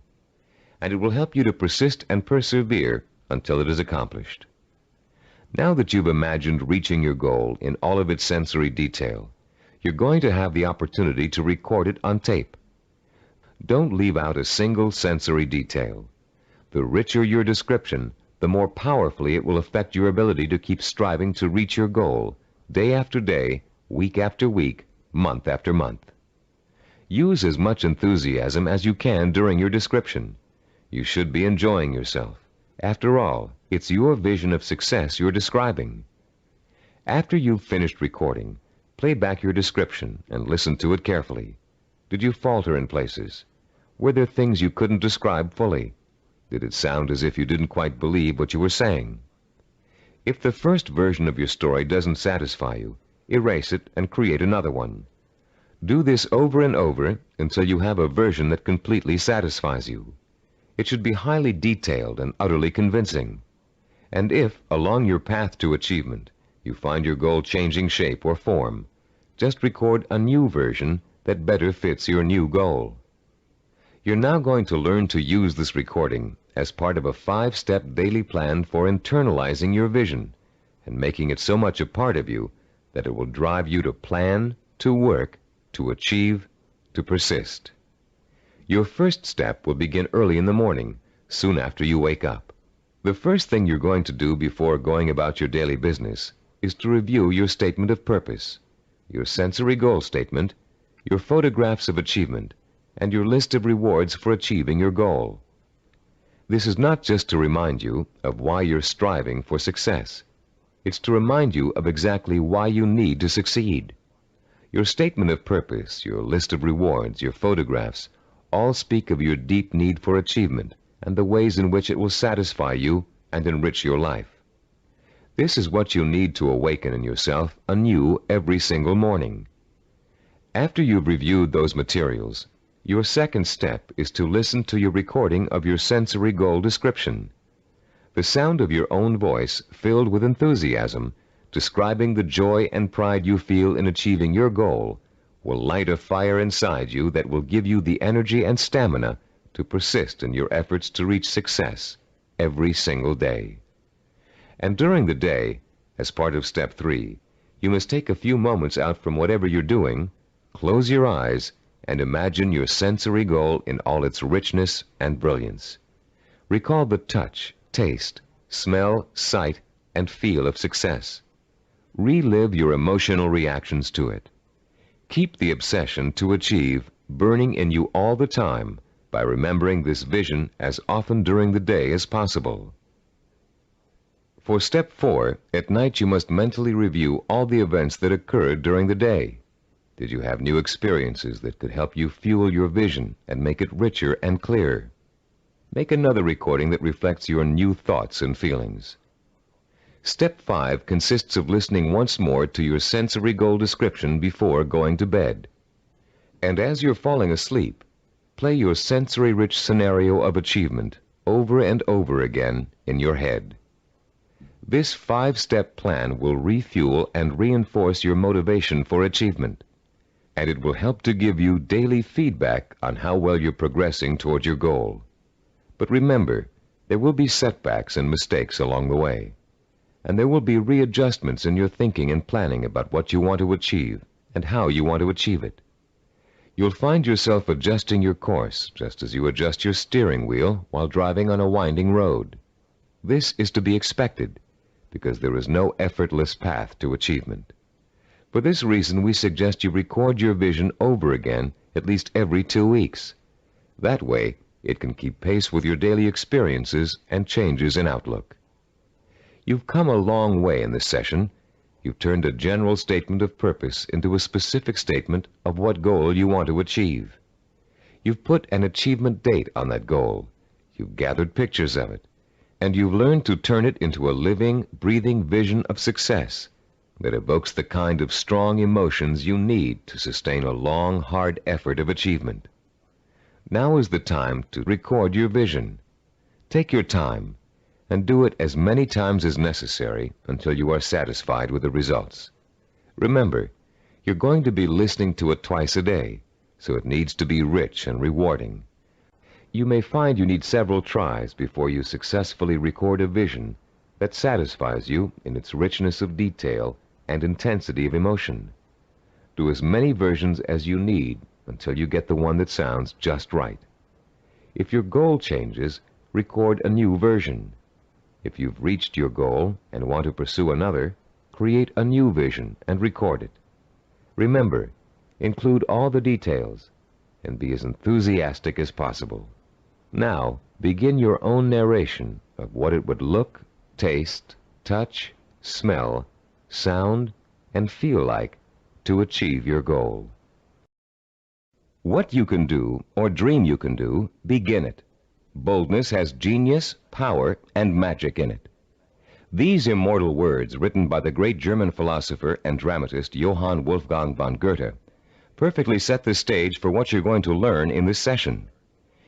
And it will help you to persist and persevere until it is accomplished. Now that you've imagined reaching your goal in all of its sensory detail, you're going to have the opportunity to record it on tape. Don't leave out a single sensory detail. The richer your description, the more powerfully it will affect your ability to keep striving to reach your goal, day after day, week after week, month after month. Use as much enthusiasm as you can during your description. You should be enjoying yourself. After all, it's your vision of success you're describing. After you've finished recording, play back your description and listen to it carefully. Did you falter in places? Were there things you couldn't describe fully? Did it sound as if you didn't quite believe what you were saying? If the first version of your story doesn't satisfy you, erase it and create another one. Do this over and over until you have a version that completely satisfies you. It should be highly detailed and utterly convincing. And if, along your path to achievement, you find your goal changing shape or form, just record a new version that better fits your new goal. You're now going to learn to use this recording as part of a 5-step daily plan for internalizing your vision and making it so much a part of you that it will drive you to plan, to work, to achieve, to persist. Your first step will begin early in the morning, soon after you wake up. The first thing you're going to do before going about your daily business is to review your statement of purpose, your sensory goal statement, your photographs of achievement, and your list of rewards for achieving your goal. This is not just to remind you of why you're striving for success. It's to remind you of exactly why you need to succeed. Your statement of purpose, your list of rewards, your photographs, all speak of your deep need for achievement and the ways in which it will satisfy you and enrich your life. This is what you need to awaken in yourself anew every single morning. After you've reviewed those materials, your second step is to listen to your recording of your sensory goal description. The sound of your own voice, filled with enthusiasm, describing the joy and pride you feel in achieving your goal, will light a fire inside you that will give you the energy and stamina to persist in your efforts to reach success every single day. And during the day, as part of step 3, you must take a few moments out from whatever you're doing, close your eyes, and imagine your sensory goal in all its richness and brilliance. Recall the touch, taste, smell, sight, and feel of success. Relive your emotional reactions to it. Keep the obsession to achieve burning in you all the time by remembering this vision as often during the day as possible. For step 4, at night you must mentally review all the events that occurred during the day. Did you have new experiences that could help you fuel your vision and make it richer and clearer? Make another recording that reflects your new thoughts and feelings. Step 5 consists of listening once more to your sensory goal description before going to bed. And as you're falling asleep, play your sensory-rich scenario of achievement over and over again in your head. This 5-step plan will refuel and reinforce your motivation for achievement, and it will help to give you daily feedback on how well you're progressing toward your goal. But remember, there will be setbacks and mistakes along the way, and there will be readjustments in your thinking and planning about what you want to achieve and how you want to achieve it. You'll find yourself adjusting your course just as you adjust your steering wheel while driving on a winding road. This is to be expected because there is no effortless path to achievement. For this reason, we suggest you record your vision over again at least every 2 weeks. That way, it can keep pace with your daily experiences and changes in outlook. You've come a long way in this session. You've turned a general statement of purpose into a specific statement of what goal you want to achieve. You've put an achievement date on that goal. You've gathered pictures of it. And you've learned to turn it into a living, breathing vision of success that evokes the kind of strong emotions you need to sustain a long, hard effort of achievement. Now is the time to record your vision. Take your time and do it as many times as necessary until you are satisfied with the results. Remember, you're going to be listening to it twice a day, so it needs to be rich and rewarding. You may find you need several tries before you successfully record a vision that satisfies you in its richness of detail and intensity of emotion. Do as many versions as you need until you get the one that sounds just right. If your goal changes, record a new version. If you've reached your goal and want to pursue another, create a new vision and record it. Remember, include all the details and be as enthusiastic as possible. Now, begin your own narration of what it would look, taste, touch, smell, sound, and feel like to achieve your goal. What you can do, or dream you can do, begin it. Boldness has genius, power, and magic in it. These immortal words, written by the great German philosopher and dramatist Johann Wolfgang von Goethe, perfectly set the stage for what you're going to learn in this session.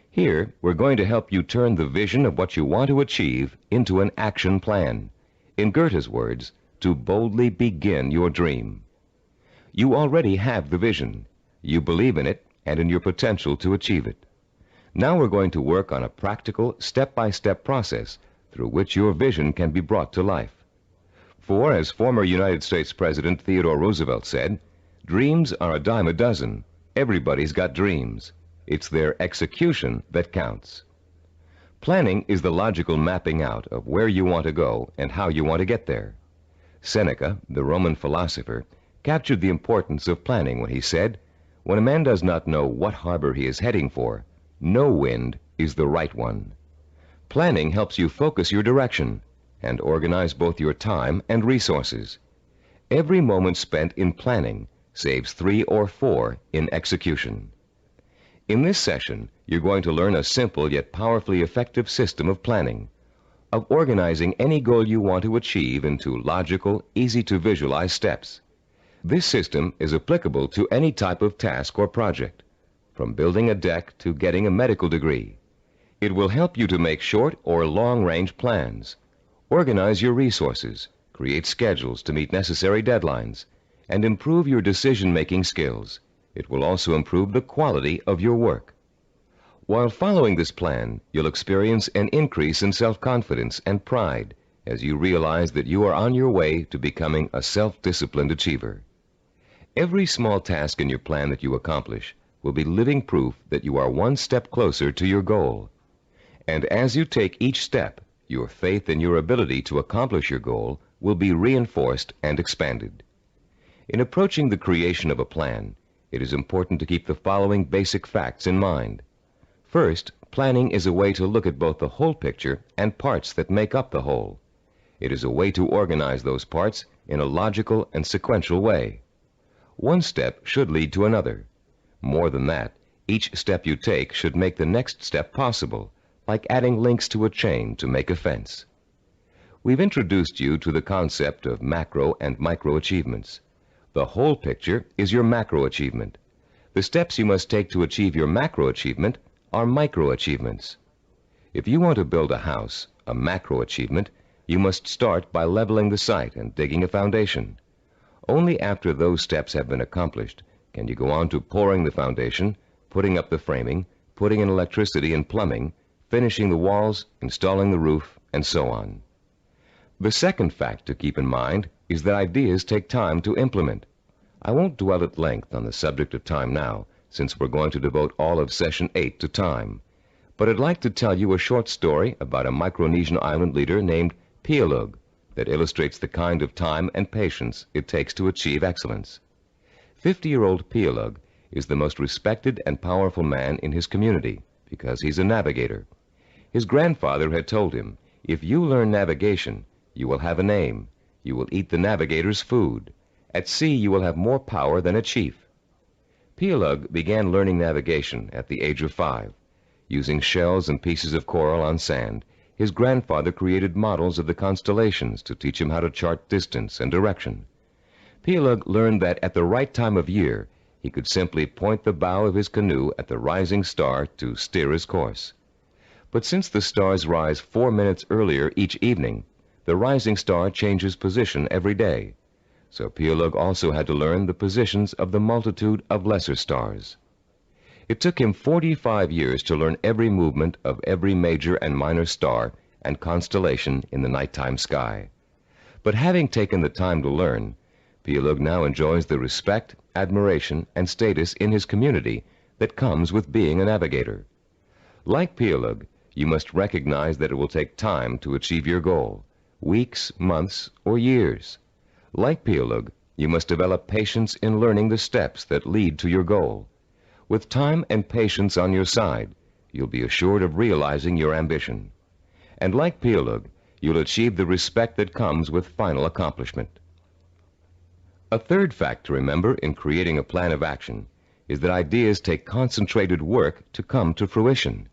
Here, we're going to help you turn the vision of what you want to achieve into an action plan. In Goethe's words, to boldly begin your dream. You already have the vision. You believe in it and in your potential to achieve it. Now we're going to work on a practical, step-by-step process through which your vision can be brought to life. For, as former United States President Theodore Roosevelt said, dreams are a dime a dozen. Everybody's got dreams. It's their execution that counts. Planning is the logical mapping out of where you want to go and how you want to get there. Seneca, the Roman philosopher, captured the importance of planning when he said, "When a man does not know what harbor he is heading for, no wind is the right one." Planning helps you focus your direction and organize both your time and resources. Every moment spent in planning saves 3 or 4 in execution. In this session, you're going to learn a simple yet powerfully effective system of planning, of organizing any goal you want to achieve into logical, easy-to-visualize steps. This system is applicable to any type of task or project, from building a deck to getting a medical degree. It will help you to make short or long-range plans, organize your resources, create schedules to meet necessary deadlines, and improve your decision-making skills. It will also improve the quality of your work. While following this plan, you'll experience an increase in self-confidence and pride as you realize that you are on your way to becoming a self-disciplined achiever. Every small task in your plan that you accomplish will be living proof that you are one step closer to your goal. And as you take each step, your faith in your ability to accomplish your goal will be reinforced and expanded. In approaching the creation of a plan, it is important to keep the following basic facts in mind. First, planning is a way to look at both the whole picture and parts that make up the whole. It is a way to organize those parts in a logical and sequential way. One step should lead to another. More than that, each step you take should make the next step possible, like adding links to a chain to make a fence. We've introduced you to the concept of macro and micro achievements. The whole picture is your macro achievement. The steps you must take to achieve your macro achievement are micro achievements. If you want to build a house, a macro achievement, you must start by leveling the site and digging a foundation. Only after those steps have been accomplished can you go on to pouring the foundation, putting up the framing, putting in electricity and plumbing, finishing the walls, installing the roof, and so on. The second fact to keep in mind is that ideas take time to implement. I won't dwell at length on the subject of time now, since we're going to devote all of Session 8 to time. But I'd like to tell you a short story about a Micronesian island leader named Pialug that illustrates the kind of time and patience it takes to achieve excellence. 50-year-old Pialug is the most respected and powerful man in his community because he's a navigator. His grandfather had told him, "If you learn navigation, you will have a name. You will eat the navigator's food. At sea, you will have more power than a chief." Pialug began learning navigation at the age of 5. Using shells and pieces of coral on sand, his grandfather created models of the constellations to teach him how to chart distance and direction. Pialug learned that at the right time of year, he could simply point the bow of his canoe at the rising star to steer his course. But since the stars rise 4 minutes earlier each evening, the rising star changes position every day. So Pialug also had to learn the positions of the multitude of lesser stars. It took him 45 years to learn every movement of every major and minor star and constellation in the nighttime sky. But having taken the time to learn, Pialug now enjoys the respect, admiration, and status in his community that comes with being a navigator. Like Pialug, you must recognize that it will take time to achieve your goal, weeks, months, or years. Like Pialug, you must develop patience in learning the steps that lead to your goal. With time and patience on your side, you'll be assured of realizing your ambition. And like Pialug, you'll achieve the respect that comes with final accomplishment. A third fact to remember in creating a plan of action is that ideas take concentrated work to come to fruition.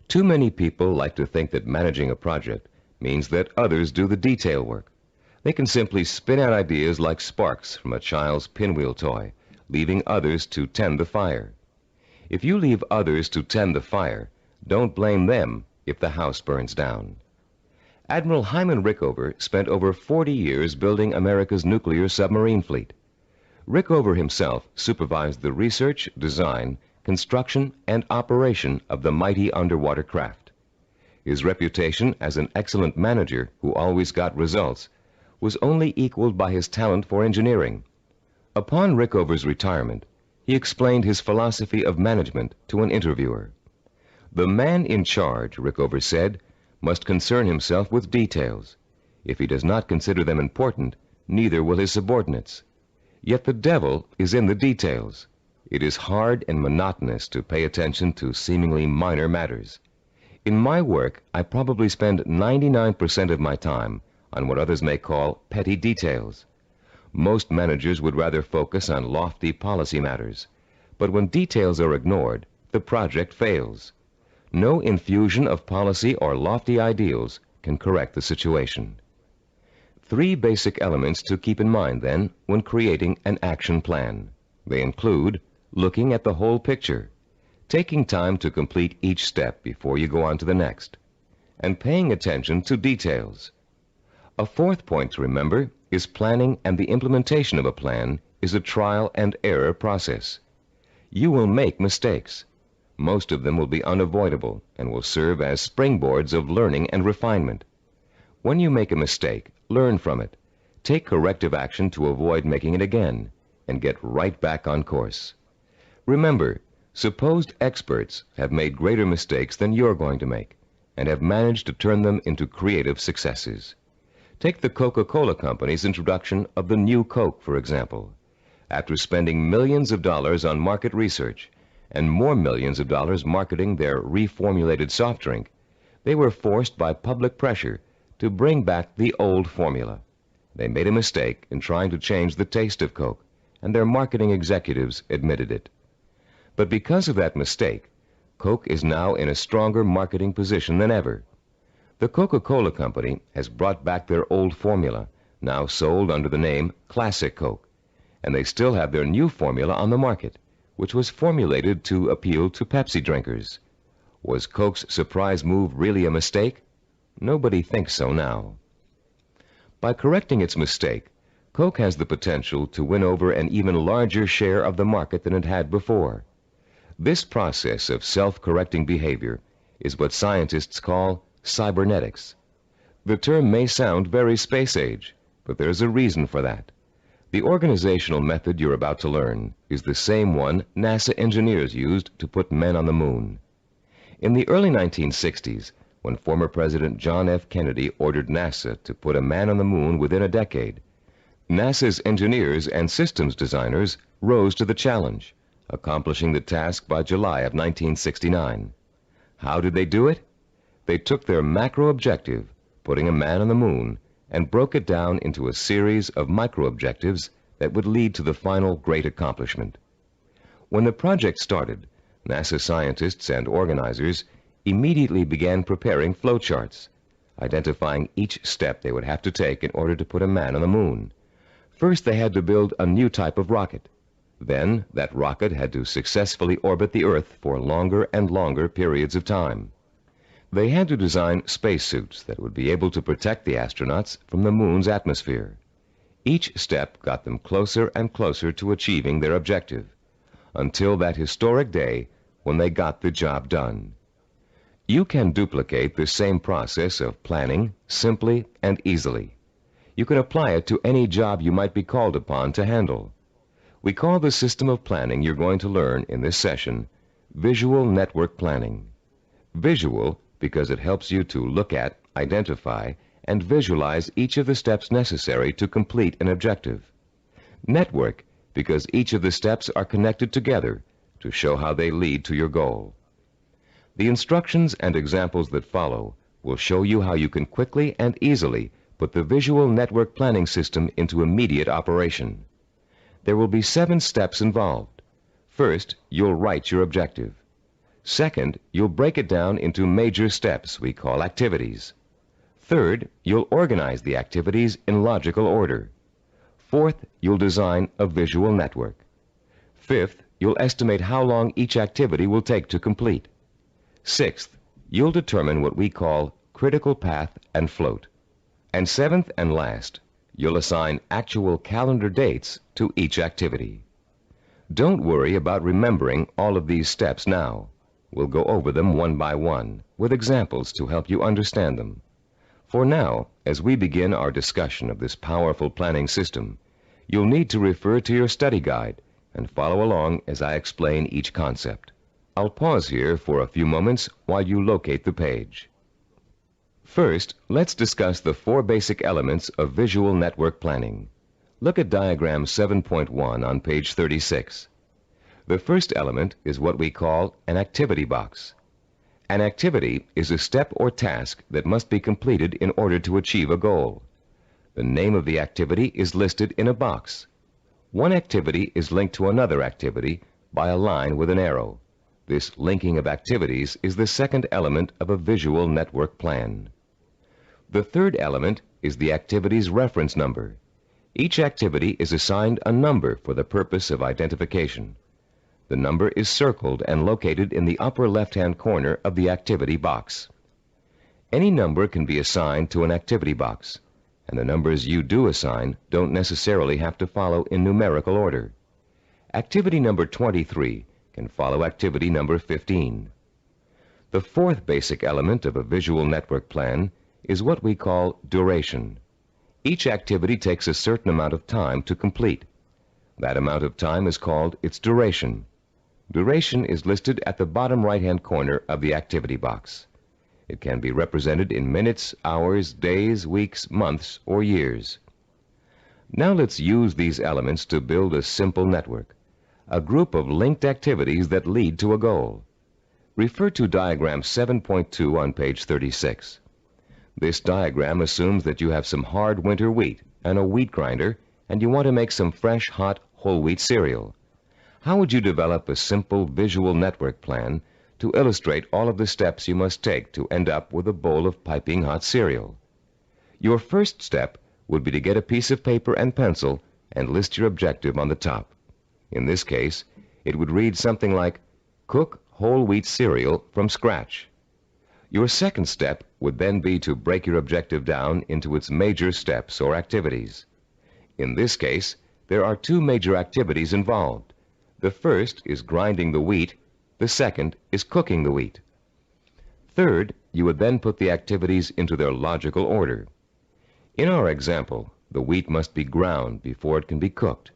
Too many people like to think that managing a project means that others do the detail work. They can simply spin out ideas like sparks from a child's pinwheel toy, leaving others to tend the fire. If you leave others to tend the fire, don't blame them if the house burns down. Admiral Hyman Rickover spent over 40 years building America's nuclear submarine fleet. Rickover himself supervised the research, design, construction, and operation of the mighty underwater craft. His reputation as an excellent manager who always got results was only equaled by his talent for engineering. Upon Rickover's retirement, he explained his philosophy of management to an interviewer. "The man in charge," Rickover said, "must concern himself with details. If he does not consider them important, neither will his subordinates. Yet the devil is in the details. It is hard and monotonous to pay attention to seemingly minor matters. In my work, I probably spend 99% of my time on what others may call petty details. Most managers would rather focus on lofty policy matters, but when details are ignored, the project fails. No infusion of policy or lofty ideals can correct the situation." 3 basic elements to keep in mind, then, when creating an action plan. They include looking at the whole picture, taking time to complete each step before you go on to the next, and paying attention to details. A 4th point to remember is planning, and the implementation of a plan is a trial and error process. You will make mistakes. Most of them will be unavoidable and will serve as springboards of learning and refinement. When you make a mistake, learn from it. Take corrective action to avoid making it again, and get right back on course. Remember, supposed experts have made greater mistakes than you're going to make, and have managed to turn them into creative successes. Take the Coca-Cola Company's introduction of the new Coke, for example. After spending millions of dollars on market research, and more millions of dollars marketing their reformulated soft drink, they were forced by public pressure to bring back the old formula. They made a mistake in trying to change the taste of Coke, and their marketing executives admitted it. But because of that mistake, Coke is now in a stronger marketing position than ever. The Coca-Cola Company has brought back their old formula, now sold under the name Classic Coke, and they still have their new formula on the market, which was formulated to appeal to Pepsi drinkers. Was Coke's surprise move really a mistake? Nobody thinks so now. By correcting its mistake, Coke has the potential to win over an even larger share of the market than it had before. This process of self-correcting behavior is what scientists call cybernetics. The term may sound very space age, but there's a reason for that. The organizational method you're about to learn is the same one NASA engineers used to put men on the moon. In the early 1960s, when former President John F. Kennedy ordered NASA to put a man on the moon within a decade, NASA's engineers and systems designers rose to the challenge, accomplishing the task by July of 1969. How did they do it? They took their macro objective, putting a man on the moon, and broke it down into a series of micro-objectives that would lead to the final great accomplishment. When the project started, NASA scientists and organizers immediately began preparing flowcharts, identifying each step they would have to take in order to put a man on the moon. First, they had to build a new type of rocket. Then, that rocket had to successfully orbit the Earth for longer and longer periods of time. They had to design spacesuits that would be able to protect the astronauts from the moon's atmosphere. Each step got them closer and closer to achieving their objective, until that historic day when they got the job done. You can duplicate the same process of planning simply and easily. You can apply it to any job you might be called upon to handle. We call the system of planning you're going to learn in this session visual network planning. Visual because it helps you to look at, identify, and visualize each of the steps necessary to complete an objective. Network because each of the steps are connected together to show how they lead to your goal. The instructions and examples that follow will show you how you can quickly and easily put the visual network planning system into immediate operation. There will be 7 steps involved. First, you'll write your objective. Second, you'll break it down into major steps we call activities. Third, you'll organize the activities in logical order. Fourth, you'll design a visual network. Fifth, you'll estimate how long each activity will take to complete. Sixth, you'll determine what we call critical path and float. And seventh and last, you'll assign actual calendar dates to each activity. Don't worry about remembering all of these steps now. We'll go over them one by one with examples to help you understand them. For now, as we begin our discussion of this powerful planning system, you'll need to refer to your study guide and follow along as I explain each concept. I'll pause here for a few moments while you locate the page. First, let's discuss the 4 basic elements of visual network planning. Look at diagram 7.1 on page 36. The first element is what we call an activity box. An activity is a step or task that must be completed in order to achieve a goal. The name of the activity is listed in a box. One activity is linked to another activity by a line with an arrow. This linking of activities is the second element of a visual network plan. The third element is the activity's reference number. Each activity is assigned a number for the purpose of identification. The number is circled and located in the upper left-hand corner of the activity box. Any number can be assigned to an activity box, and the numbers you do assign don't necessarily have to follow in numerical order. Activity number 23 can follow activity number 15. The fourth basic element of a visual network plan is what we call duration. Each activity takes a certain amount of time to complete. That amount of time is called its duration. Duration is listed at the bottom right-hand corner of the activity box. It can be represented in minutes, hours, days, weeks, months, or years. Now let's use these elements to build a simple network, a group of linked activities that lead to a goal. Refer to diagram 7.2 on page 36. This diagram assumes that you have some hard winter wheat and a wheat grinder, and you want to make some fresh, hot, whole wheat cereal. How would you develop a simple visual network plan to illustrate all of the steps you must take to end up with a bowl of piping hot cereal? Your first step would be to get a piece of paper and pencil and list your objective on the top. In this case, it would read something like, cook whole wheat cereal from scratch. Your second step would then be to break your objective down into its major steps or activities. In this case, there are 2 major activities involved. The first is grinding the wheat. The second is cooking the wheat. Third, you would then put the activities into their logical order. In our example, the wheat must be ground before it can be cooked.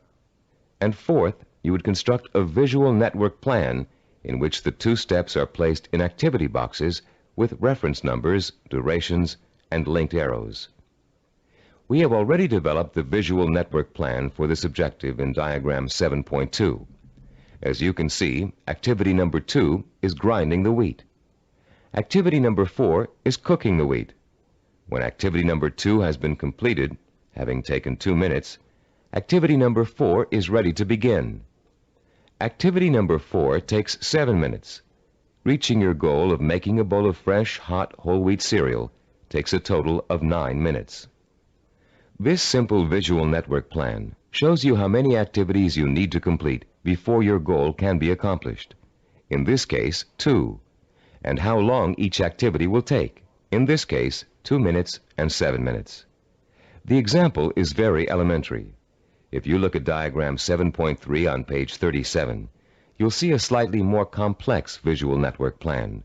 And fourth, you would construct a visual network plan in which the 2 steps are placed in activity boxes with reference numbers, durations, and linked arrows. We have already developed the visual network plan for this objective in diagram 7.2. As you can see, activity number 2 is grinding the wheat. Activity number 4 is cooking the wheat. When activity number 2 has been completed, having taken 2 minutes, activity number 4 is ready to begin. Activity number 4 takes 7 minutes. Reaching your goal of making a bowl of fresh, hot, whole wheat cereal takes a total of 9 minutes. This simple visual network plan shows you how many activities you need to complete before your goal can be accomplished. In this case, 2. and how long each activity will take. In this case, 2 minutes and 7 minutes. The example is very elementary. If you look at diagram 7.3 on page 37, you'll see a slightly more complex visual network plan.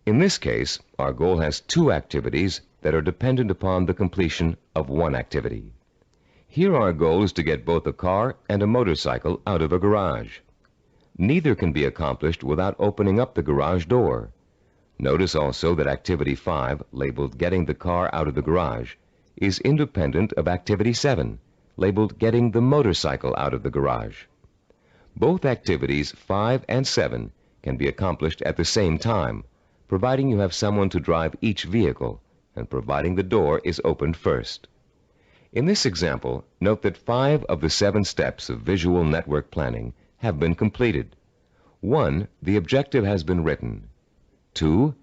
In this case, our goal has 2 activities that are dependent upon the completion of 1 activity. Here our goal is to get both a car and a motorcycle out of a garage. Neither can be accomplished without opening up the garage door. Notice also that activity 5, labeled Getting the Car Out of the Garage, is independent of activity 7, labeled Getting the Motorcycle Out of the Garage. Both activities 5 and 7 can be accomplished at the same time, providing you have someone to drive each vehicle and providing the door is opened first. In this example, note that 5 of the 7 steps of visual network planning have been completed. 1, the objective has been written. 2,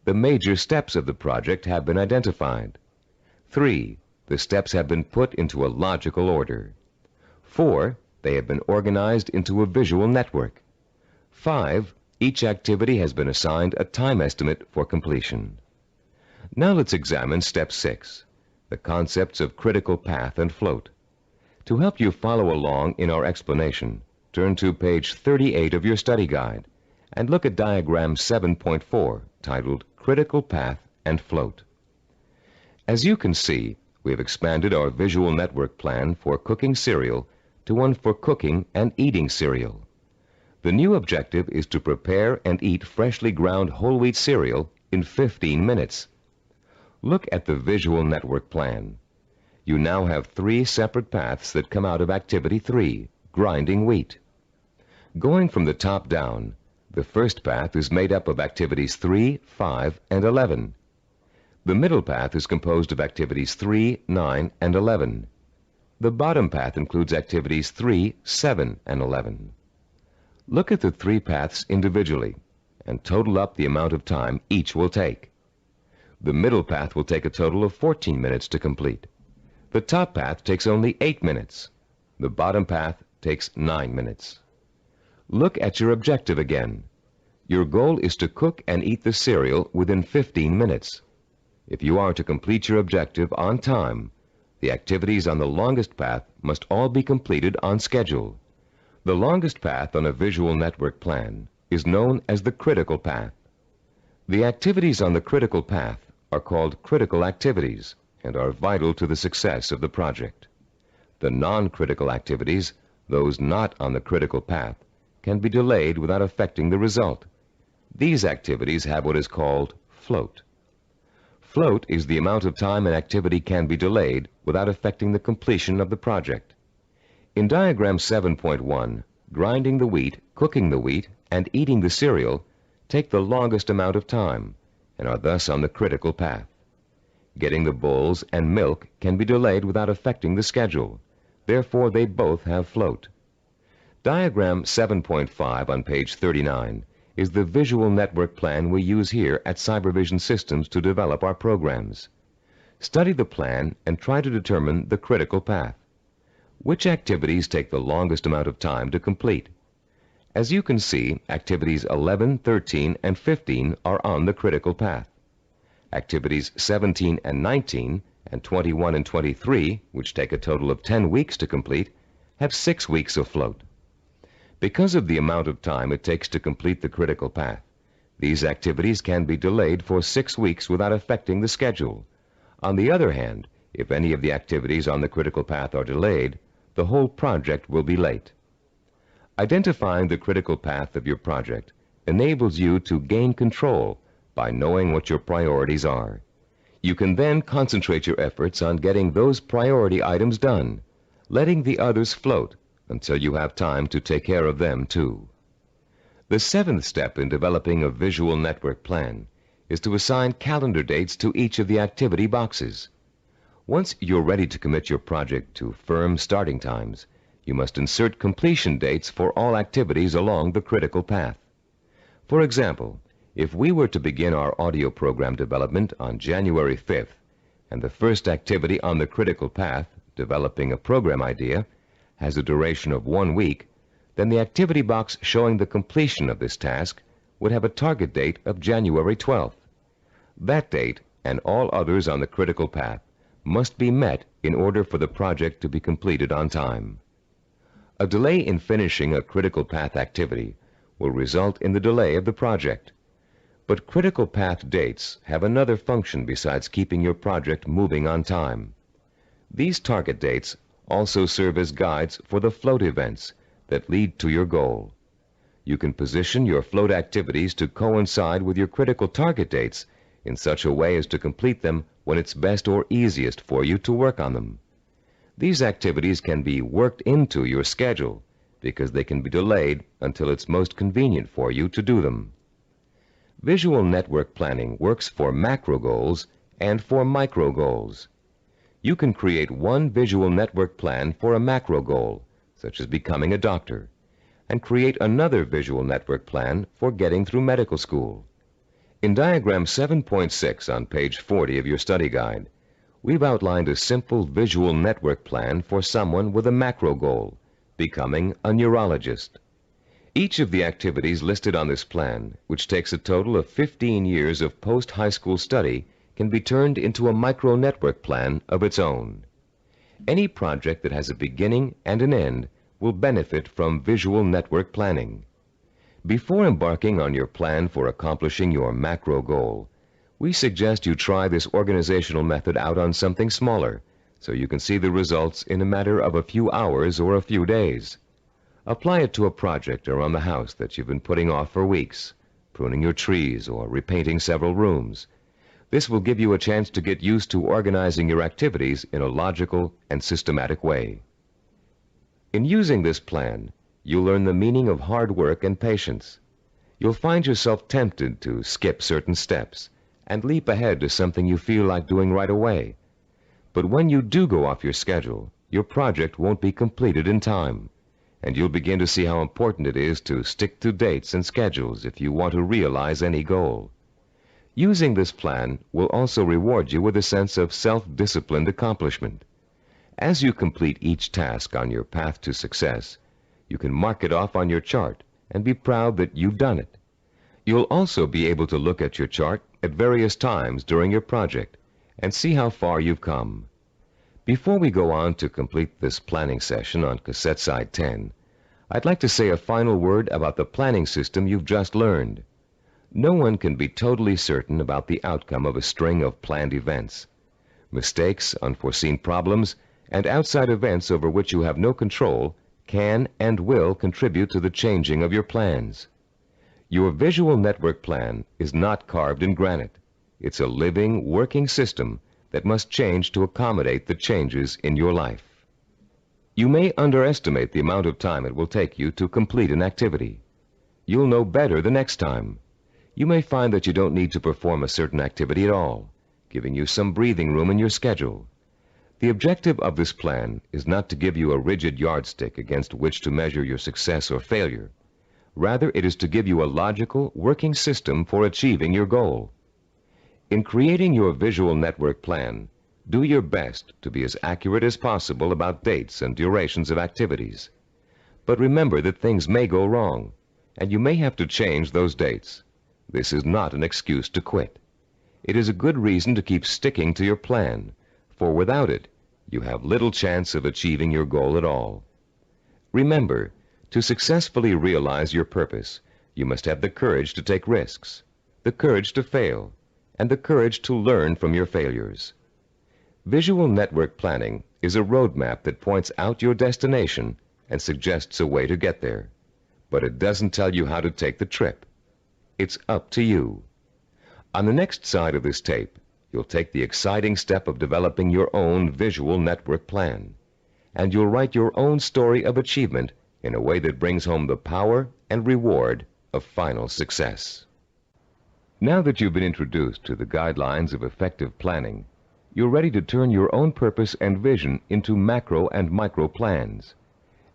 the major steps of the project have been identified. 3, the steps have been put into a logical order. 4, they have been organized into a visual network. 5, each activity has been assigned a time estimate for completion. Now let's examine step 6, the concepts of critical path and float. To help you follow along in our explanation, turn to page 38 of your study guide and look at diagram 7.4, titled Critical Path and Float. As you can see, we have expanded our visual network plan for cooking cereal to one for cooking and eating cereal. The new objective is to prepare and eat freshly ground whole wheat cereal in 15 minutes. Look at the visual network plan. You now have 3 separate paths that come out of activity 3, grinding wheat. Going from the top down, the first path is made up of activities 3, 5, and 11. The middle path is composed of activities 3, 9, and 11. The bottom path includes activities 3, 7, and 11. Look at the 3 paths individually and total up the amount of time each will take. The middle path will take a total of 14 minutes to complete. The top path takes only 8 minutes. The bottom path takes 9 minutes. Look at your objective again. Your goal is to cook and eat the cereal within 15 minutes. If you are to complete your objective on time, the activities on the longest path must all be completed on schedule. The longest path on a visual network plan is known as the critical path. The activities on the critical path are called critical activities and are vital to the success of the project. The non-critical activities, those not on the critical path, can be delayed without affecting the result. These activities have what is called float. Float is the amount of time an activity can be delayed without affecting the completion of the project. In diagram 7.1, grinding the wheat, cooking the wheat, and eating the cereal take the longest amount of time and are thus on the critical path. Getting the bowls and milk can be delayed without affecting the schedule. Therefore, they both have float. Diagram 7.5 on page 39 is the visual network plan we use here at Cybervision Systems to develop our programs. Study the plan and try to determine the critical path. Which activities take the longest amount of time to complete? As you can see, activities 11, 13, and 15 are on the critical path. Activities 17 and 19, and 21 and 23, which take a total of 10 weeks to complete, have 6 weeks of float. Because of the amount of time it takes to complete the critical path, these activities can be delayed for 6 weeks without affecting the schedule. On the other hand, if any of the activities on the critical path are delayed, the whole project will be late. Identifying the critical path of your project enables you to gain control by knowing what your priorities are. You can then concentrate your efforts on getting those priority items done, letting the others float until you have time to take care of them too. The 7th step in developing a visual network plan is to assign calendar dates to each of the activity boxes. Once you're ready to commit your project to firm starting times, you must insert completion dates for all activities along the critical path. For example, if we were to begin our audio program development on January 5th, and the first activity on the critical path, developing a program idea, has a duration of 1 week, then the activity box showing the completion of this task would have a target date of January 12th. That date, and all others on the critical path, must be met in order for the project to be completed on time. A delay in finishing a critical path activity will result in the delay of the project. But critical path dates have another function besides keeping your project moving on time. These target dates also serve as guides for the float events that lead to your goal. You can position your float activities to coincide with your critical target dates in such a way as to complete them when it's best or easiest for you to work on them. These activities can be worked into your schedule because they can be delayed until it's most convenient for you to do them. Visual network planning works for macro goals and for micro goals. You can create one visual network plan for a macro goal, such as becoming a doctor, and create another visual network plan for getting through medical school. In diagram 7.6 on page 40 of your study guide, we've outlined a simple visual network plan for someone with a macro goal, becoming a neurologist. Each of the activities listed on this plan, which takes a total of 15 years of post-high school study, can be turned into a micro-network plan of its own. Any project that has a beginning and an end will benefit from visual network planning. Before embarking on your plan for accomplishing your macro goal, we suggest you try this organizational method out on something smaller, so you can see the results in a matter of a few hours or a few days. Apply it to a project around the house that you've been putting off for weeks, pruning your trees or repainting several rooms. This will give you a chance to get used to organizing your activities in a logical and systematic way. In using this plan, you'll learn the meaning of hard work and patience. You'll find yourself tempted to skip certain steps and leap ahead to something you feel like doing right away. But when you do go off your schedule, your project won't be completed in time, and you'll begin to see how important it is to stick to dates and schedules if you want to realize any goal. Using this plan will also reward you with a sense of self-disciplined accomplishment. As you complete each task on your path to success, you can mark it off on your chart and be proud that you've done it. You'll also be able to look at your chart at various times during your project and see how far you've come. Before we go on to complete this planning session on cassette side 10, I'd like to say a final word about the planning system you've just learned. No one can be totally certain about the outcome of a string of planned events. Mistakes, unforeseen problems, and outside events over which you have no control can and will contribute to the changing of your plans. Your visual network plan is not carved in granite. It's a living, working system that must change to accommodate the changes in your life. You may underestimate the amount of time it will take you to complete an activity. You'll know better the next time. You may find that you don't need to perform a certain activity at all, giving you some breathing room in your schedule. The objective of this plan is not to give you a rigid yardstick against which to measure your success or failure. Rather, it is to give you a logical, working system for achieving your goal. In creating your visual network plan, do your best to be as accurate as possible about dates and durations of activities. But remember that things may go wrong, and you may have to change those dates. This is not an excuse to quit. It is a good reason to keep sticking to your plan, for without it, you have little chance of achieving your goal at all. Remember, to successfully realize your purpose, you must have the courage to take risks, the courage to fail, and the courage to learn from your failures. Visual network planning is a roadmap that points out your destination and suggests a way to get there, but it doesn't tell you how to take the trip. It's up to you. On the next side of this tape, you'll take the exciting step of developing your own visual network plan, and you'll write your own story of achievement in a way that brings home the power and reward of final success. Now that you've been introduced to the guidelines of effective planning, you're ready to turn your own purpose and vision into macro and micro plans.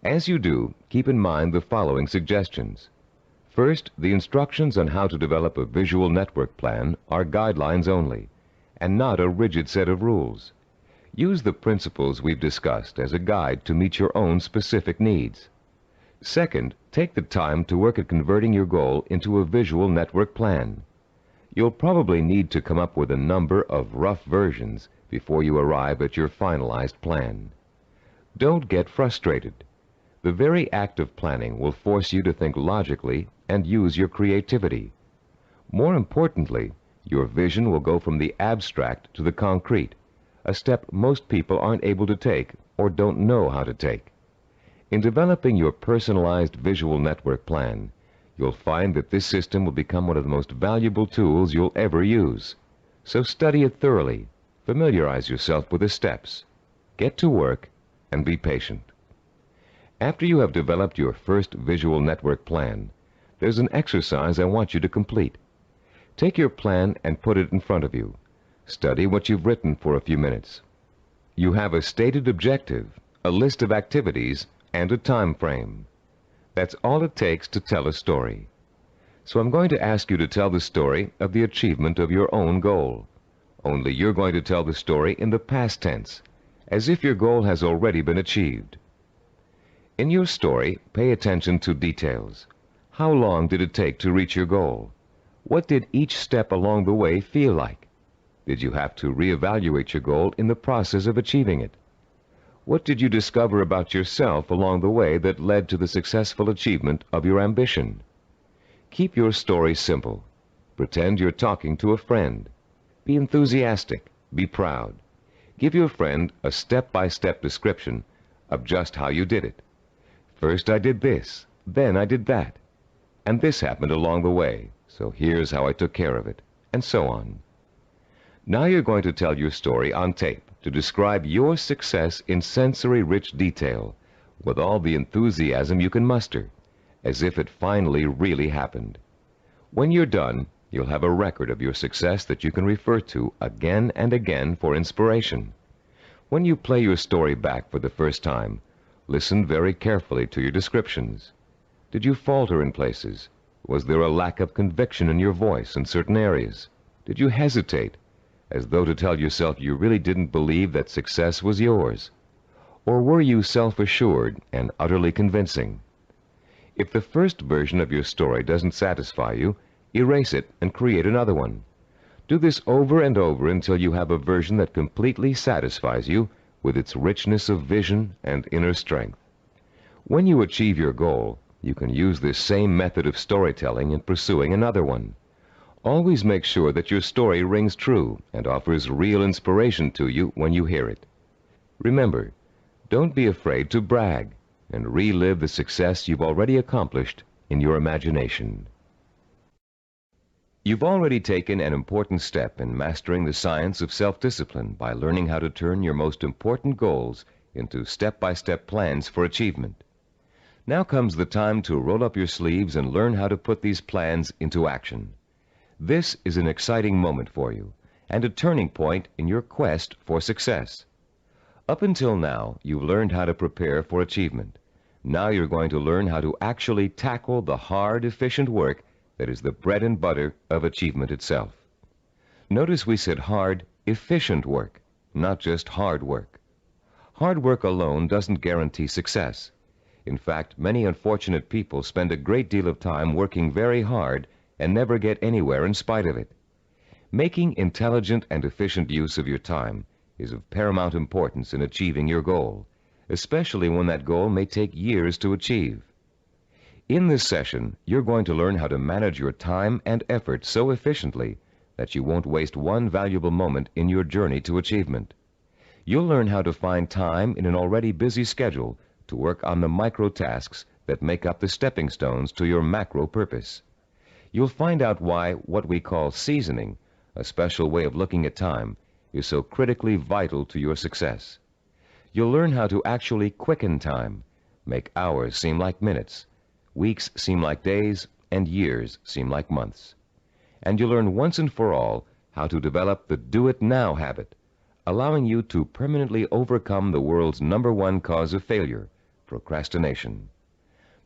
As you do, keep in mind the following suggestions. First, the instructions on how to develop a visual network plan are guidelines only, and not a rigid set of rules. Use the principles we've discussed as a guide to meet your own specific needs. Second, take the time to work at converting your goal into a visual network plan. You'll probably need to come up with a number of rough versions before you arrive at your finalized plan. Don't get frustrated. The very act of planning will force you to think logically and use your creativity. More importantly, your vision will go from the abstract to the concrete, a step most people aren't able to take or don't know how to take. In developing your personalized visual network plan, you'll find that this system will become one of the most valuable tools you'll ever use. So study it thoroughly, familiarize yourself with the steps, get to work, and be patient. After you have developed your first visual network plan, there's an exercise I want you to complete. Take your plan and put it in front of you. Study what you've written for a few minutes. You have a stated objective, a list of activities, and a time frame. That's all it takes to tell a story. So I'm going to ask you to tell the story of the achievement of your own goal. Only you're going to tell the story in the past tense, as if your goal has already been achieved. In your story, pay attention to details. How long did it take to reach your goal? What did each step along the way feel like? Did you have to reevaluate your goal in the process of achieving it? What did you discover about yourself along the way that led to the successful achievement of your ambition? Keep your story simple. Pretend you're talking to a friend. Be enthusiastic. Be proud. Give your friend a step-by-step description of just how you did it. First I did this, then I did that, and this happened along the way, so here's how I took care of it, and so on. Now you're going to tell your story on tape to describe your success in sensory-rich detail, with all the enthusiasm you can muster, as if it finally really happened. When you're done, you'll have a record of your success that you can refer to again and again for inspiration. When you play your story back for the first time, listen very carefully to your descriptions. Did you falter in places? Was there a lack of conviction in your voice in certain areas? Did you hesitate, as though to tell yourself you really didn't believe that success was yours? Or were you self-assured and utterly convincing? If the first version of your story doesn't satisfy you, erase it and create another one. Do this over and over until you have a version that completely satisfies you with its richness of vision and inner strength. When you achieve your goal, you can use this same method of storytelling in pursuing another one. Always make sure that your story rings true and offers real inspiration to you when you hear it. Remember, don't be afraid to brag and relive the success you've already accomplished in your imagination. You've already taken an important step in mastering the science of self-discipline by learning how to turn your most important goals into step-by-step plans for achievement. Now comes the time to roll up your sleeves and learn how to put these plans into action. This is an exciting moment for you and a turning point in your quest for success. Up until now, you've learned how to prepare for achievement. Now you're going to learn how to actually tackle the hard, efficient work that is the bread and butter of achievement itself. Notice we said hard, efficient work, not just hard work. Hard work alone doesn't guarantee success. In fact, many unfortunate people spend a great deal of time working very hard and never get anywhere in spite of it. Making intelligent and efficient use of your time is of paramount importance in achieving your goal, especially when that goal may take years to achieve. In this session, you're going to learn how to manage your time and effort so efficiently that you won't waste one valuable moment in your journey to achievement. You'll learn how to find time in an already busy schedule to work on the micro tasks that make up the stepping stones to your macro purpose. You'll find out why what we call seasoning, a special way of looking at time, is so critically vital to your success. You'll learn how to actually quicken time, make hours seem like minutes, weeks seem like days, and years seem like months. And you'll learn once and for all how to develop the do-it-now habit, allowing you to permanently overcome the world's #1 cause of failure, procrastination.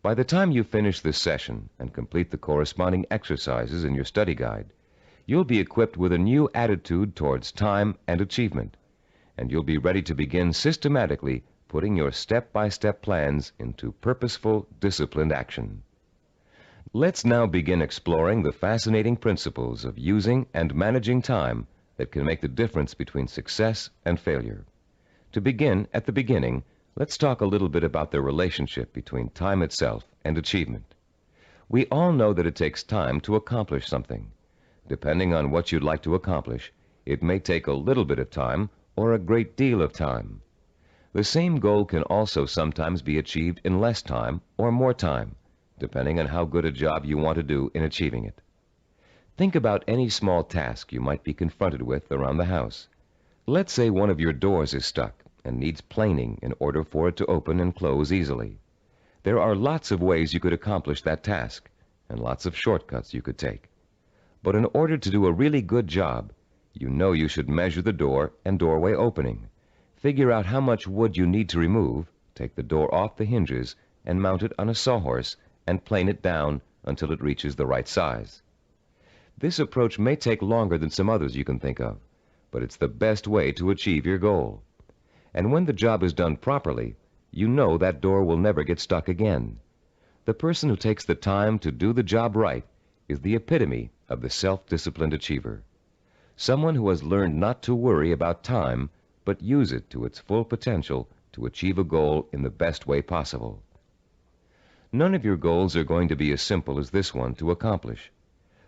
By the time you finish this session and complete the corresponding exercises in your study guide, you'll be equipped with a new attitude towards time and achievement, and you'll be ready to begin systematically putting your step-by-step plans into purposeful, disciplined action. Let's now begin exploring the fascinating principles of using and managing time that can make the difference between success and failure. To begin at the beginning, let's talk a little bit about the relationship between time itself and achievement. We all know that it takes time to accomplish something. Depending on what you'd like to accomplish, it may take a little bit of time or a great deal of time. The same goal can also sometimes be achieved in less time or more time, depending on how good a job you want to do in achieving it. Think about any small task you might be confronted with around the house. Let's say one of your doors is stuck and needs planing in order for it to open and close easily. There are lots of ways you could accomplish that task and lots of shortcuts you could take. But in order to do a really good job, you know you should measure the door and doorway opening, figure out how much wood you need to remove, take the door off the hinges, and mount it on a sawhorse and plane it down until it reaches the right size. This approach may take longer than some others you can think of, but it's the best way to achieve your goal. And when the job is done properly, you know that door will never get stuck again. The person who takes the time to do the job right is the epitome of the self-disciplined achiever. Someone who has learned not to worry about time, but use it to its full potential to achieve a goal in the best way possible. None of your goals are going to be as simple as this one to accomplish,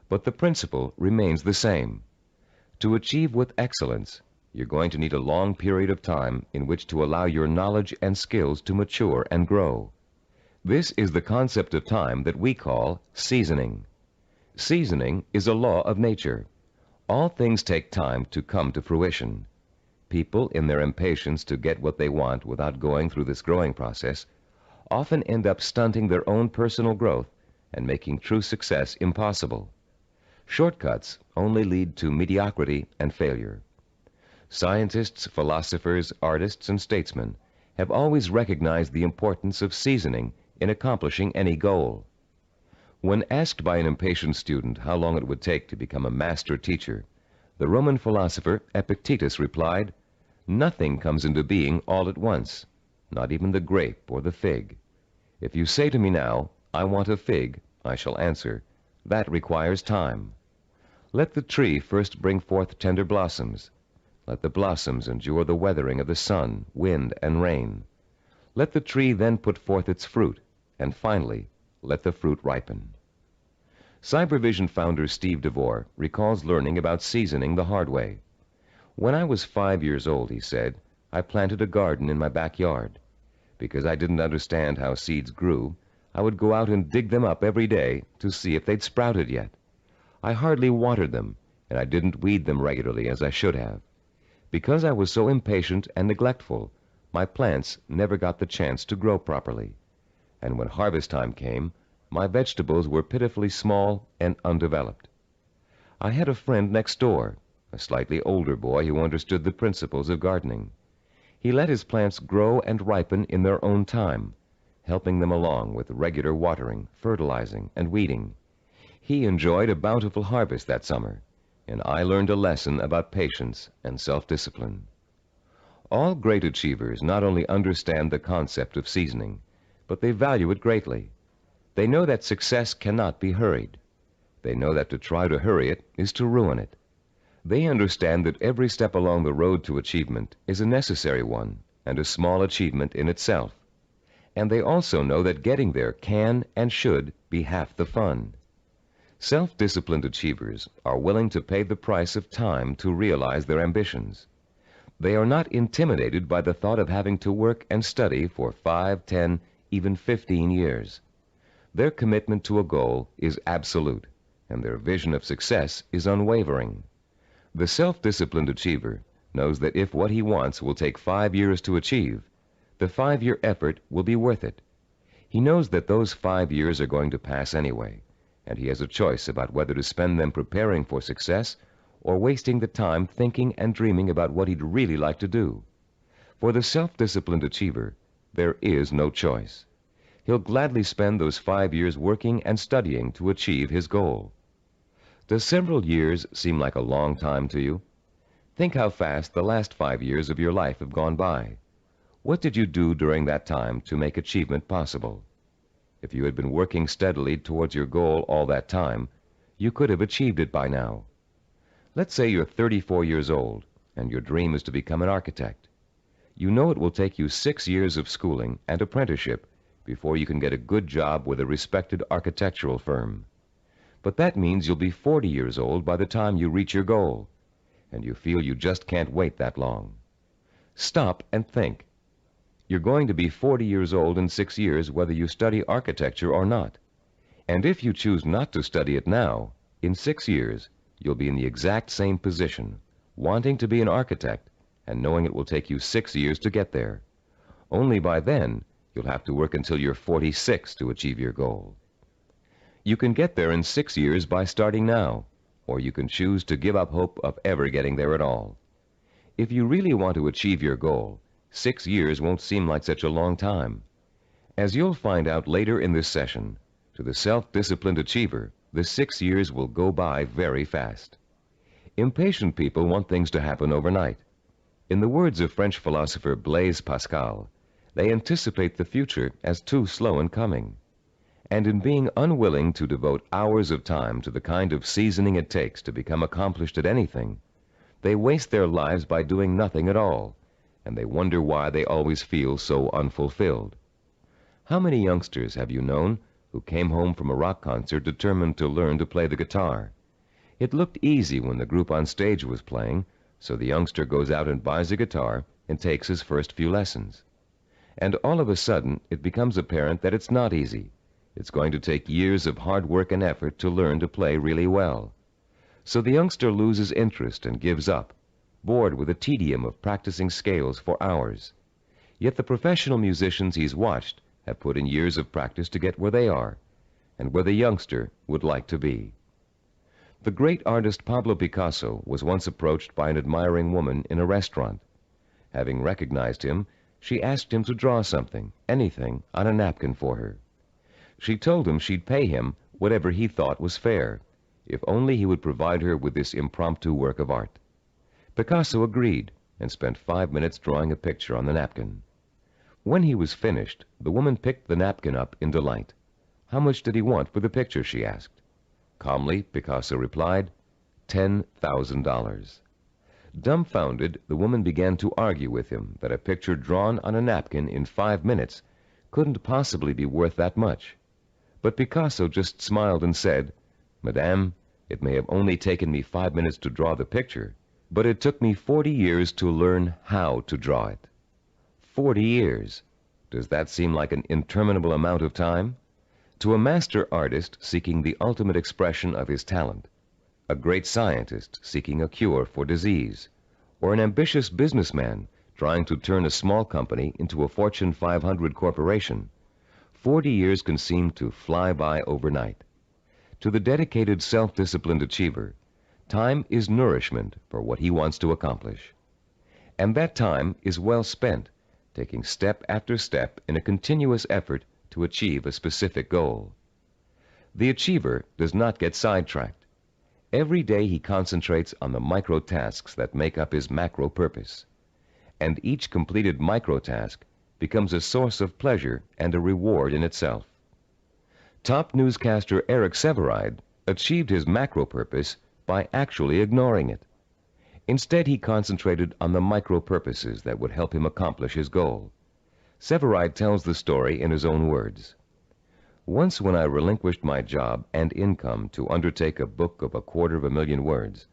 but the principle remains the same. To achieve with excellence, you're going to need a long period of time in which to allow your knowledge and skills to mature and grow. This is the concept of time that we call seasoning. Seasoning is a law of nature. All things take time to come to fruition. People, in their impatience to get what they want without going through this growing process, often end up stunting their own personal growth and making true success impossible. Shortcuts only lead to mediocrity and failure. Scientists, philosophers, artists, and statesmen have always recognized the importance of seasoning in accomplishing any goal. When asked by an impatient student how long it would take to become a master teacher, the Roman philosopher Epictetus replied, "Nothing comes into being all at once, not even the grape or the fig. If you say to me now, 'I want a fig,' I shall answer, 'That requires time.' Let the tree first bring forth tender blossoms. Let the blossoms endure the weathering of the sun, wind, and rain. Let the tree then put forth its fruit, and finally, let the fruit ripen." Cybervision founder Steve DeVore recalls learning about seasoning the hard way. "When I was 5 years old," he said, "I planted a garden in my backyard. Because I didn't understand how seeds grew, I would go out and dig them up every day to see if they'd sprouted yet. I hardly watered them, and I didn't weed them regularly as I should have. Because I was so impatient and neglectful, my plants never got the chance to grow properly. And when harvest time came, my vegetables were pitifully small and undeveloped. I had a friend next door, a slightly older boy who understood the principles of gardening. He let his plants grow and ripen in their own time, helping them along with regular watering, fertilizing, and weeding. He enjoyed a bountiful harvest that summer, and I learned a lesson about patience and self-discipline." All great achievers not only understand the concept of seasoning, but they value it greatly. They know that success cannot be hurried. They know that to try to hurry it is to ruin it. They understand that every step along the road to achievement is a necessary one and a small achievement in itself. And they also know that getting there can and should be half the fun. Self-disciplined achievers are willing to pay the price of time to realize their ambitions. They are not intimidated by the thought of having to work and study for 5, 10, even 15 years. Their commitment to a goal is absolute, and their vision of success is unwavering. The self-disciplined achiever knows that if what he wants will take 5 years to achieve, the 5-year effort will be worth it. He knows that those 5 years are going to pass anyway, and he has a choice about whether to spend them preparing for success or wasting the time thinking and dreaming about what he'd really like to do. For the self-disciplined achiever, there is no choice. He'll gladly spend those 5 years working and studying to achieve his goal. Does several years seem like a long time to you? Think how fast the last 5 years of your life have gone by. What did you do during that time to make achievement possible? If you had been working steadily towards your goal all that time, you could have achieved it by now. Let's say you're 34 years old and your dream is to become an architect. You know it will take you 6 years of schooling and apprenticeship before you can get a good job with a respected architectural firm. But that means you'll be 40 years old by the time you reach your goal, and you feel you just can't wait that long. Stop and think. You're going to be 40 years old in 6 years whether you study architecture or not. And if you choose not to study it now, in 6 years, you'll be in the exact same position, wanting to be an architect and knowing it will take you 6 years to get there. Only by then, you'll have to work until you're 46 to achieve your goal. You can get there in 6 years by starting now, or you can choose to give up hope of ever getting there at all. If you really want to achieve your goal, 6 years won't seem like such a long time. As you'll find out later in this session, to the self-disciplined achiever, the 6 years will go by very fast. Impatient people want things to happen overnight. In the words of French philosopher Blaise Pascal, they anticipate the future as too slow in coming. And in being unwilling to devote hours of time to the kind of seasoning it takes to become accomplished at anything, they waste their lives by doing nothing at all, and they wonder why they always feel so unfulfilled. How many youngsters have you known who came home from a rock concert determined to learn to play the guitar? It looked easy when the group on stage was playing, so the youngster goes out and buys a guitar and takes his first few lessons. And all of a sudden, it becomes apparent that it's not easy. It's going to take years of hard work and effort to learn to play really well. So the youngster loses interest and gives up, bored with the tedium of practicing scales for hours. Yet the professional musicians he's watched have put in years of practice to get where they are, and where the youngster would like to be. The great artist Pablo Picasso was once approached by an admiring woman in a restaurant. Having recognized him, she asked him to draw something, anything, on a napkin for her. She told him she'd pay him whatever he thought was fair, if only he would provide her with this impromptu work of art. Picasso agreed and spent 5 minutes drawing a picture on the napkin. When he was finished, the woman picked the napkin up in delight. How much did he want for the picture, she asked. Calmly, Picasso replied, $10,000. Dumbfounded, the woman began to argue with him that a picture drawn on a napkin in 5 minutes couldn't possibly be worth that much. But Picasso just smiled and said, Madame, it may have only taken me 5 minutes to draw the picture, but it took me 40 years to learn how to draw it. 40 years. Does that seem like an interminable amount of time? To a master artist seeking the ultimate expression of his talent, a great scientist seeking a cure for disease, or an ambitious businessman trying to turn a small company into a Fortune 500 corporation, 40 years can seem to fly by overnight. To the dedicated, self-disciplined achiever, time is nourishment for what he wants to accomplish. And that time is well spent, taking step after step in a continuous effort to achieve a specific goal. The achiever does not get sidetracked. Every day he concentrates on the micro tasks that make up his macro purpose. And each completed micro task becomes a source of pleasure and a reward in itself. Top newscaster Eric Sevareid achieved his macro purpose by actually ignoring it. Instead, he concentrated on the micro purposes that would help him accomplish his goal. Sevareid tells the story in his own words. Once when I relinquished my job and income to undertake a book of 250,000 words,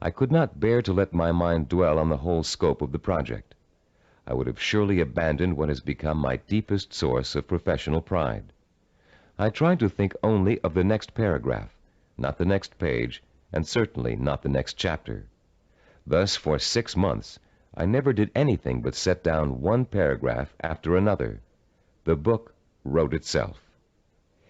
I could not bear to let my mind dwell on the whole scope of the project. I would have surely abandoned what has become my deepest source of professional pride. I tried to think only of the next paragraph, not the next page, and certainly not the next chapter. Thus, for 6 months, I never did anything but set down one paragraph after another. The book wrote itself.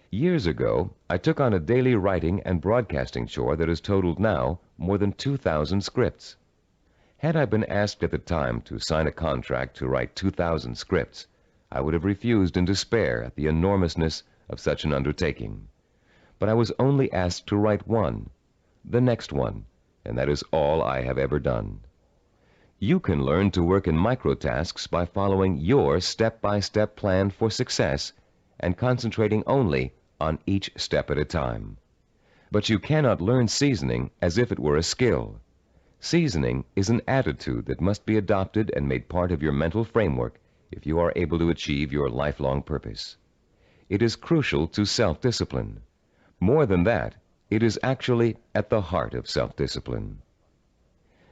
Years ago, I took on a daily writing and broadcasting chore that has totaled now more than 2,000 scripts. Had I been asked at the time to sign a contract to write 2,000 scripts, I would have refused in despair at the enormousness of such an undertaking. But I was only asked to write one, the next one, and that is all I have ever done. You can learn to work in microtasks by following your step-by-step plan for success and concentrating only on each step at a time. But you cannot learn seasoning as if it were a skill. Seasoning is an attitude that must be adopted and made part of your mental framework if you are able to achieve your lifelong purpose. It is crucial to self-discipline. More than that, it is actually at the heart of self-discipline.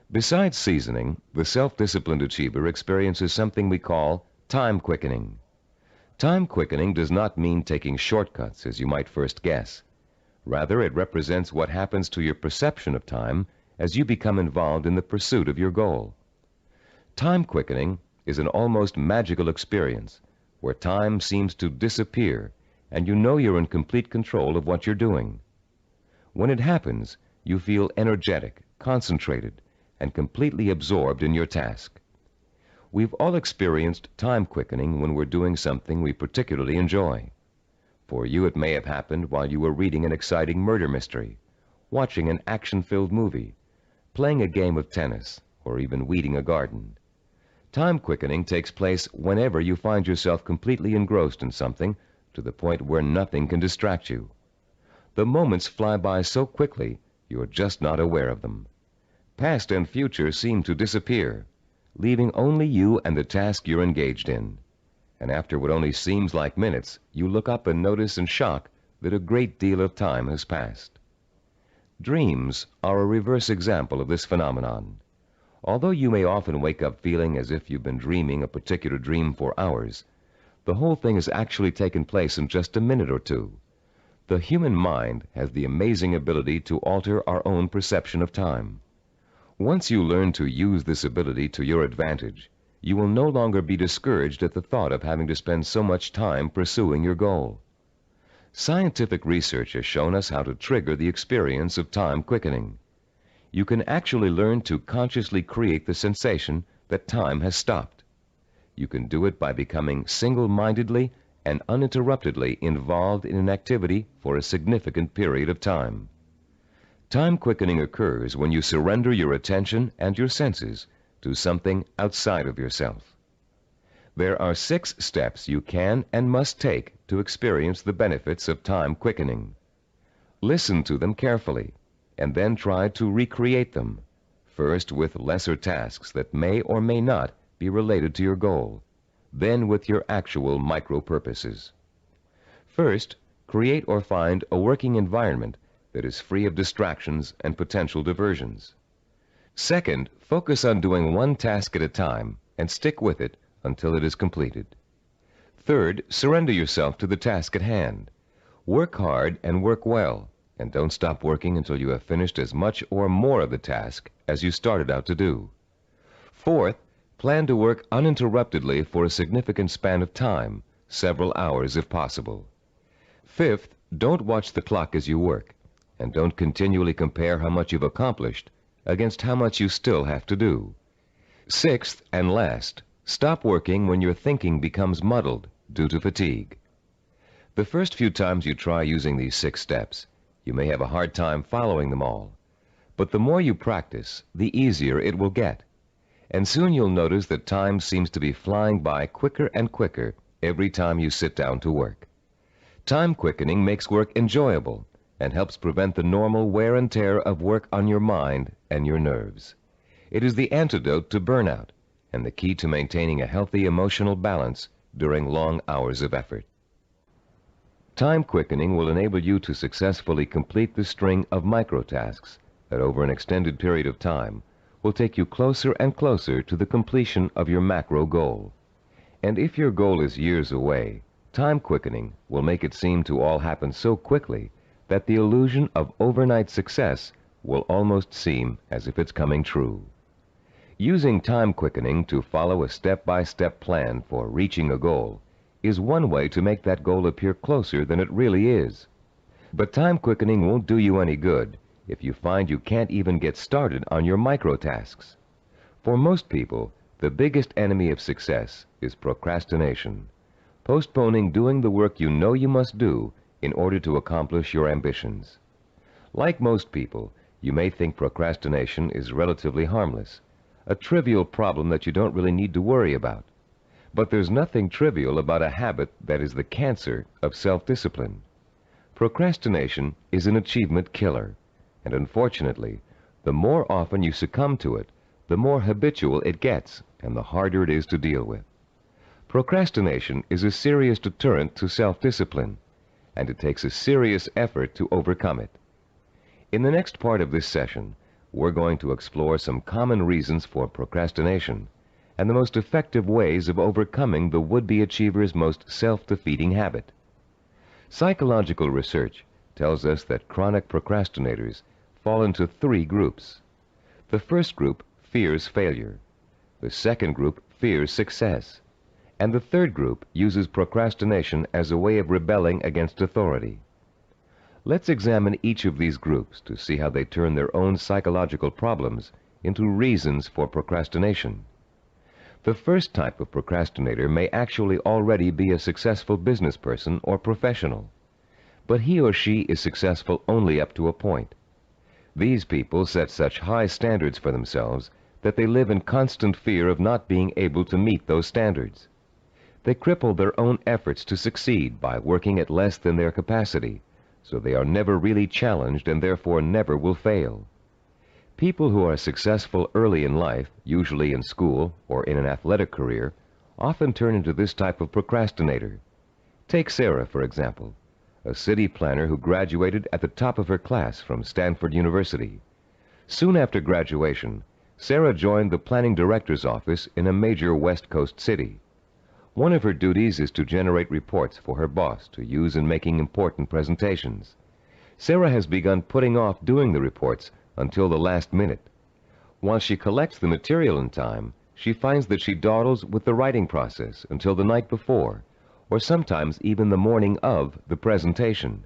Besides seasoning, the self-disciplined achiever experiences something we call time quickening. Time quickening does not mean taking shortcuts, as you might first guess. Rather, it represents what happens to your perception of time as you become involved in the pursuit of your goal. Time quickening is an almost magical experience where time seems to disappear and you know you're in complete control of what you're doing. When it happens, you feel energetic, concentrated, and completely absorbed in your task. We've all experienced time quickening when we're doing something we particularly enjoy. For you, it may have happened while you were reading an exciting murder mystery, watching an action-filled movie, playing a game of tennis, or even weeding a garden. Time quickening takes place whenever you find yourself completely engrossed in something to the point where nothing can distract you. The moments fly by so quickly, you're just not aware of them. Past and future seem to disappear, leaving only you and the task you're engaged in. And after what only seems like minutes, you look up and notice in shock that a great deal of time has passed. Dreams are a reverse example of this phenomenon. Although you may often wake up feeling as if you've been dreaming a particular dream for hours, the whole thing has actually taken place in just a minute or two. The human mind has the amazing ability to alter our own perception of time. Once you learn to use this ability to your advantage, you will no longer be discouraged at the thought of having to spend so much time pursuing your goal. Scientific research has shown us how to trigger the experience of time quickening. You can actually learn to consciously create the sensation that time has stopped. You can do it by becoming single-mindedly and uninterruptedly involved in an activity for a significant period of time. Time quickening occurs when you surrender your attention and your senses to something outside of yourself. There are 6 steps you can and must take to experience the benefits of time quickening. Listen to them carefully, and then try to recreate them, first with lesser tasks that may or may not be related to your goal, then with your actual micro-purposes. First, create or find a working environment that is free of distractions and potential diversions. Second, focus on doing one task at a time and stick with it until it is completed. Third, surrender yourself to the task at hand. Work hard and work well, and don't stop working until you have finished as much or more of the task as you started out to do. Fourth, plan to work uninterruptedly for a significant span of time, several hours if possible. Fifth, don't watch the clock as you work, and don't continually compare how much you've accomplished against how much you still have to do. Sixth and last, stop working when your thinking becomes muddled due to fatigue. The first few times you try using these 6 steps, you may have a hard time following them all. But the more you practice, the easier it will get. And soon you'll notice that time seems to be flying by quicker and quicker every time you sit down to work. Time quickening makes work enjoyable and helps prevent the normal wear and tear of work on your mind and your nerves. It is the antidote to burnout and the key to maintaining a healthy emotional balance during long hours of effort. Time quickening will enable you to successfully complete the string of microtasks that over an extended period of time will take you closer and closer to the completion of your macro goal. And if your goal is years away, time quickening will make it seem to all happen so quickly that the illusion of overnight success will almost seem as if it's coming true. Using time quickening to follow a step-by-step plan for reaching a goal is one way to make that goal appear closer than it really is. But time quickening won't do you any good if you find you can't even get started on your micro-tasks. For most people, the biggest enemy of success is procrastination, postponing doing the work you know you must do in order to accomplish your ambitions. Like most people, you may think procrastination is relatively harmless, a trivial problem that you don't really need to worry about. But there's nothing trivial about a habit that is the cancer of self-discipline. Procrastination is an achievement killer, and unfortunately, the more often you succumb to it, the more habitual it gets and the harder it is to deal with. Procrastination is a serious deterrent to self-discipline, and it takes a serious effort to overcome it. In the next part of this session, we're going to explore some common reasons for procrastination and the most effective ways of overcoming the would-be achiever's most self-defeating habit. Psychological research tells us that chronic procrastinators fall into three groups. The first group fears failure. The second group fears success. And the third group uses procrastination as a way of rebelling against authority. Let's examine each of these groups to see how they turn their own psychological problems into reasons for procrastination. The first type of procrastinator may actually already be a successful business person or professional, but he or she is successful only up to a point. These people set such high standards for themselves that they live in constant fear of not being able to meet those standards. They cripple their own efforts to succeed by working at less than their capacity, so they are never really challenged and therefore never will fail. People who are successful early in life, usually in school or in an athletic career, often turn into this type of procrastinator. Take Sarah, for example, a city planner who graduated at the top of her class from Stanford University. Soon after graduation, Sarah joined the planning director's office in a major West Coast city. One of her duties is to generate reports for her boss to use in making important presentations. Sarah has begun putting off doing the reports until the last minute. While she collects the material in time, she finds that she dawdles with the writing process until the night before, or sometimes even the morning of the presentation.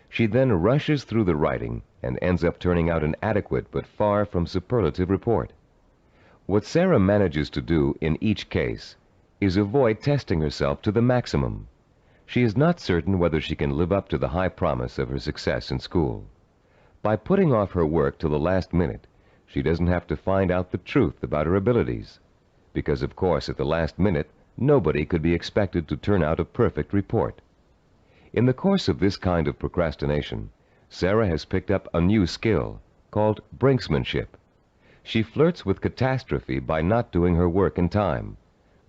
She then rushes through the writing and ends up turning out an adequate but far from superlative report. What Sarah manages to do in each case is avoid testing herself to the maximum. She is not certain whether she can live up to the high promise of her success in school. By putting off her work till the last minute, she doesn't have to find out the truth about her abilities, because of course at the last minute, nobody could be expected to turn out a perfect report. In the course of this kind of procrastination, Sarah has picked up a new skill called brinksmanship. She flirts with catastrophe by not doing her work in time,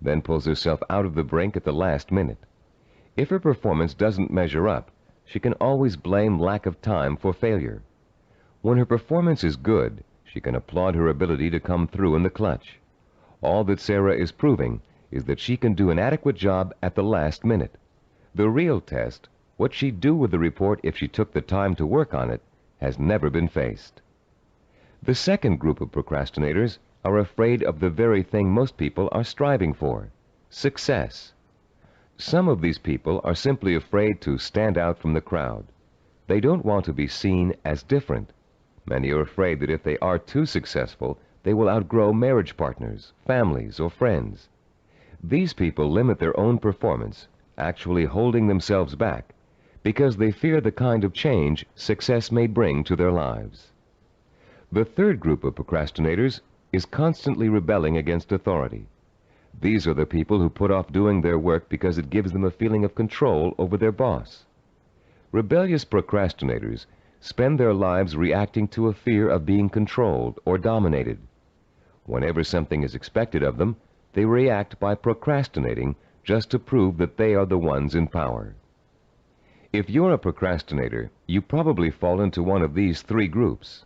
then pulls herself out of the brink at the last minute. If her performance doesn't measure up, she can always blame lack of time for failure. When her performance is good, she can applaud her ability to come through in the clutch. All that Sarah is proving is that she can do an adequate job at the last minute. The real test, what she'd do with the report if she took the time to work on it, has never been faced. The second group of procrastinators are afraid of the very thing most people are striving for: success. Some of these people are simply afraid to stand out from the crowd. They don't want to be seen as different. Many are afraid that if they are too successful, they will outgrow marriage partners, families, or friends. These people limit their own performance, actually holding themselves back, because they fear the kind of change success may bring to their lives. The third group of procrastinators is constantly rebelling against authority. These are the people who put off doing their work because it gives them a feeling of control over their boss. Rebellious procrastinators spend their lives reacting to a fear of being controlled or dominated. Whenever something is expected of them, they react by procrastinating just to prove that they are the ones in power. If you're a procrastinator, you probably fall into one of these three groups,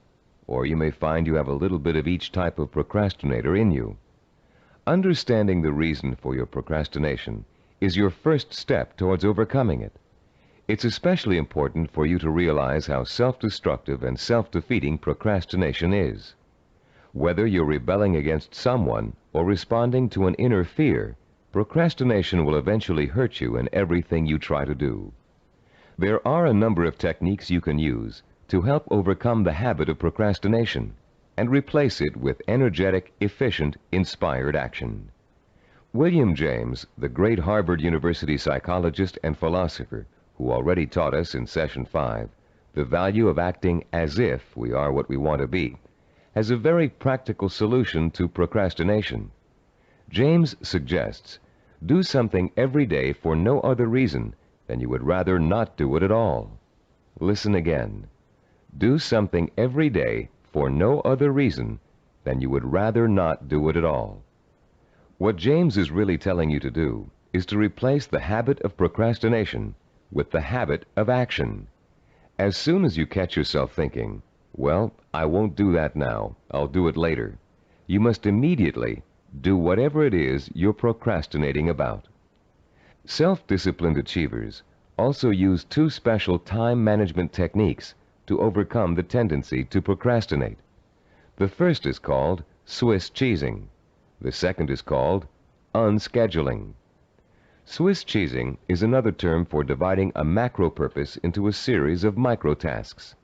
or you may find you have a little bit of each type of procrastinator in you. Understanding the reason for your procrastination is your first step towards overcoming it. It's especially important for you to realize how self-destructive and self-defeating procrastination is. Whether you're rebelling against someone or responding to an inner fear, procrastination will eventually hurt you in everything you try to do. There are a number of techniques you can use to help overcome the habit of procrastination and replace it with energetic, efficient, inspired action. William James, the great Harvard University psychologist and philosopher, who already taught us in Session 5 the value of acting as if we are what we want to be, has a very practical solution to procrastination. James suggests, do something every day for no other reason than you would rather not do it at all. Listen again. Do something every day for no other reason than you would rather not do it at all. What James is really telling you to do is to replace the habit of procrastination with the habit of action. As soon as you catch yourself thinking, well, I won't do that now, I'll do it later, you must immediately do whatever it is you're procrastinating about. Self-disciplined achievers also use two special time management techniques to overcome the tendency to procrastinate. The first is called Swiss cheesing. The second is called unscheduling. Swiss cheesing is another term for dividing a macro purpose into a series of micro tasks.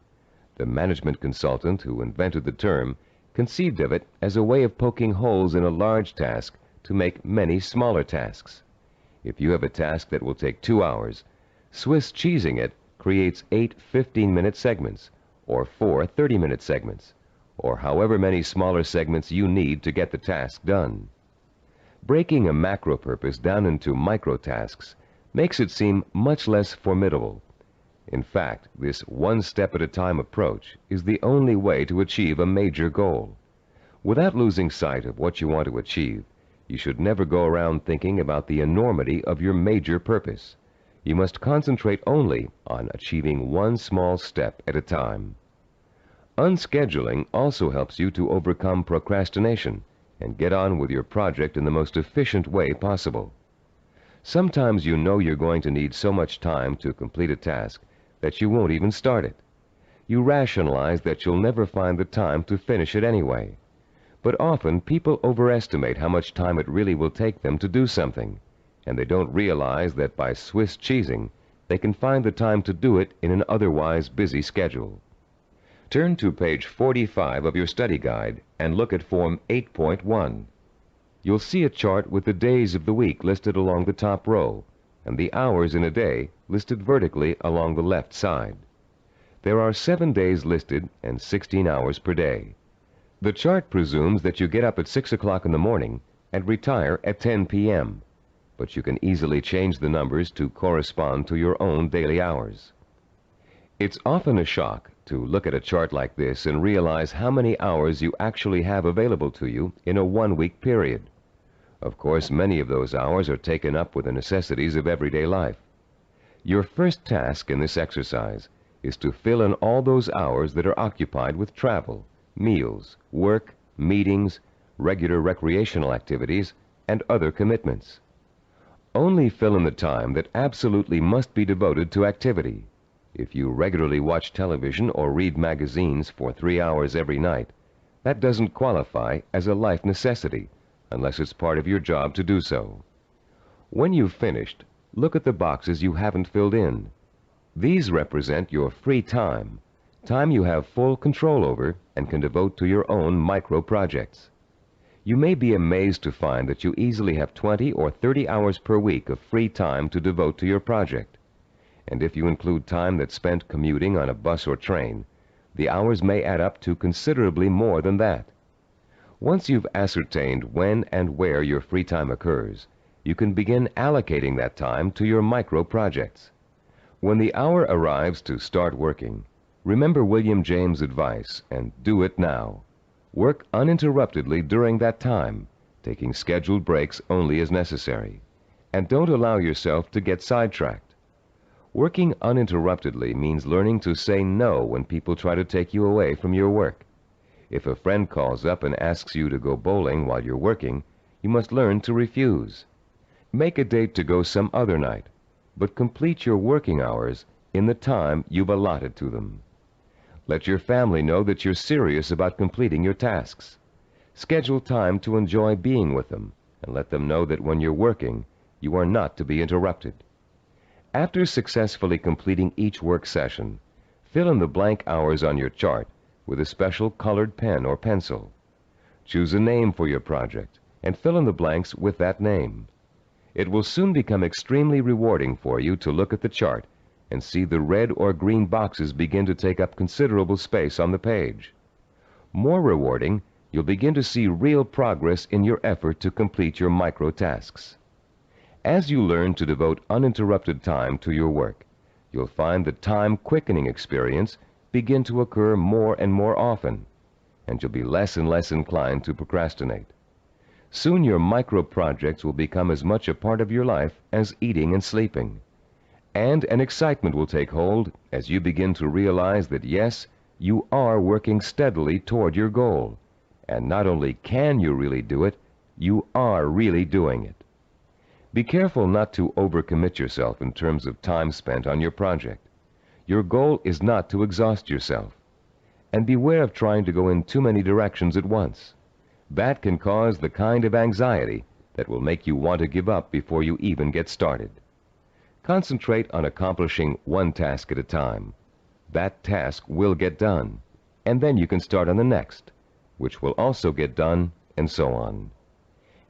The management consultant who invented the term conceived of it as a way of poking holes in a large task to make many smaller tasks. If you have a task that will take 2 hours, Swiss cheesing it creates 8 15-minute segments, or 4 30-minute segments, or however many smaller segments you need to get the task done. Breaking a macro purpose down into micro tasks makes it seem much less formidable. In fact, this one-step-at-a-time approach is the only way to achieve a major goal. Without losing sight of what you want to achieve, you should never go around thinking about the enormity of your major purpose. You must concentrate only on achieving one small step at a time. Unscheduling also helps you to overcome procrastination and get on with your project in the most efficient way possible. Sometimes you know you're going to need so much time to complete a task that you won't even start it. You rationalize that you'll never find the time to finish it anyway. But often people overestimate how much time it really will take them to do something, and they don't realize that by Swiss cheesing, they can find the time to do it in an otherwise busy schedule. Turn to page 45 of your study guide and look at Form 8.1. You'll see a chart with the days of the week listed along the top row, and the hours in a day listed vertically along the left side. There are 7 days listed and 16 hours per day. The chart presumes that you get up at 6 o'clock in the morning and retire at 10 p.m., but you can easily change the numbers to correspond to your own daily hours. It's often a shock to look at a chart like this and realize how many hours you actually have available to you in a one-week period. Of course, many of those hours are taken up with the necessities of everyday life. Your first task in this exercise is to fill in all those hours that are occupied with travel, meals, work, meetings, regular recreational activities, and other commitments. Only fill in the time that absolutely must be devoted to activity. If you regularly watch television or read magazines for 3 hours every night, that doesn't qualify as a life necessity unless it's part of your job to do so. When you've finished, look at the boxes you haven't filled in. These represent your free time, time you have full control over and can devote to your own micro projects. You may be amazed to find that you easily have 20 or 30 hours per week of free time to devote to your project. And if you include time that's spent commuting on a bus or train, the hours may add up to considerably more than that. Once you've ascertained when and where your free time occurs, you can begin allocating that time to your micro projects. When the hour arrives to start working, remember William James' advice and do it now. Work uninterruptedly during that time, taking scheduled breaks only as necessary. And don't allow yourself to get sidetracked. Working uninterruptedly means learning to say no when people try to take you away from your work. If a friend calls up and asks you to go bowling while you're working, you must learn to refuse. Make a date to go some other night, but complete your working hours in the time you've allotted to them. Let your family know that you're serious about completing your tasks. Schedule time to enjoy being with them, and let them know that when you're working, you are not to be interrupted. After successfully completing each work session, fill in the blank hours on your chart with a special colored pen or pencil. Choose a name for your project and fill in the blanks with that name. It will soon become extremely rewarding for you to look at the chart and see the red or green boxes begin to take up considerable space on the page. More rewarding, you'll begin to see real progress in your effort to complete your micro tasks. As you learn to devote uninterrupted time to your work, you'll find the time-quickening experience begin to occur more and more often, and you'll be less and less inclined to procrastinate. Soon your micro-projects will become as much a part of your life as eating and sleeping. And an excitement will take hold as you begin to realize that yes, you are working steadily toward your goal. And not only can you really do it, you are really doing it. Be careful not to overcommit yourself in terms of time spent on your project. Your goal is not to exhaust yourself. And beware of trying to go in too many directions at once. That can cause the kind of anxiety that will make you want to give up before you even get started. Concentrate on accomplishing one task at a time. That task will get done, and then you can start on the next, which will also get done, and so on.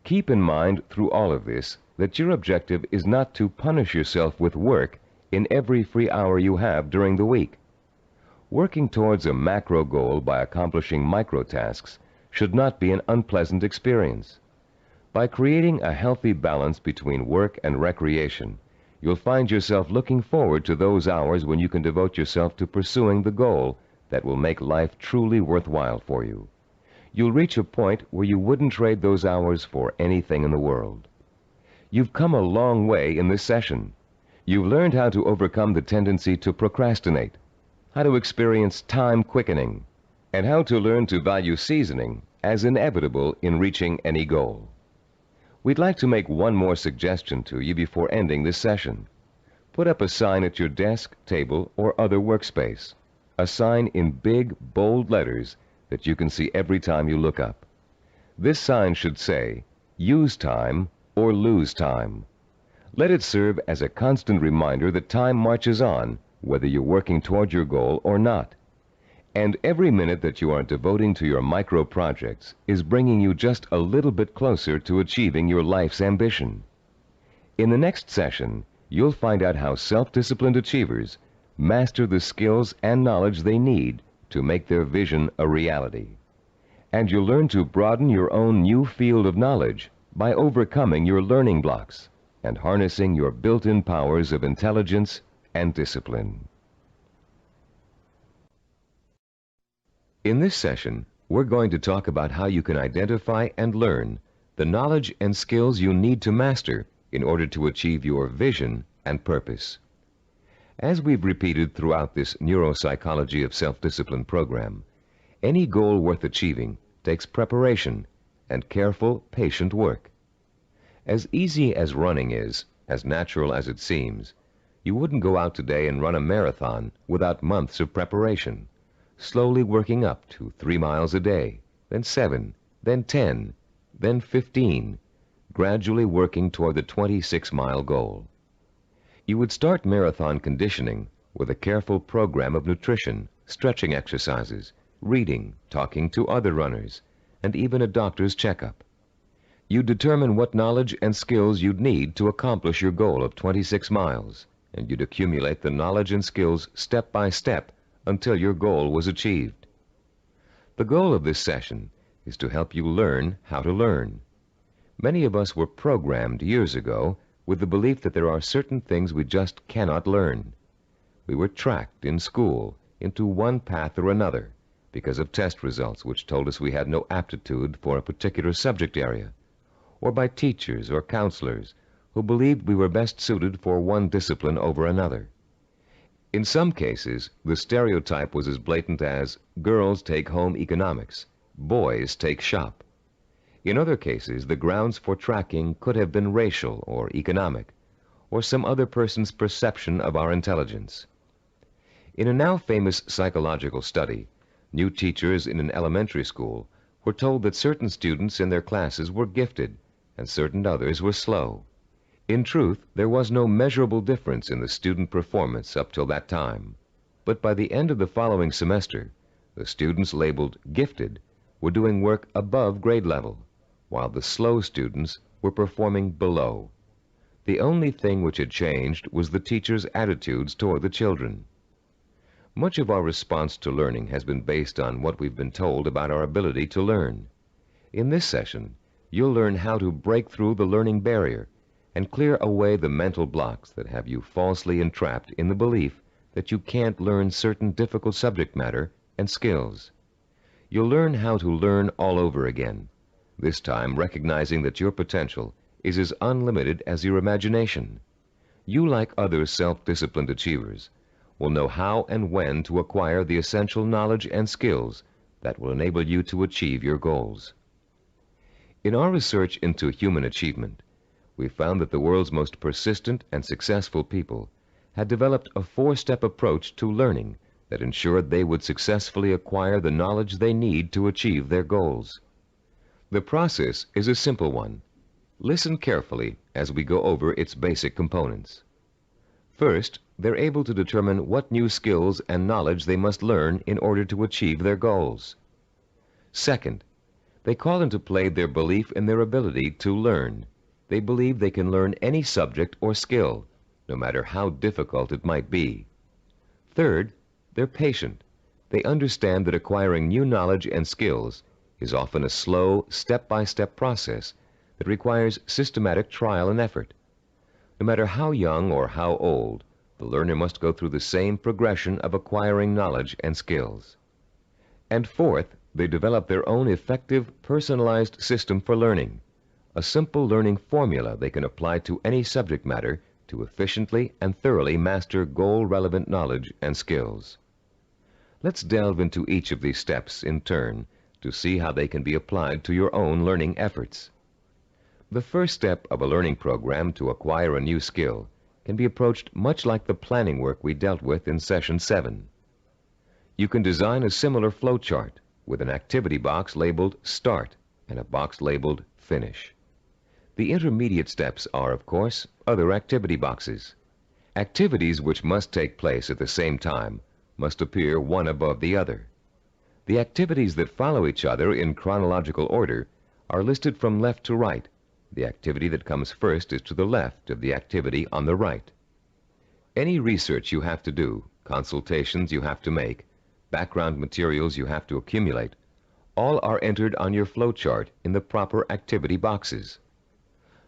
Keep in mind through all of this that your objective is not to punish yourself with work in every free hour you have during the week. Working towards a macro goal by accomplishing micro tasks should not be an unpleasant experience. By creating a healthy balance between work and recreation, you'll find yourself looking forward to those hours when you can devote yourself to pursuing the goal that will make life truly worthwhile for you. You'll reach a point where you wouldn't trade those hours for anything in the world. You've come a long way in this session. You've learned how to overcome the tendency to procrastinate, how to experience time quickening, and how to learn to value seasoning as inevitable in reaching any goal. We'd like to make one more suggestion to you before ending this session. Put up a sign at your desk, table, or other workspace. A sign in big, bold letters that you can see every time you look up. This sign should say, "Use time or lose time." Let it serve as a constant reminder that time marches on, whether you're working toward your goal or not. And every minute that you are devoting to your micro projects is bringing you just a little bit closer to achieving your life's ambition. In the next session, you'll find out how self-disciplined achievers master the skills and knowledge they need to make their vision a reality. And you'll learn to broaden your own new field of knowledge by overcoming your learning blocks and harnessing your built-in powers of intelligence and discipline. In this session, we're going to talk about how you can identify and learn the knowledge and skills you need to master in order to achieve your vision and purpose. As we've repeated throughout this Neuropsychology of Self-Discipline program, any goal worth achieving takes preparation and careful, patient work. As easy as running is, as natural as it seems, you wouldn't go out today and run a marathon without months of preparation, slowly working up to 3 miles a day, then 7, then 10, then 15, gradually working toward the 26-mile goal. You would start marathon conditioning with a careful program of nutrition, stretching exercises, reading, talking to other runners, and even a doctor's checkup. You'd determine what knowledge and skills you'd need to accomplish your goal of 26 miles, and you'd accumulate the knowledge and skills step by step until your goal was achieved. The goal of this session is to help you learn how to learn. Many of us were programmed years ago with the belief that there are certain things we just cannot learn. We were tracked in school into one path or another because of test results which told us we had no aptitude for a particular subject area, or by teachers or counselors who believed we were best suited for one discipline over another. In some cases, the stereotype was as blatant as girls take home economics, boys take shop. In other cases, the grounds for tracking could have been racial or economic, or some other person's perception of our intelligence. In a now famous psychological study, new teachers in an elementary school were told that certain students in their classes were gifted and certain others were slow. In truth, there was no measurable difference in the student performance up till that time. But by the end of the following semester, the students labeled gifted were doing work above grade level, while the slow students were performing below. The only thing which had changed was the teachers' attitudes toward the children. Much of our response to learning has been based on what we've been told about our ability to learn. In this session, you'll learn how to break through the learning barrier and clear away the mental blocks that have you falsely entrapped in the belief that you can't learn certain difficult subject matter and skills. You'll learn how to learn all over again, this time recognizing that your potential is as unlimited as your imagination. You, like other self-disciplined achievers, will know how and when to acquire the essential knowledge and skills that will enable you to achieve your goals. In our research into human achievement, we found that the world's most persistent and successful people had developed a four-step approach to learning that ensured they would successfully acquire the knowledge they need to achieve their goals. The process is a simple one. Listen carefully as we go over its basic components. First, they're able to determine what new skills and knowledge they must learn in order to achieve their goals. Second, they call into play their belief in their ability to learn. They believe they can learn any subject or skill, no matter how difficult it might be. Third, they're patient. They understand that acquiring new knowledge and skills is often a slow, step-by-step process that requires systematic trial and effort. No matter how young or how old, the learner must go through the same progression of acquiring knowledge and skills. And fourth, they develop their own effective, personalized system for learning, a simple learning formula they can apply to any subject matter to efficiently and thoroughly master goal-relevant knowledge and skills. Let's delve into each of these steps in turn to see how they can be applied to your own learning efforts. The first step of a learning program to acquire a new skill can be approached much like the planning work we dealt with in Session 7. You can design a similar flow chart with an activity box labeled Start and a box labeled Finish. The intermediate steps are, of course, other activity boxes. Activities which must take place at the same time must appear one above the other. The activities that follow each other in chronological order are listed from left to right. The activity that comes first is to the left of the activity on the right. Any research you have to do, consultations you have to make, background materials you have to accumulate, all are entered on your flowchart in the proper activity boxes.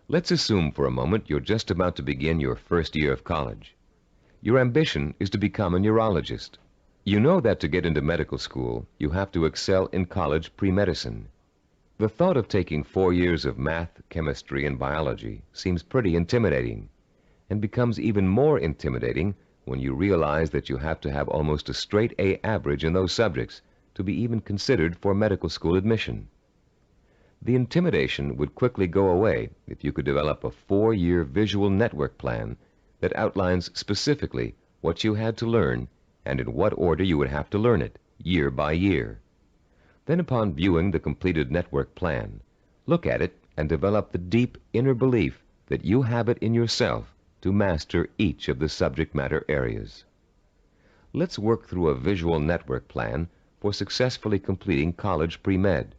Let's assume for a moment you're just about to begin your first year of college. Your ambition is to become a neurologist. You know that to get into medical school, you have to excel in college pre-medicine. The thought of taking 4 years of math, chemistry, and biology seems pretty intimidating, and becomes even more intimidating when you realize that you have to have almost a straight A average in those subjects to be even considered for medical school admission. The intimidation would quickly go away if you could develop a 4-year visual network plan that outlines specifically what you had to learn and in what order you would have to learn it, year by year. Then, upon viewing the completed network plan, look at it and develop the deep inner belief that you have it in yourself to master each of the subject matter areas. Let's work through a visual network plan for successfully completing college pre-med.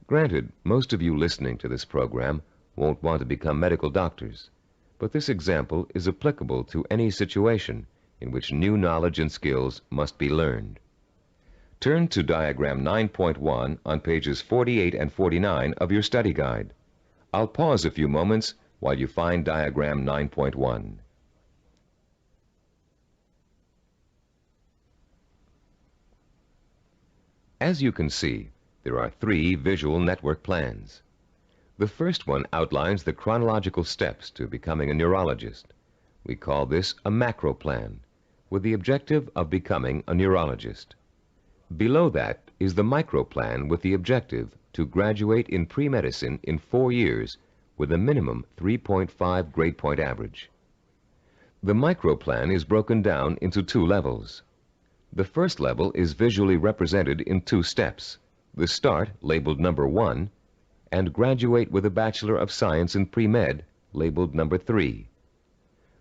Granted, most of you listening to this program won't want to become medical doctors, but this example is applicable to any situation in which new knowledge and skills must be learned. Turn to Diagram 9.1 on pages 48 and 49 of your study guide. I'll pause a few moments while you find Diagram 9.1. As you can see, there are 3 visual network plans. The first one outlines the chronological steps to becoming a neurologist. We call this a macro plan, with the objective of becoming a neurologist. Below that is the micro plan with the objective to graduate in pre-medicine in 4 years with a minimum 3.5 grade point average. The micro plan is broken down into 2 levels. The first level is visually represented in 2 steps. The Start, labeled number 1, and Graduate with a Bachelor of Science in Pre-Med, labeled number 3.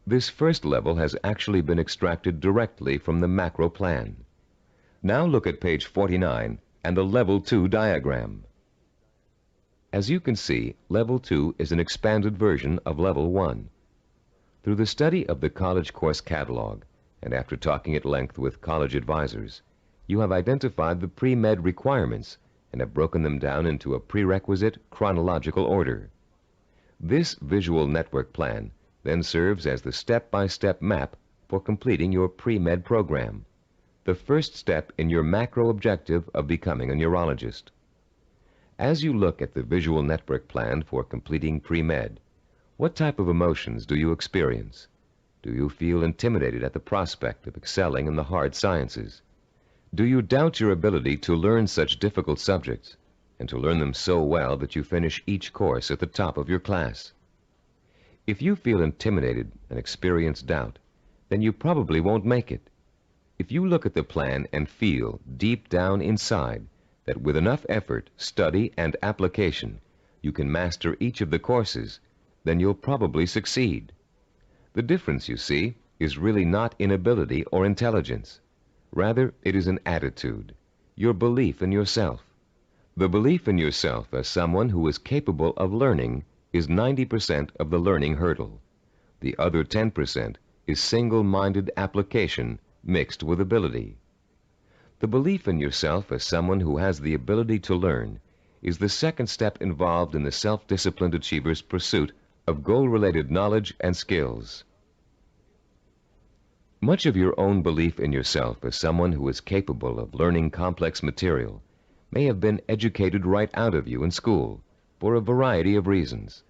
This first level has actually been extracted directly from the macro plan. Now look at page 49 and the Level 2 diagram. As you can see, Level 2 is an expanded version of Level 1. Through the study of the college course catalog and after talking at length with college advisors, you have identified the pre-med requirements and have broken them down into a prerequisite chronological order. This visual network plan then serves as the step-by-step map for completing your pre-med program, the first step in your macro objective of becoming a neurologist. As you look at the visual network plan for completing pre-med, what type of emotions do you experience? Do you feel intimidated at the prospect of excelling in the hard sciences? Do you doubt your ability to learn such difficult subjects and to learn them so well that you finish each course at the top of your class? If you feel intimidated and experience doubt, then you probably won't make it. If you look at the plan and feel deep down inside that with enough effort, study, and application, you can master each of the courses, then you'll probably succeed. The difference, you see, is really not in ability or intelligence. Rather, it is an attitude, your belief in yourself. The belief in yourself as someone who is capable of learning is 90% of the learning hurdle. The other 10% is single-minded application mixed with ability. The belief in yourself as someone who has the ability to learn is the second step involved in the self-disciplined achiever's pursuit of goal-related knowledge and skills. Much of your own belief in yourself as someone who is capable of learning complex material may have been educated right out of you in school for a variety of reasons,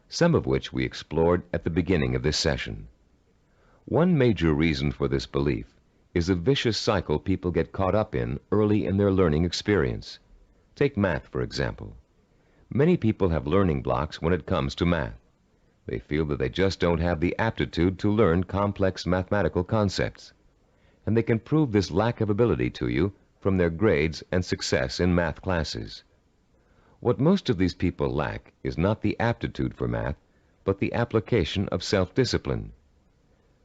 some of which we explored at the beginning of this session. One major reason for this belief is a vicious cycle people get caught up in early in their learning experience. Take math, for example. Many people have learning blocks when it comes to math. They feel that they just don't have the aptitude to learn complex mathematical concepts, and they can prove this lack of ability to you from their grades and success in math classes. What most of these people lack is not the aptitude for math, but the application of self-discipline.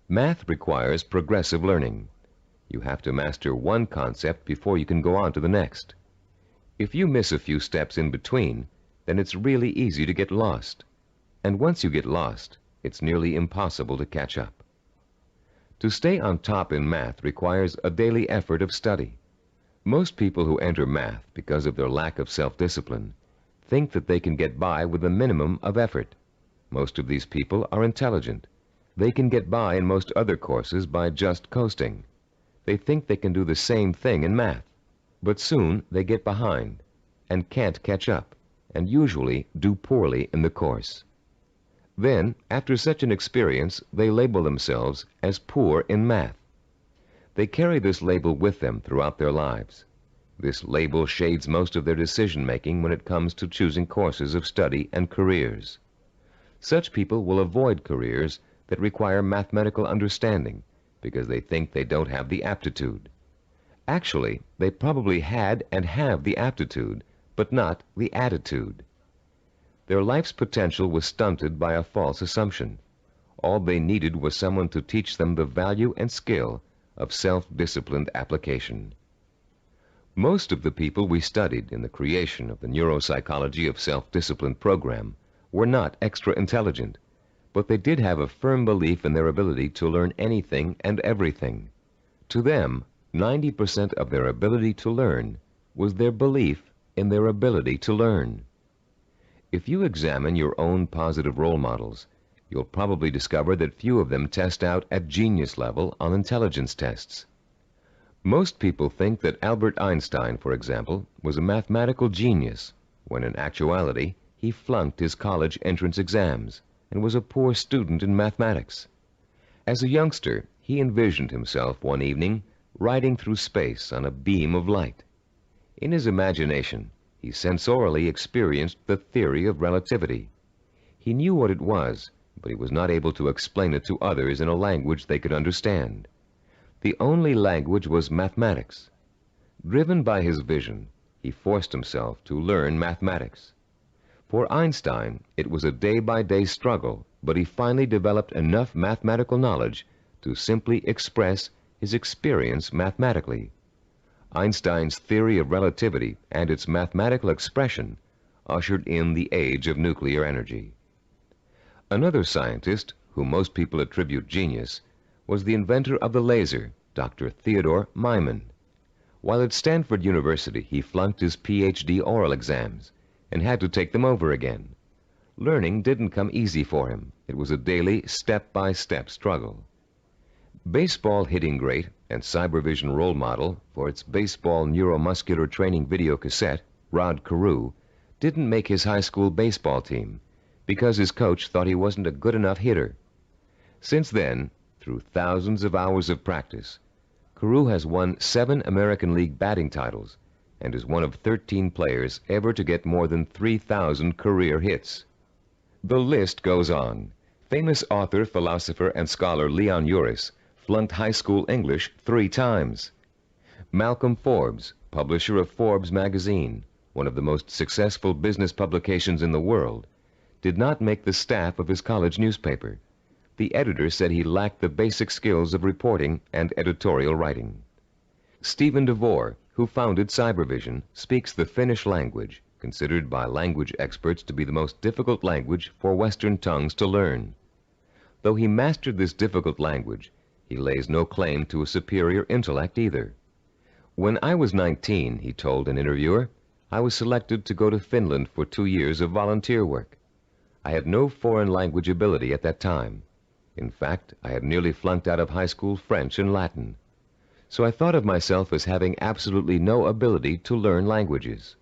Math requires progressive learning. You have to master one concept before you can go on to the next. If you miss a few steps in between, then it's really easy to get lost. And once you get lost, it's nearly impossible to catch up. To stay on top in math requires a daily effort of study. Most people who enter math because of their lack of self-discipline think that they can get by with a minimum of effort. Most of these people are intelligent. They can get by in most other courses by just coasting. They think they can do the same thing in math, but soon they get behind and can't catch up, and usually do poorly in the course. Then, after such an experience, they label themselves as poor in math. They carry this label with them throughout their lives. This label shades most of their decision-making when it comes to choosing courses of study and careers. Such people will avoid careers that require mathematical understanding because they think they don't have the aptitude. Actually, they probably had and have the aptitude, but not the attitude. Their life's potential was stunted by a false assumption. All they needed was someone to teach them the value and skill of self-disciplined application. Most of the people we studied in the creation of the neuropsychology of self-discipline program were not extra intelligent, but they did have a firm belief in their ability to learn anything and everything. To them, 90% of their ability to learn was their belief in their ability to learn. If you examine your own positive role models, you'll probably discover that few of them test out at genius level on intelligence tests. Most people think that Albert Einstein, for example, was a mathematical genius, when in actuality he flunked his college entrance exams and was a poor student in mathematics. As a youngster, he envisioned himself one evening riding through space on a beam of light. In his imagination, he sensorially experienced the theory of relativity. He knew what it was, but he was not able to explain it to others in a language they could understand. The only language was mathematics. Driven by his vision, he forced himself to learn mathematics. For Einstein, it was a day-by-day struggle, but he finally developed enough mathematical knowledge to simply express his experience mathematically. Einstein's theory of relativity and its mathematical expression ushered in the age of nuclear energy. Another scientist, whom most people attribute genius, was the inventor of the laser, Dr. Theodore Myman. While at Stanford University, he flunked his PhD oral exams and had to take them over again. Learning didn't come easy for him. It was a daily, step-by-step struggle. Baseball hitting great and cybervision role model for its baseball neuromuscular training video cassette, Rod Carew, didn't make his high school baseball team because his coach thought he wasn't a good enough hitter. Since then, through thousands of hours of practice, Carew has won 7 American League batting titles and is one of 13 players ever to get more than 3,000 career hits. The list goes on. Famous author, philosopher, and scholar Leon Uris flunked high school English 3 times. Malcolm Forbes, publisher of Forbes magazine, one of the most successful business publications in the world, did not make the staff of his college newspaper. The editor said he lacked the basic skills of reporting and editorial writing. Stephen DeVore, who founded Cybervision, speaks the Finnish language, considered by language experts to be the most difficult language for Western tongues to learn. Though he mastered this difficult language, he lays no claim to a superior intellect either. When I was 19, he told an interviewer, I was selected to go to Finland for 2 years of volunteer work. I had no foreign language ability at that time. In fact, I had nearly flunked out of high school French and Latin. So I thought of myself as having absolutely no ability to learn languages.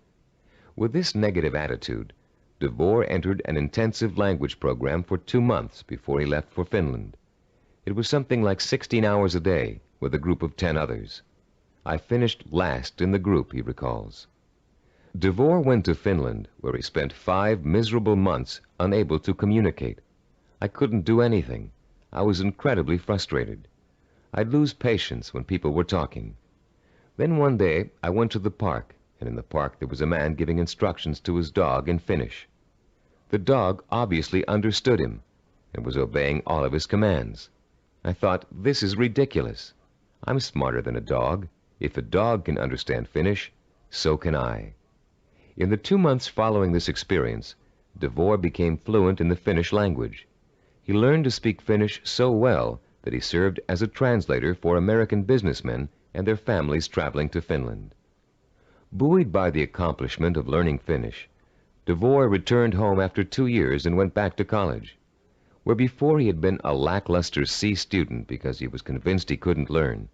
With this negative attitude, DeVore entered an intensive language program for 2 months before he left for Finland. It was something like 16 hours a day with a group of 10 others. I finished last in the group, he recalls. DeVore went to Finland, where he spent 5 miserable months unable to communicate. I couldn't do anything. I was incredibly frustrated. I'd lose patience when people were talking. Then one day I went to the park, and in the park there was a man giving instructions to his dog in Finnish. The dog obviously understood him and was obeying all of his commands. I thought, this is ridiculous. I'm smarter than a dog. If a dog can understand Finnish, so can I. In the 2 months following this experience, DeVore became fluent in the Finnish language. He learned to speak Finnish so well that he served as a translator for American businessmen and their families traveling to Finland. Buoyed by the accomplishment of learning Finnish, DeVore returned home after 2 years and went back to college. Where before he had been a lackluster C student because he was convinced he couldn't learn,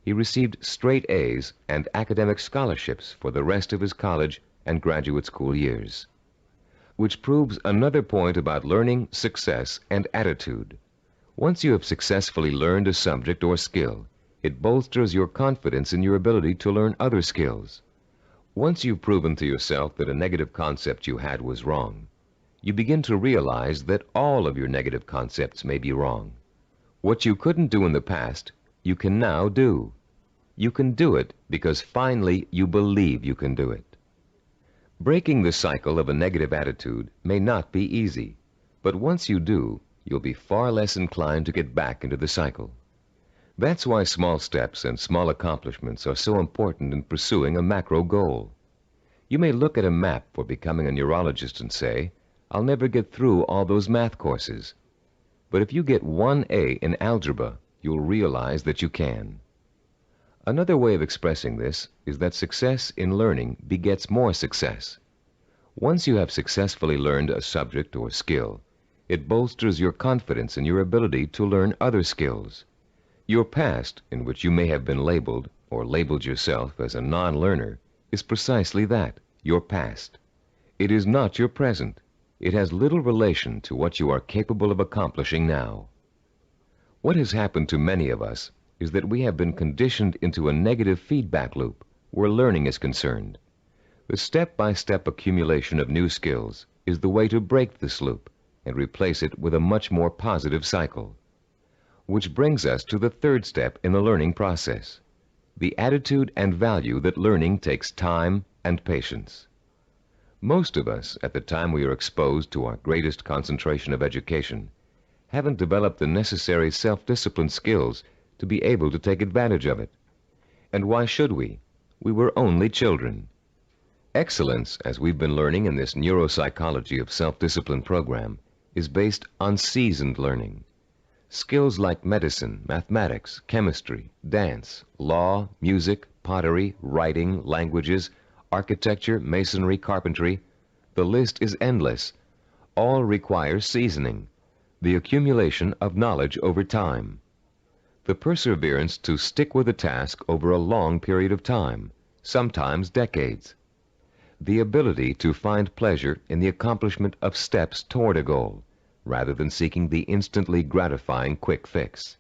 he received straight A's and academic scholarships for the rest of his college and graduate school years. Which proves another point about learning, success, and attitude. Once you have successfully learned a subject or skill, it bolsters your confidence in your ability to learn other skills. Once you've proven to yourself that a negative concept you had was wrong, you begin to realize that all of your negative concepts may be wrong. What you couldn't do in the past, you can now do. You can do it because finally you believe you can do it. Breaking the cycle of a negative attitude may not be easy, but once you do, you'll be far less inclined to get back into the cycle. That's why small steps and small accomplishments are so important in pursuing a macro goal. You may look at a map for becoming a neurologist and say, I'll never get through all those math courses. But if you get 1 A in algebra, you'll realize that you can. Another way of expressing this is that success in learning begets more success. Once you have successfully learned a subject or skill, it bolsters your confidence in your ability to learn other skills. Your past, in which you may have been labeled or labeled yourself as a non-learner, is precisely that, your past. It is not your present. It has little relation to what you are capable of accomplishing now. What has happened to many of us is that we have been conditioned into a negative feedback loop where learning is concerned. The step-by-step accumulation of new skills is the way to break this loop and replace it with a much more positive cycle. Which brings us to the 3rd step in the learning process, the attitude and value that learning takes time and patience. Most of us, at the time we are exposed to our greatest concentration of education, haven't developed the necessary self-discipline skills to be able to take advantage of it. And why should we? We were only children. Excellence, as we've been learning in this neuropsychology of self-discipline program, is based on seasoned learning. Skills like medicine, mathematics, chemistry, dance, law, music, pottery, writing, languages, architecture, masonry, carpentry, the list is endless. All require seasoning, the accumulation of knowledge over time. The perseverance to stick with a task over a long period of time, sometimes decades. The ability to find pleasure in the accomplishment of steps toward a goal, rather than seeking the instantly gratifying quick fix.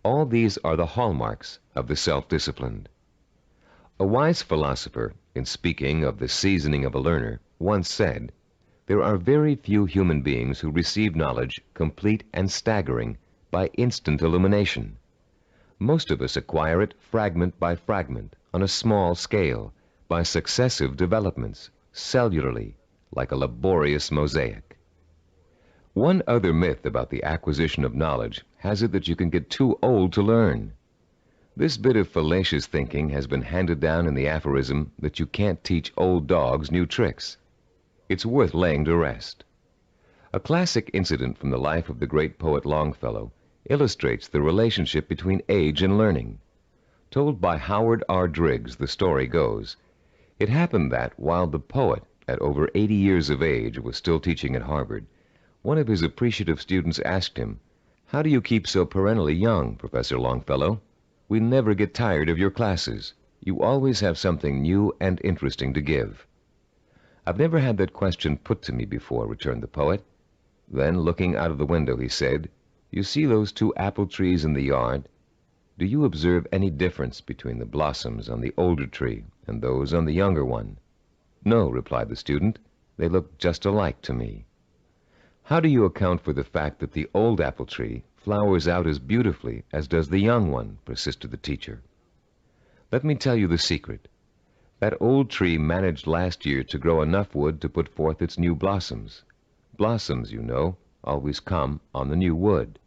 All these are the hallmarks of the self-disciplined. A wise philosopher, in speaking of the seasoning of a learner, once said, "There are very few human beings who receive knowledge complete and staggering by instant illumination. Most of us acquire it fragment by fragment, on a small scale, by successive developments, cellularly, like a laborious mosaic." One other myth about the acquisition of knowledge has it that you can get too old to learn. This bit of fallacious thinking has been handed down in the aphorism that you can't teach old dogs new tricks. It's worth laying to rest. A classic incident from the life of the great poet Longfellow illustrates the relationship between age and learning. Told by Howard R. Driggs, the story goes, it happened that while the poet, at over 80 years of age, was still teaching at Harvard, one of his appreciative students asked him, "How do you keep so perennially young, Professor Longfellow? We never get tired of your classes. You always have something new and interesting to give." "I've never had that question put to me before," returned the poet. Then, looking out of the window, he said, "You see those 2 apple trees in the yard? Do you observe any difference between the blossoms on the older tree and those on the younger one?" "No," replied the student. "They look just alike to me." "How do you account for the fact that the old apple tree flowers out as beautifully as does the young one?" persisted the teacher. "Let me tell you the secret. That old tree managed last year to grow enough wood to put forth its new blossoms. Blossoms, you know, always come on the new wood."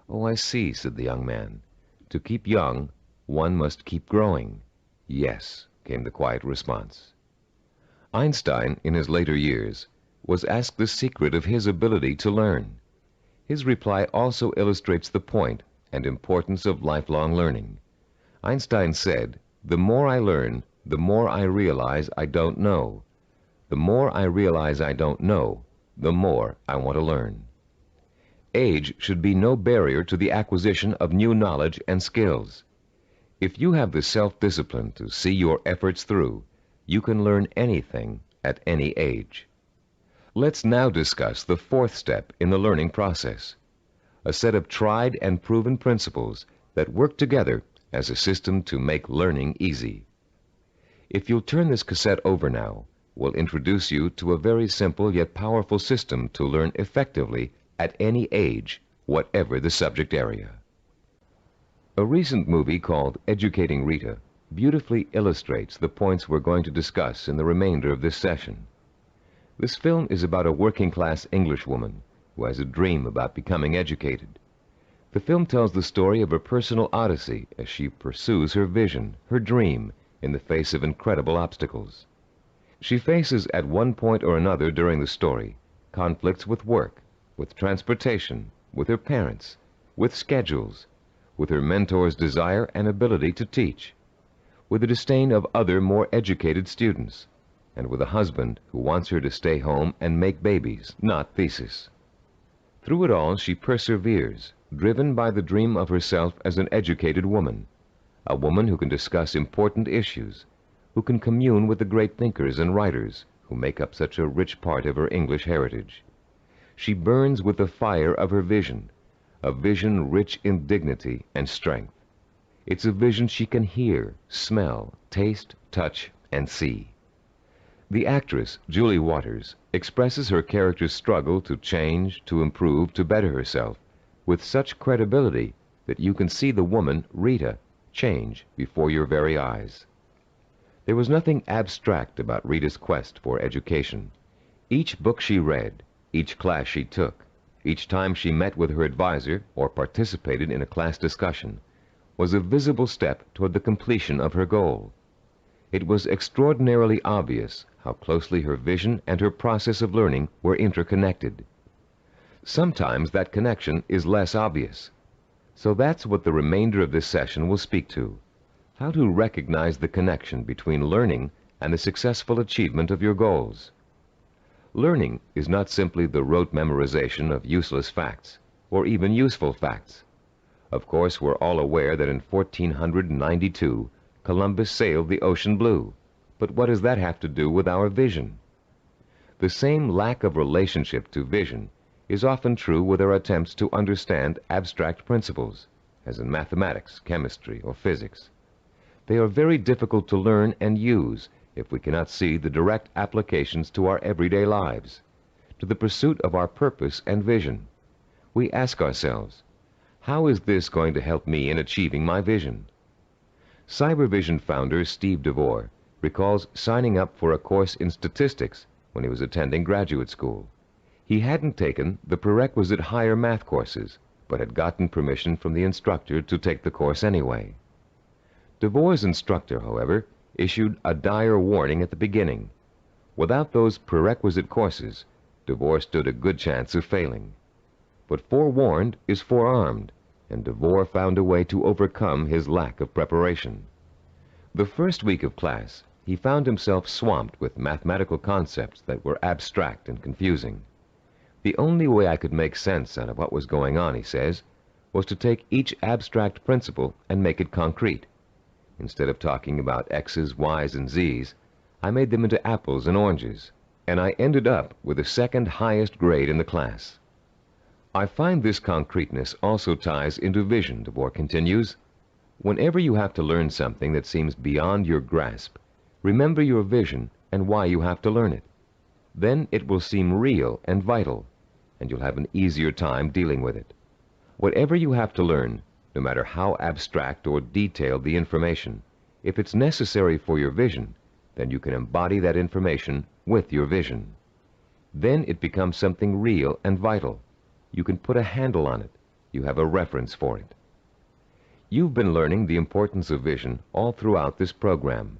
"Oh, I see," said the young man. "To keep young, one must keep growing." "Yes," came the quiet response. Einstein, in his later years, was asked the secret of his ability to learn. His reply also illustrates the point and importance of lifelong learning. Einstein said, "The more I learn, the more I realize I don't know. The more I realize I don't know, the more I want to learn." Age should be no barrier to the acquisition of new knowledge and skills. If you have the self-discipline to see your efforts through, you can learn anything at any age. Let's now discuss the 4th step in the learning process, a set of tried and proven principles that work together as a system to make learning easy. If you'll turn this cassette over now, we'll introduce you to a very simple yet powerful system to learn effectively at any age, whatever the subject area. A recent movie called Educating Rita beautifully illustrates the points we're going to discuss in the remainder of this session. This film is about a working-class Englishwoman who has a dream about becoming educated. The film tells the story of a personal odyssey as she pursues her vision, her dream, in the face of incredible obstacles. She faces at one point or another during the story conflicts with work, with transportation, with her parents, with schedules, with her mentor's desire and ability to teach, with the disdain of other more educated students, and with a husband who wants her to stay home and make babies, not thesis. Through it all, she perseveres, driven by the dream of herself as an educated woman, a woman who can discuss important issues, who can commune with the great thinkers and writers who make up such a rich part of her English heritage. She burns with the fire of her vision, a vision rich in dignity and strength. It's a vision she can hear, smell, taste, touch, and see. The actress, Julie Waters, expresses her character's struggle to change, to improve, to better herself, with such credibility that you can see the woman, Rita, change before your very eyes. There was nothing abstract about Rita's quest for education. Each book she read, each class she took, each time she met with her advisor or participated in a class discussion, was a visible step toward the completion of her goal. It was extraordinarily obvious how closely her vision and her process of learning were interconnected. Sometimes that connection is less obvious. So that's what the remainder of this session will speak to: how to recognize the connection between learning and the successful achievement of your goals. Learning is not simply the rote memorization of useless facts, or even useful facts. Of course, we're all aware that in 1492, Columbus sailed the ocean blue. But what does that have to do with our vision? The same lack of relationship to vision is often true with our attempts to understand abstract principles, as in mathematics, chemistry, or physics. They are very difficult to learn and use if we cannot see the direct applications to our everyday lives, to the pursuit of our purpose and vision. We ask ourselves, how is this going to help me in achieving my vision? Cybervision founder Steve DeVore recalls signing up for a course in statistics when he was attending graduate school. He hadn't taken the prerequisite higher math courses, but had gotten permission from the instructor to take the course anyway. DeVore's instructor, however, issued a dire warning at the beginning. Without those prerequisite courses, DeVore stood a good chance of failing. But forewarned is forearmed, and DeVore found a way to overcome his lack of preparation. The first week of class, he found himself swamped with mathematical concepts that were abstract and confusing. The only way I could make sense out of what was going on, he says, was to take each abstract principle and make it concrete. Instead of talking about X's, Y's, and Z's, I made them into apples and oranges, and I ended up with the second highest grade in the class. I find this concreteness also ties into vision, DeVore continues. Whenever you have to learn something that seems beyond your grasp, remember your vision and why you have to learn it. Then it will seem real and vital, and you'll have an easier time dealing with it. Whatever you have to learn, no matter how abstract or detailed the information, if it's necessary for your vision, then you can embody that information with your vision. Then it becomes something real and vital. You can put a handle on it. You have a reference for it. You've been learning the importance of vision all throughout this program.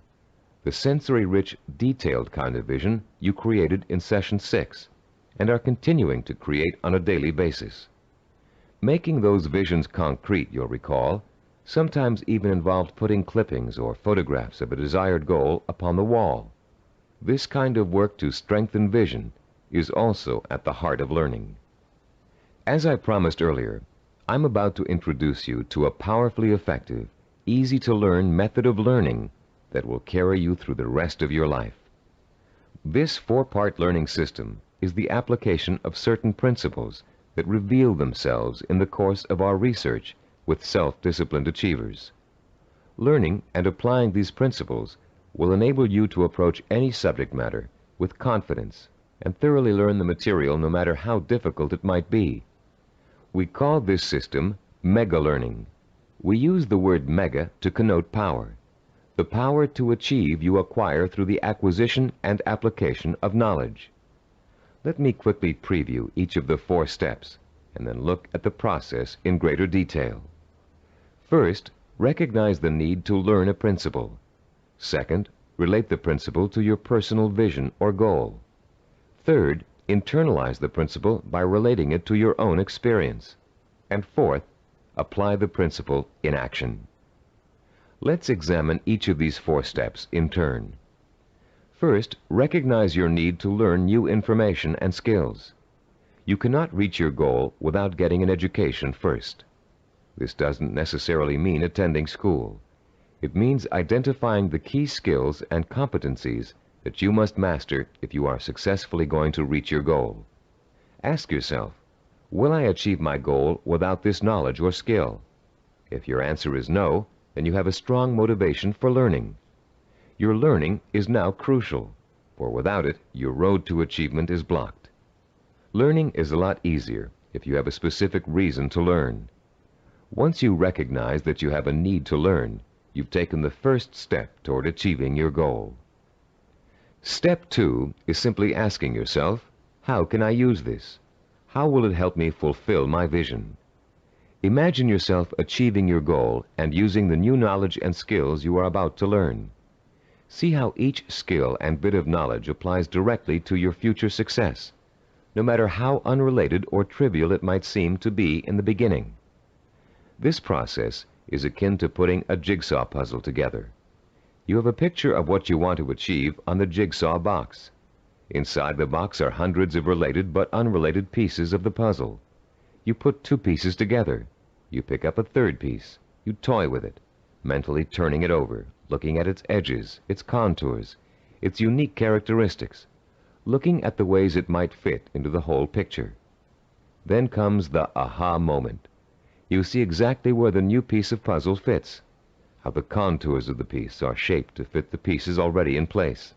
The sensory-rich, detailed kind of vision you created in Session 6 and are continuing to create on a daily basis. Making those visions concrete, you'll recall, sometimes even involved putting clippings or photographs of a desired goal upon the wall. This kind of work to strengthen vision is also at the heart of learning. As I promised earlier, I'm about to introduce you to a powerfully effective, easy-to-learn method of learning that will carry you through the rest of your life. This four-part learning system is the application of certain principles that reveal themselves in the course of our research with self-disciplined achievers. Learning and applying these principles will enable you to approach any subject matter with confidence and thoroughly learn the material no matter how difficult it might be. We call this system mega learning. We use the word mega to connote power. The power to achieve you acquire through the acquisition and application of knowledge. Let me quickly preview each of the 4 steps and then look at the process in greater detail. First, recognize the need to learn a principle. Second, relate the principle to your personal vision or goal. Third, internalize the principle by relating it to your own experience. And fourth, apply the principle in action. Let's examine each of these 4 steps in turn. First, recognize your need to learn new information and skills. You cannot reach your goal without getting an education first. This doesn't necessarily mean attending school. It means identifying the key skills and competencies that you must master if you are successfully going to reach your goal. Ask yourself, will I achieve my goal without this knowledge or skill? If your answer is no, then you have a strong motivation for learning. Your learning is now crucial, for without it, your road to achievement is blocked. Learning is a lot easier if you have a specific reason to learn. Once you recognize that you have a need to learn, you've taken the first step toward achieving your goal. Step 2 is simply asking yourself, how can I use this? How will it help me fulfill my vision? Imagine yourself achieving your goal and using the new knowledge and skills you are about to learn. See how each skill and bit of knowledge applies directly to your future success. no matter how unrelated or trivial it might seem to be in the beginning. This process is akin to putting a jigsaw puzzle together. You have a picture of what you want to achieve on the jigsaw box. Inside the box are hundreds of related but unrelated pieces of the puzzle. You put two pieces together. You pick up a third piece. You toy with it, mentally turning it over, looking at its edges, its contours, its unique characteristics, looking at the ways it might fit into the whole picture. Then comes the aha moment. You see exactly where the new piece of puzzle fits, how the contours of the piece are shaped to fit the pieces already in place.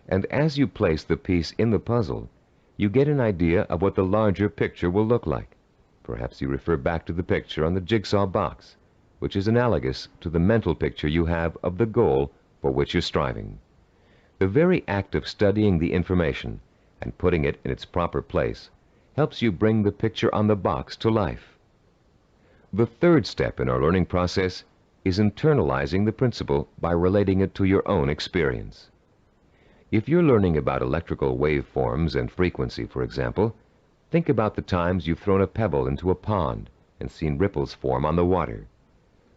And as you place the piece in the puzzle, you get an idea of what the larger picture will look like. Perhaps you refer back to the picture on the jigsaw box, which is analogous to the mental picture you have of the goal for which you're striving. The very act of studying the information and putting it in its proper place helps you bring the picture on the box to life. The third step in our learning process is internalizing the principle by relating it to your own experience. If you're learning about electrical waveforms and frequency, for example, think about the times you've thrown a pebble into a pond and seen ripples form on the water.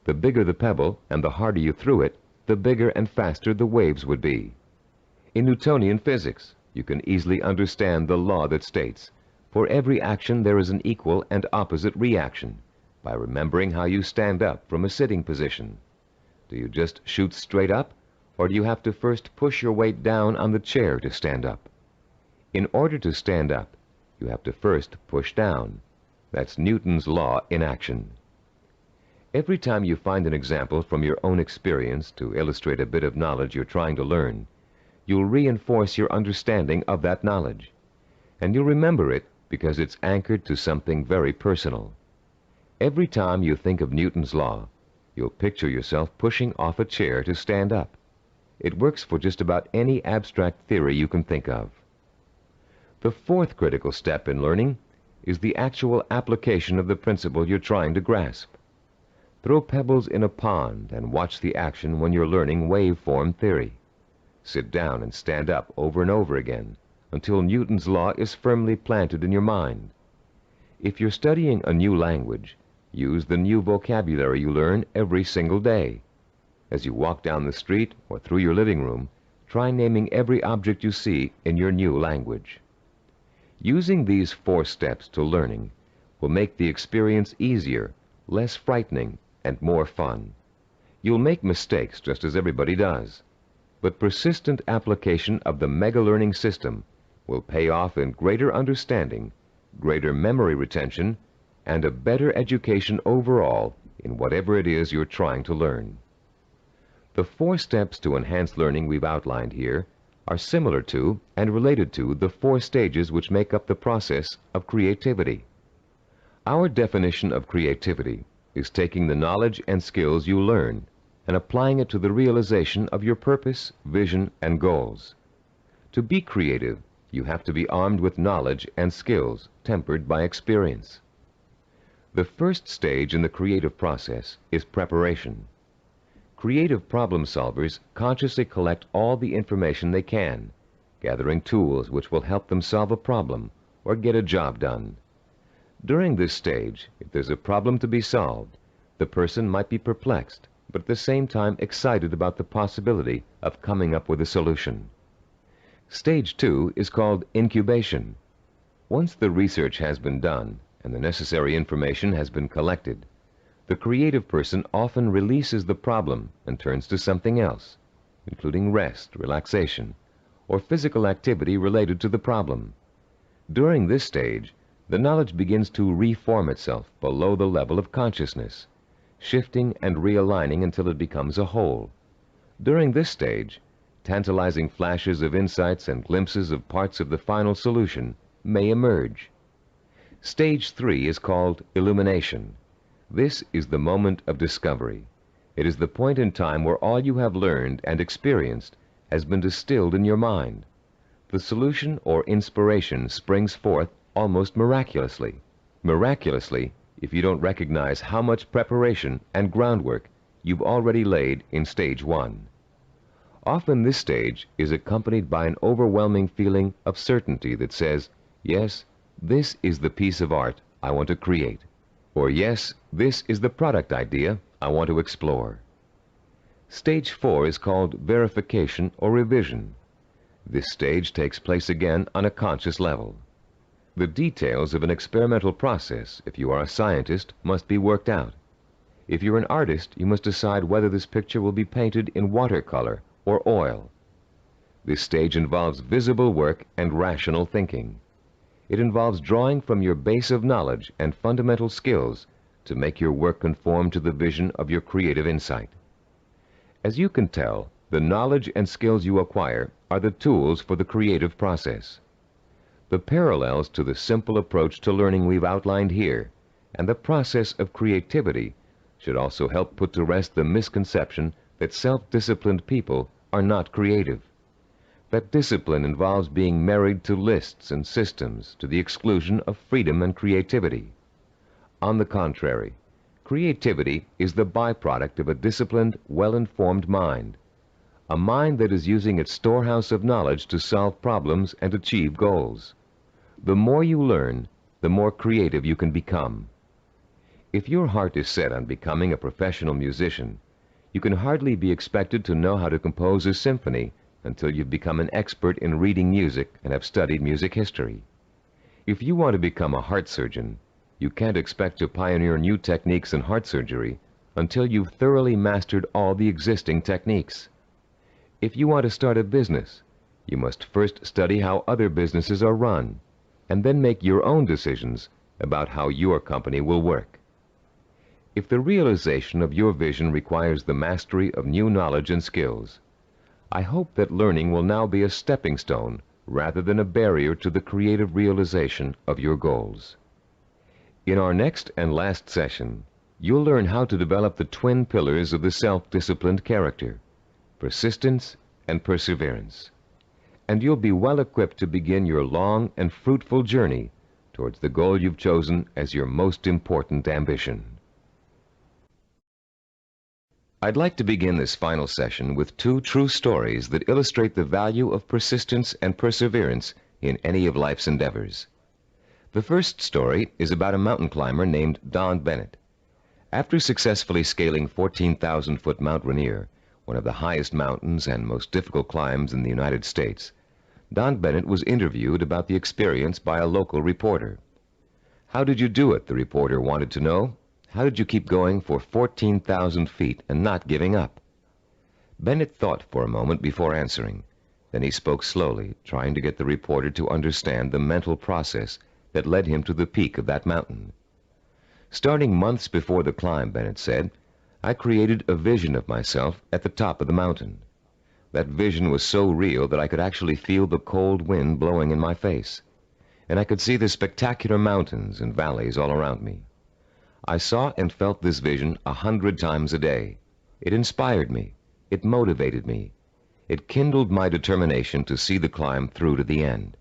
The bigger the pebble and the harder you threw it, the bigger and faster the waves would be. In Newtonian physics, you can easily understand the law that states, for every action there is an equal and opposite reaction, by remembering how you stand up from a sitting position. Do you just shoot straight up, or do you have to first push your weight down on the chair to stand up? In order to stand up, you have to first push down. That's Newton's law in action. Every time you find an example from your own experience to illustrate a bit of knowledge you're trying to learn, you'll reinforce your understanding of that knowledge. And you'll remember it because it's anchored to something very personal. Every time you think of Newton's law, you'll picture yourself pushing off a chair to stand up. It works for just about any abstract theory you can think of. The fourth critical step in learning is the actual application of the principle you're trying to grasp. Throw pebbles in a pond and watch the action when you're learning waveform theory. Sit down and stand up over and over again until Newton's law is firmly planted in your mind. If you're studying a new language, use the new vocabulary you learn every single day. As you walk down the street or through your living room, try naming every object you see in your new language. Using these 4 steps to learning will make the experience easier, less frightening, and more fun. You'll make mistakes just as everybody does, but persistent application of the mega-learning system will pay off in greater understanding, greater memory retention, and a better education overall in whatever it is you're trying to learn. The 4 steps to enhance learning we've outlined here are similar to and related to the 4 stages which make up the process of creativity. Our definition of creativity is taking the knowledge and skills you learn and applying it to the realization of your purpose, vision, and goals. To be creative, you have to be armed with knowledge and skills tempered by experience. The first stage in the creative process is preparation. Creative problem solvers consciously collect all the information they can, gathering tools which will help them solve a problem or get a job done. During this stage, if there's a problem to be solved, the person might be perplexed, but at the same time excited about the possibility of coming up with a solution. Stage 2 is called incubation. Once the research has been done and the necessary information has been collected, the creative person often releases the problem and turns to something else, including rest, relaxation, or physical activity related to the problem. During this stage, the knowledge begins to reform itself below the level of consciousness, shifting and realigning until it becomes a whole. During this stage, tantalizing flashes of insights and glimpses of parts of the final solution may emerge. Stage 3 is called illumination. This is the moment of discovery. It is the point in time where all you have learned and experienced has been distilled in your mind. The solution or inspiration springs forth almost miraculously. Miraculously, if you don't recognize how much preparation and groundwork you've already laid in stage 1. Often this stage is accompanied by an overwhelming feeling of certainty that says, yes, this is the piece of art I want to create. Or yes, this is the product idea I want to explore. Stage 4 is called verification or revision. This stage takes place again on a conscious level. The details of an experimental process, if you are a scientist, must be worked out. If you're an artist, you must decide whether this picture will be painted in watercolor or oil. This stage involves visible work and rational thinking. It involves drawing from your base of knowledge and fundamental skills to make your work conform to the vision of your creative insight. As you can tell, the knowledge and skills you acquire are the tools for the creative process. The parallels to the simple approach to learning we've outlined here and the process of creativity should also help put to rest the misconception that self-disciplined people are not creative. That discipline involves being married to lists and systems to the exclusion of freedom and creativity. On the contrary, creativity is the byproduct of a disciplined, well-informed mind. A mind that is using its storehouse of knowledge to solve problems and achieve goals. The more you learn, the more creative you can become. If your heart is set on becoming a professional musician, you can hardly be expected to know how to compose a symphony until you've become an expert in reading music and have studied music history. If you want to become a heart surgeon, you can't expect to pioneer new techniques in heart surgery until you've thoroughly mastered all the existing techniques. If you want to start a business, you must first study how other businesses are run, and then make your own decisions about how your company will work. If the realization of your vision requires the mastery of new knowledge and skills, I hope that learning will now be a stepping stone rather than a barrier to the creative realization of your goals. In our next and last session, you'll learn how to develop the twin pillars of the self-disciplined character, persistence and perseverance. And you'll be well equipped to begin your long and fruitful journey towards the goal you've chosen as your most important ambition. I'd like to begin this final session with two true stories that illustrate the value of persistence and perseverance in any of life's endeavors. The first story is about a mountain climber named Don Bennett. After successfully scaling 14,000-foot Mount Rainier, one of the highest mountains and most difficult climbs in the United States, Don Bennett was interviewed about the experience by a local reporter. "How did you do it?" the reporter wanted to know. "How did you keep going for 14,000 feet and not giving up?" Bennett thought for a moment before answering. Then he spoke slowly, trying to get the reporter to understand the mental process that led him to the peak of that mountain. "Starting months before the climb," Bennett said, "I created a vision of myself at the top of the mountain. That vision was so real that I could actually feel the cold wind blowing in my face, and I could see the spectacular mountains and valleys all around me. I saw and felt this vision 100 times a day. It inspired me. It motivated me. It kindled my determination to see the climb through to the end.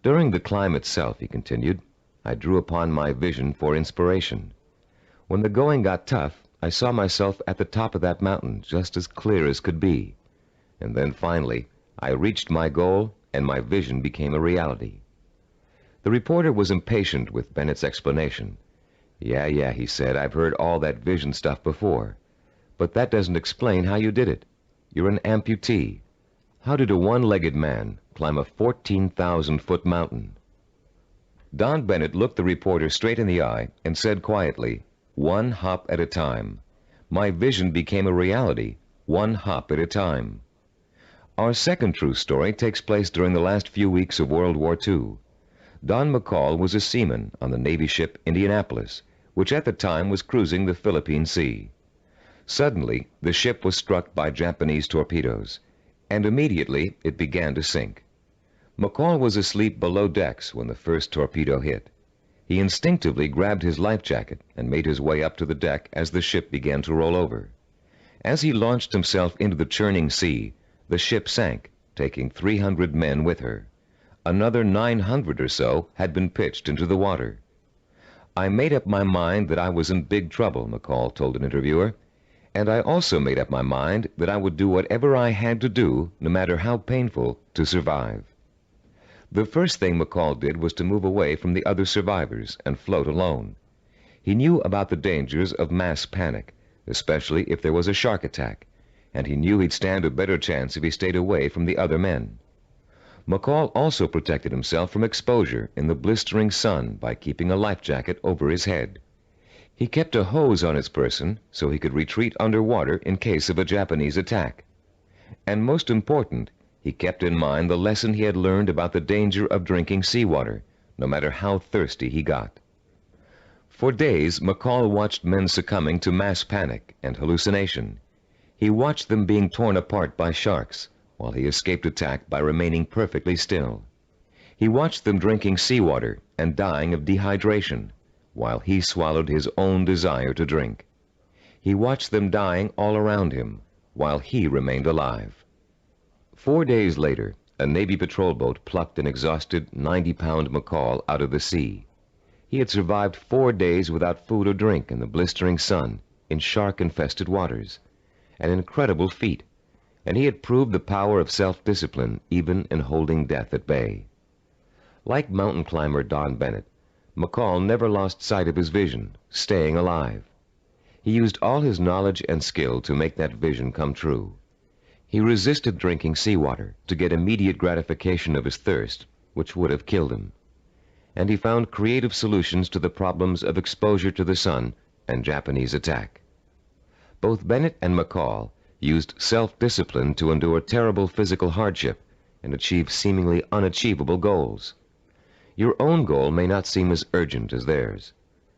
During the climb itself," he continued, "I drew upon my vision for inspiration. When the going got tough, I saw myself at the top of that mountain just as clear as could be. And then finally, I reached my goal and my vision became a reality." The reporter was impatient with Bennett's explanation. Yeah, he said, "I've heard all that vision stuff before. But that doesn't explain how you did it. You're an amputee. How did a one-legged man climb a 14,000-foot mountain?" Don Bennett looked the reporter straight in the eye and said quietly, "One hop at a time. My vision became a reality, one hop at a time." Our second true story takes place during the last few weeks of World War II. Don McCall was a seaman on the Navy ship Indianapolis, which at the time was cruising the Philippine Sea. Suddenly, the ship was struck by Japanese torpedoes, and immediately it began to sink. McCall was asleep below decks when the first torpedo hit. He instinctively grabbed his life jacket and made his way up to the deck as the ship began to roll over. As he launched himself into the churning sea, the ship sank, taking 300 men with her. Another 900 or so had been pitched into the water. "I made up my mind that I was in big trouble," McCall told an interviewer, "and I also made up my mind that I would do whatever I had to do, no matter how painful, to survive." The first thing McCall did was to move away from the other survivors and float alone. He knew about the dangers of mass panic, especially if there was a shark attack, and he knew he'd stand a better chance if he stayed away from the other men. McCall also protected himself from exposure in the blistering sun by keeping a life jacket over his head. He kept a hose on his person so he could retreat underwater in case of a Japanese attack. And most important, he kept in mind the lesson he had learned about the danger of drinking seawater, no matter how thirsty he got. For days, McCall watched men succumbing to mass panic and hallucination. He watched them being torn apart by sharks, while he escaped attack by remaining perfectly still. He watched them drinking seawater and dying of dehydration, while he swallowed his own desire to drink. He watched them dying all around him, while he remained alive. 4 days later, a Navy patrol boat plucked an exhausted 90-pound McCall out of the sea. He had survived 4 days without food or drink in the blistering sun, in shark-infested waters. An incredible feat, and he had proved the power of self-discipline even in holding death at bay. Like mountain climber Don Bennett, McCall never lost sight of his vision, staying alive. He used all his knowledge and skill to make that vision come true. He resisted drinking seawater to get immediate gratification of his thirst, which would have killed him. And he found creative solutions to the problems of exposure to the sun and Japanese attack. Both Bennett and McCall used self-discipline to endure terrible physical hardship and achieve seemingly unachievable goals. Your own goal may not seem as urgent as theirs,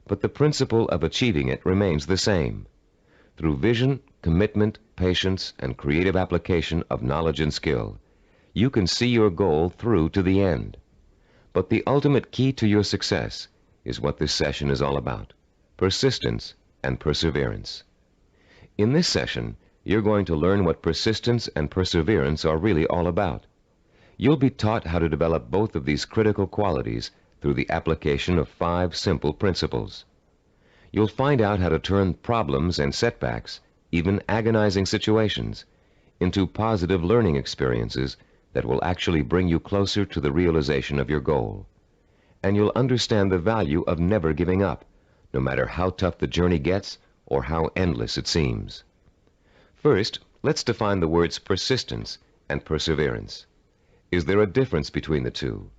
but the principle of achieving it remains the same. Through vision, commitment, patience, and creative application of knowledge and skill, you can see your goal through to the end. But the ultimate key to your success is what this session is all about: persistence and perseverance. In this session, you're going to learn what persistence and perseverance are really all about. You'll be taught how to develop both of these critical qualities through the application of 5 simple principles. You'll find out how to turn problems and setbacks, even agonizing situations, into positive learning experiences that will actually bring you closer to the realization of your goal. And you'll understand the value of never giving up, no matter how tough the journey gets or how endless it seems. First, let's define the words persistence and perseverance. Is there a difference between the two?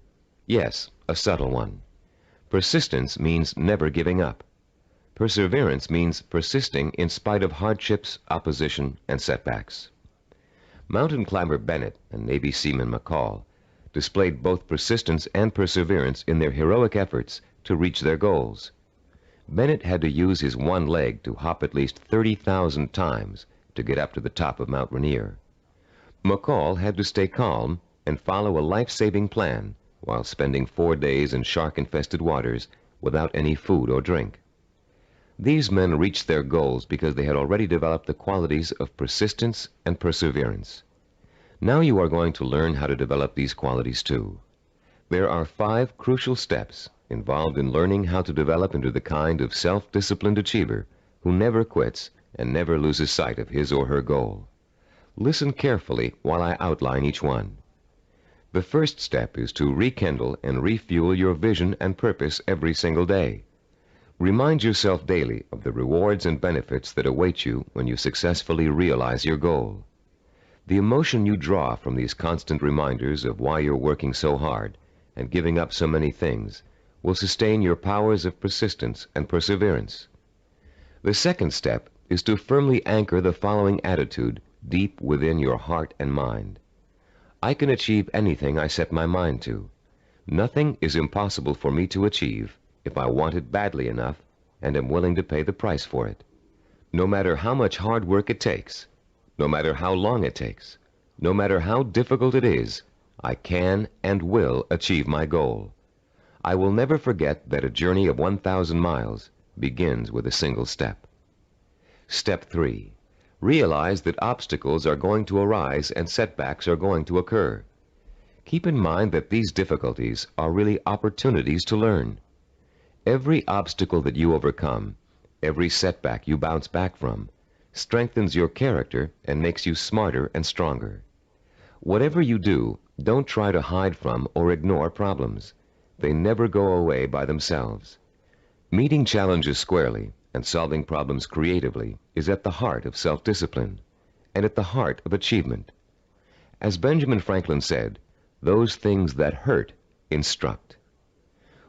Yes, a subtle one. Persistence means never giving up. Perseverance means persisting in spite of hardships, opposition, and setbacks. Mountain climber Bennett and Navy seaman McCall displayed both persistence and perseverance in their heroic efforts to reach their goals. Bennett had to use his one leg to hop at least 30,000 times to get up to the top of Mount Rainier. McCall had to stay calm and follow a life-saving plan while spending 4 days in shark-infested waters without any food or drink. These men reached their goals because they had already developed the qualities of persistence and perseverance. Now you are going to learn how to develop these qualities too. There are 5 crucial steps involved in learning how to develop into the kind of self-disciplined achiever who never quits and never loses sight of his or her goal. Listen carefully while I outline each one. The first step is to rekindle and refuel your vision and purpose every single day. Remind yourself daily of the rewards and benefits that await you when you successfully realize your goal. The emotion you draw from these constant reminders of why you're working so hard and giving up so many things will sustain your powers of persistence and perseverance. The second step is to firmly anchor the following attitude deep within your heart and mind. I can achieve anything I set my mind to. Nothing is impossible for me to achieve if I want it badly enough and am willing to pay the price for it. No matter how much hard work it takes, no matter how long it takes, no matter how difficult it is, I can and will achieve my goal. I will never forget that a journey of 1,000 miles begins with a single step. Step 3. Realize that obstacles are going to arise and setbacks are going to occur. Keep in mind that these difficulties are really opportunities to learn. Every obstacle that you overcome, every setback you bounce back from, strengthens your character and makes you smarter and stronger. Whatever you do, don't try to hide from or ignore problems. They never go away by themselves. Meeting challenges squarely and solving problems creatively is at the heart of self-discipline and at the heart of achievement. As Benjamin Franklin said, those things that hurt instruct.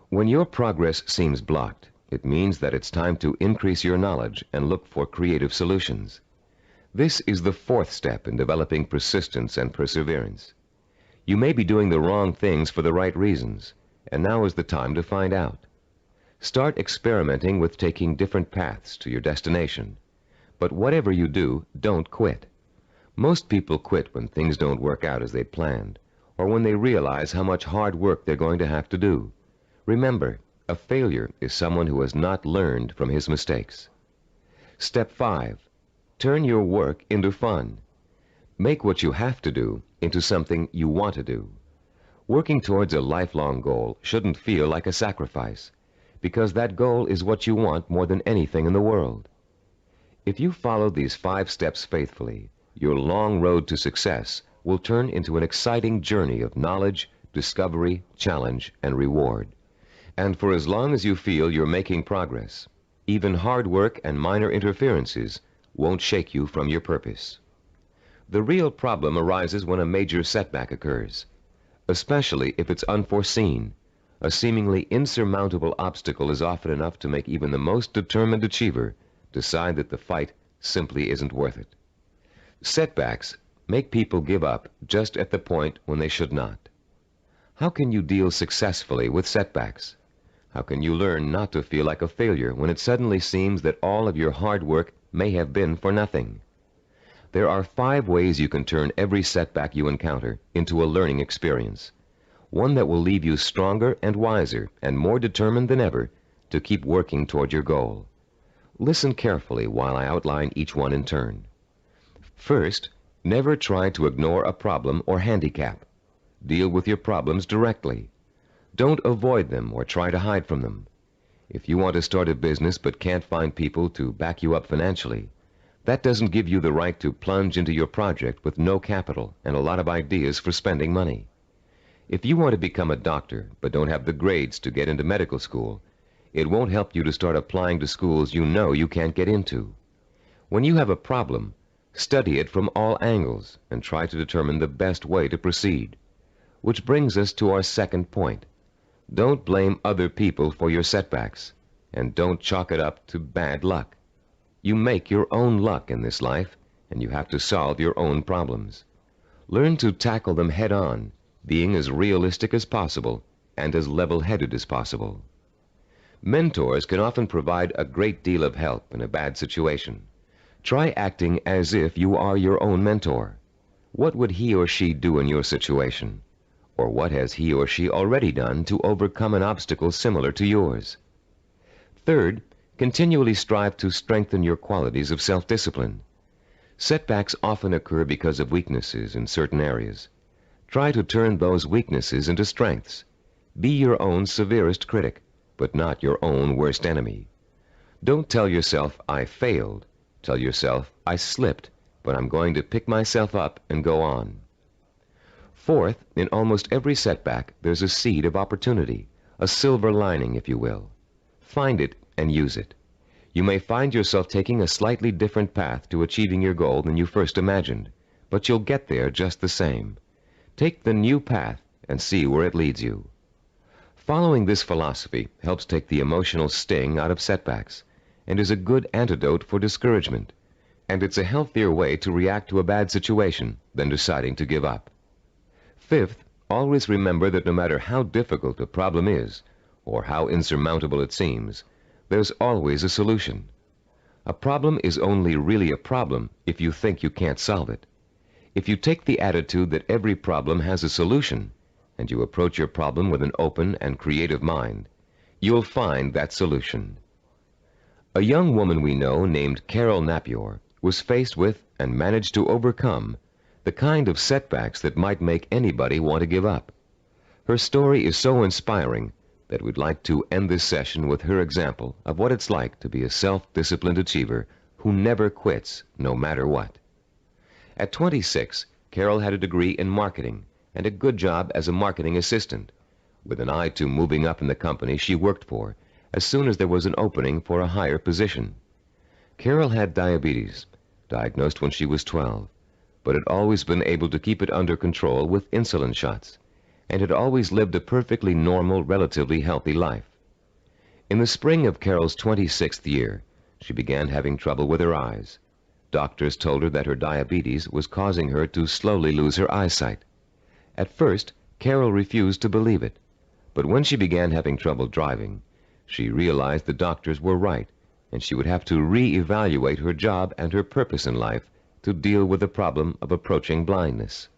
When your progress seems blocked, it means that it's time to increase your knowledge and look for creative solutions. This is the fourth step in developing persistence and perseverance. You may be doing the wrong things for the right reasons, and now is the time to find out. Start experimenting with taking different paths to your destination. But whatever you do, don't quit. Most people quit when things don't work out as they planned, or when they realize how much hard work they're going to have to do. Remember, a failure is someone who has not learned from his mistakes. Step 5. Turn your work into fun. Make what you have to do into something you want to do. Working towards a lifelong goal shouldn't feel like a sacrifice, because that goal is what you want more than anything in the world. If you follow these 5 steps faithfully, your long road to success will turn into an exciting journey of knowledge, discovery, challenge, and reward. And for as long as you feel you're making progress, even hard work and minor interferences won't shake you from your purpose. The real problem arises when a major setback occurs, especially if it's unforeseen. A seemingly insurmountable obstacle is often enough to make even the most determined achiever decide that the fight simply isn't worth it. Setbacks make people give up just at the point when they should not. How can you deal successfully with setbacks? How can you learn not to feel like a failure when it suddenly seems that all of your hard work may have been for nothing? There are 5 ways you can turn every setback you encounter into a learning experience, one that will leave you stronger and wiser and more determined than ever to keep working toward your goal. Listen carefully while I outline each one in turn. First, never try to ignore a problem or handicap. Deal with your problems directly. Don't avoid them or try to hide from them. If you want to start a business but can't find people to back you up financially, that doesn't give you the right to plunge into your project with no capital and a lot of ideas for spending money. If you want to become a doctor but don't have the grades to get into medical school, it won't help you to start applying to schools you know you can't get into. When you have a problem, study it from all angles and try to determine the best way to proceed. Which brings us to our second point. Don't blame other people for your setbacks, and don't chalk it up to bad luck. You make your own luck in this life, and you have to solve your own problems. Learn to tackle them head on, being as realistic as possible and as level-headed as possible. Mentors can often provide a great deal of help in a bad situation. Try acting as if you are your own mentor. What would he or she do in your situation? Or what has he or she already done to overcome an obstacle similar to yours? Third, continually strive to strengthen your qualities of self-discipline. Setbacks often occur because of weaknesses in certain areas. Try to turn those weaknesses into strengths. Be your own severest critic, but not your own worst enemy. Don't tell yourself, I failed. Tell yourself, I slipped, but I'm going to pick myself up and go on. Fourth, in almost every setback, there's a seed of opportunity, a silver lining, if you will. Find it and use it. You may find yourself taking a slightly different path to achieving your goal than you first imagined, but you'll get there just the same. Take the new path and see where it leads you. Following this philosophy helps take the emotional sting out of setbacks and is a good antidote for discouragement, and it's a healthier way to react to a bad situation than deciding to give up. Fifth, always remember that no matter how difficult a problem is, or how insurmountable it seems, there's always a solution. A problem is only really a problem if you think you can't solve it. If you take the attitude that every problem has a solution, and you approach your problem with an open and creative mind, you'll find that solution. A young woman we know named Carol Napier was faced with and managed to overcome the kind of setbacks that might make anybody want to give up. Her story is so inspiring that we'd like to end this session with her example of what it's like to be a self-disciplined achiever who never quits no matter what. At 26, Carol had a degree in marketing and a good job as a marketing assistant. With an eye to moving up in the company she worked for as soon as there was an opening for a higher position. Carol had diabetes, diagnosed when she was 12, but had always been able to keep it under control with insulin shots, and had always lived a perfectly normal, relatively healthy life. In the spring of Carol's 26th year, she began having trouble with her eyes. Doctors told her that her diabetes was causing her to slowly lose her eyesight. At first, Carol refused to believe it, but when she began having trouble driving, she realized the doctors were right, and she would have to re-evaluate her job and her purpose in life to deal with the problem of approaching blindness.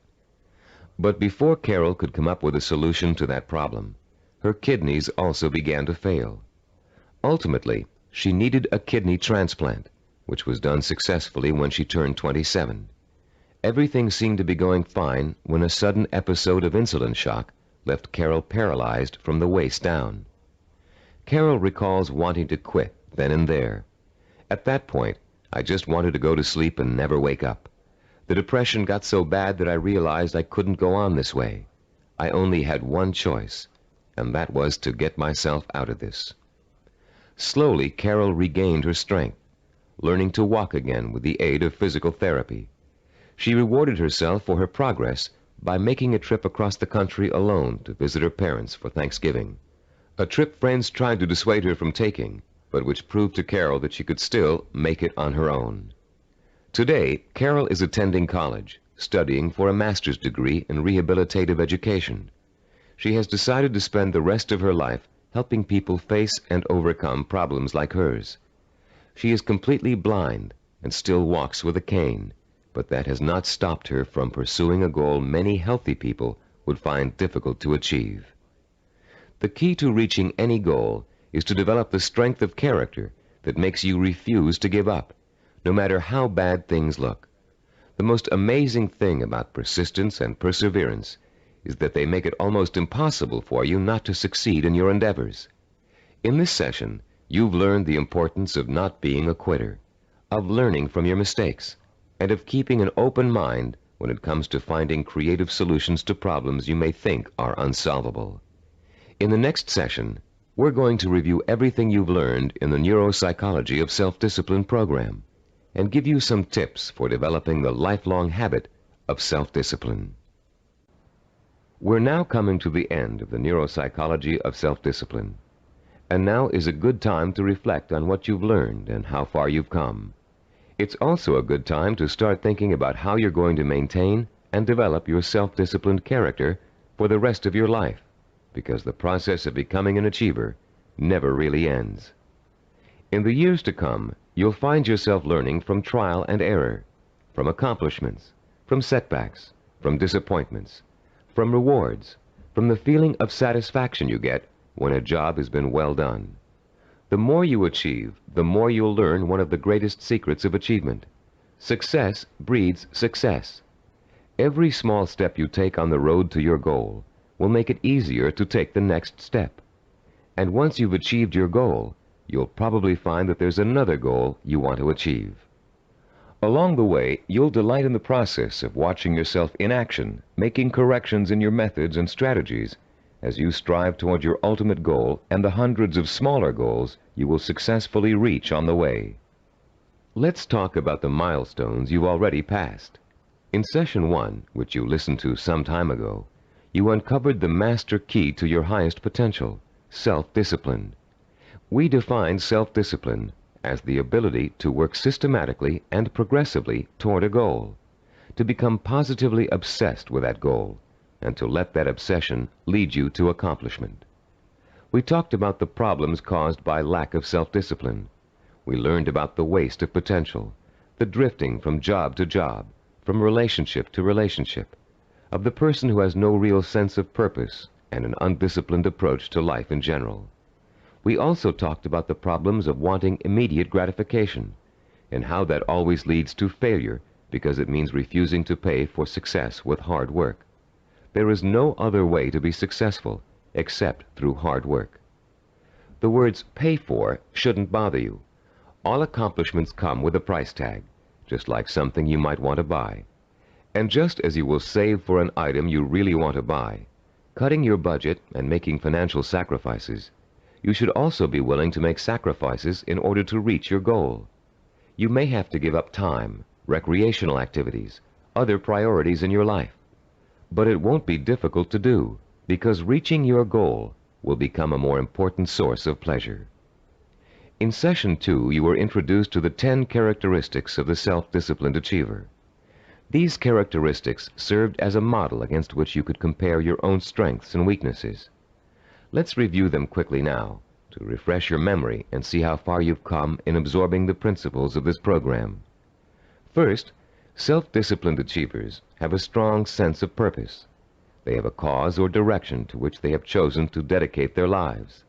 But before Carol could come up with a solution to that problem, her kidneys also began to fail. Ultimately, she needed a kidney transplant, which was done successfully when she turned 27. Everything seemed to be going fine when a sudden episode of insulin shock left Carol paralyzed from the waist down. Carol recalls wanting to quit then and there. At that point, I just wanted to go to sleep and never wake up. The depression got so bad that I realized I couldn't go on this way. I only had one choice, and that was to get myself out of this. Slowly, Carol regained her strength, learning to walk again with the aid of physical therapy. She rewarded herself for her progress by making a trip across the country alone to visit her parents for Thanksgiving. A trip friends tried to dissuade her from taking, but which proved to Carol that she could still make it on her own. Today, Carol is attending college, studying for a master's degree in rehabilitative education. She has decided to spend the rest of her life helping people face and overcome problems like hers. She is completely blind and still walks with a cane, but that has not stopped her from pursuing a goal many healthy people would find difficult to achieve. The key to reaching any goal is to develop the strength of character that makes you refuse to give up, no matter how bad things look. The most amazing thing about persistence and perseverance is that they make it almost impossible for you not to succeed in your endeavors. In this session, you've learned the importance of not being a quitter, of learning from your mistakes, and of keeping an open mind when it comes to finding creative solutions to problems you may think are unsolvable. In the next session, we're going to review everything you've learned in the Neuropsychology of Self-Discipline program and give you some tips for developing the lifelong habit of self-discipline. We're now coming to the end of the Neuropsychology of Self-Discipline, and now is a good time to reflect on what you've learned and how far you've come. It's also a good time to start thinking about how you're going to maintain and develop your self-disciplined character for the rest of your life, because the process of becoming an achiever never really ends. In the years to come, you'll find yourself learning from trial and error, from accomplishments, from setbacks, from disappointments, from rewards, from the feeling of satisfaction you get when a job has been well done. The more you achieve, the more you'll learn one of the greatest secrets of achievement. Success breeds success. Every small step you take on the road to your goal will make it easier to take the next step. And once you've achieved your goal, you'll probably find that there's another goal you want to achieve. Along the way, you'll delight in the process of watching yourself in action, making corrections in your methods and strategies as you strive toward your ultimate goal and the hundreds of smaller goals you will successfully reach on the way. Let's talk about the milestones you've already passed. In Session 1, which you listened to some time ago, you uncovered the master key to your highest potential, self-discipline. We defined self-discipline as the ability to work systematically and progressively toward a goal, to become positively obsessed with that goal, and to let that obsession lead you to accomplishment. We talked about the problems caused by lack of self-discipline. We learned about the waste of potential, the drifting from job to job, from relationship to relationship, of the person who has no real sense of purpose and an undisciplined approach to life in general. We also talked about the problems of wanting immediate gratification and how that always leads to failure because it means refusing to pay for success with hard work. There is no other way to be successful except through hard work. The words pay for shouldn't bother you. All accomplishments come with a price tag, just like something you might want to buy. And just as you will save for an item you really want to buy, cutting your budget and making financial sacrifices, you should also be willing to make sacrifices in order to reach your goal. You may have to give up time, recreational activities, other priorities in your life. But it won't be difficult to do, because reaching your goal will become a more important source of pleasure. In Session 2, you were introduced to the 10 characteristics of the self-disciplined achiever. These characteristics served as a model against which you could compare your own strengths and weaknesses. Let's review them quickly now, to refresh your memory and see how far you've come in absorbing the principles of this program. First, self-disciplined achievers have a strong sense of purpose. They have a cause or direction to which they have chosen to dedicate their lives.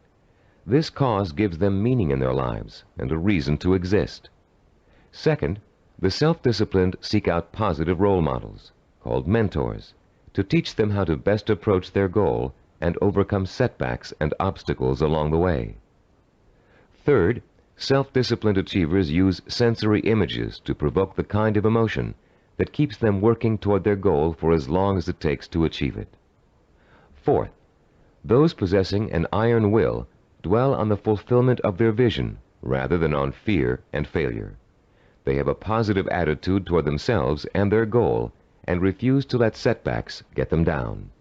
This cause gives them meaning in their lives and a reason to exist. Second, the self-disciplined seek out positive role models, called mentors, to teach them how to best approach their goal and overcome setbacks and obstacles along the way. Third, self-disciplined achievers use sensory images to provoke the kind of emotion that keeps them working toward their goal for as long as it takes to achieve it. Fourth, those possessing an iron will dwell on the fulfillment of their vision rather than on fear and failure. They have a positive attitude toward themselves and their goal and refuse to let setbacks get them down.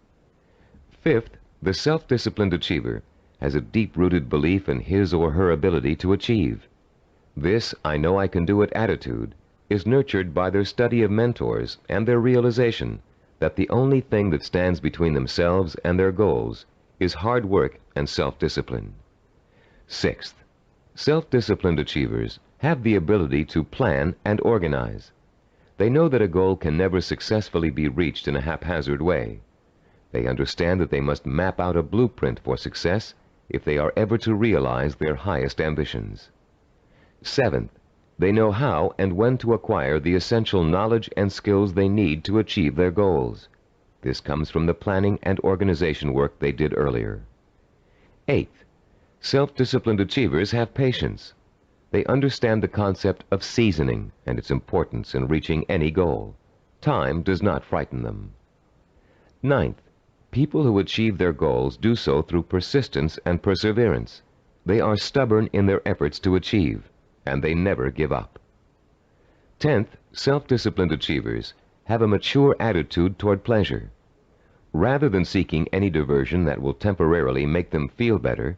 Fifth, the self-disciplined achiever has a deep-rooted belief in his or her ability to achieve. This "I know I can do it" attitude is nurtured by their study of mentors and their realization that the only thing that stands between themselves and their goals is hard work and self-discipline. Sixth, self-disciplined achievers have the ability to plan and organize. They know that a goal can never successfully be reached in a haphazard way. They understand that they must map out a blueprint for success if they are ever to realize their highest ambitions. Seventh, they know how and when to acquire the essential knowledge and skills they need to achieve their goals. This comes from the planning and organization work they did earlier. Eighth, self-disciplined achievers have patience. They understand the concept of seasoning and its importance in reaching any goal. Time does not frighten them. Ninth, people who achieve their goals do so through persistence and perseverance. They are stubborn in their efforts to achieve, and they never give up. 10th, self-disciplined achievers have a mature attitude toward pleasure. Rather than seeking any diversion that will temporarily make them feel better,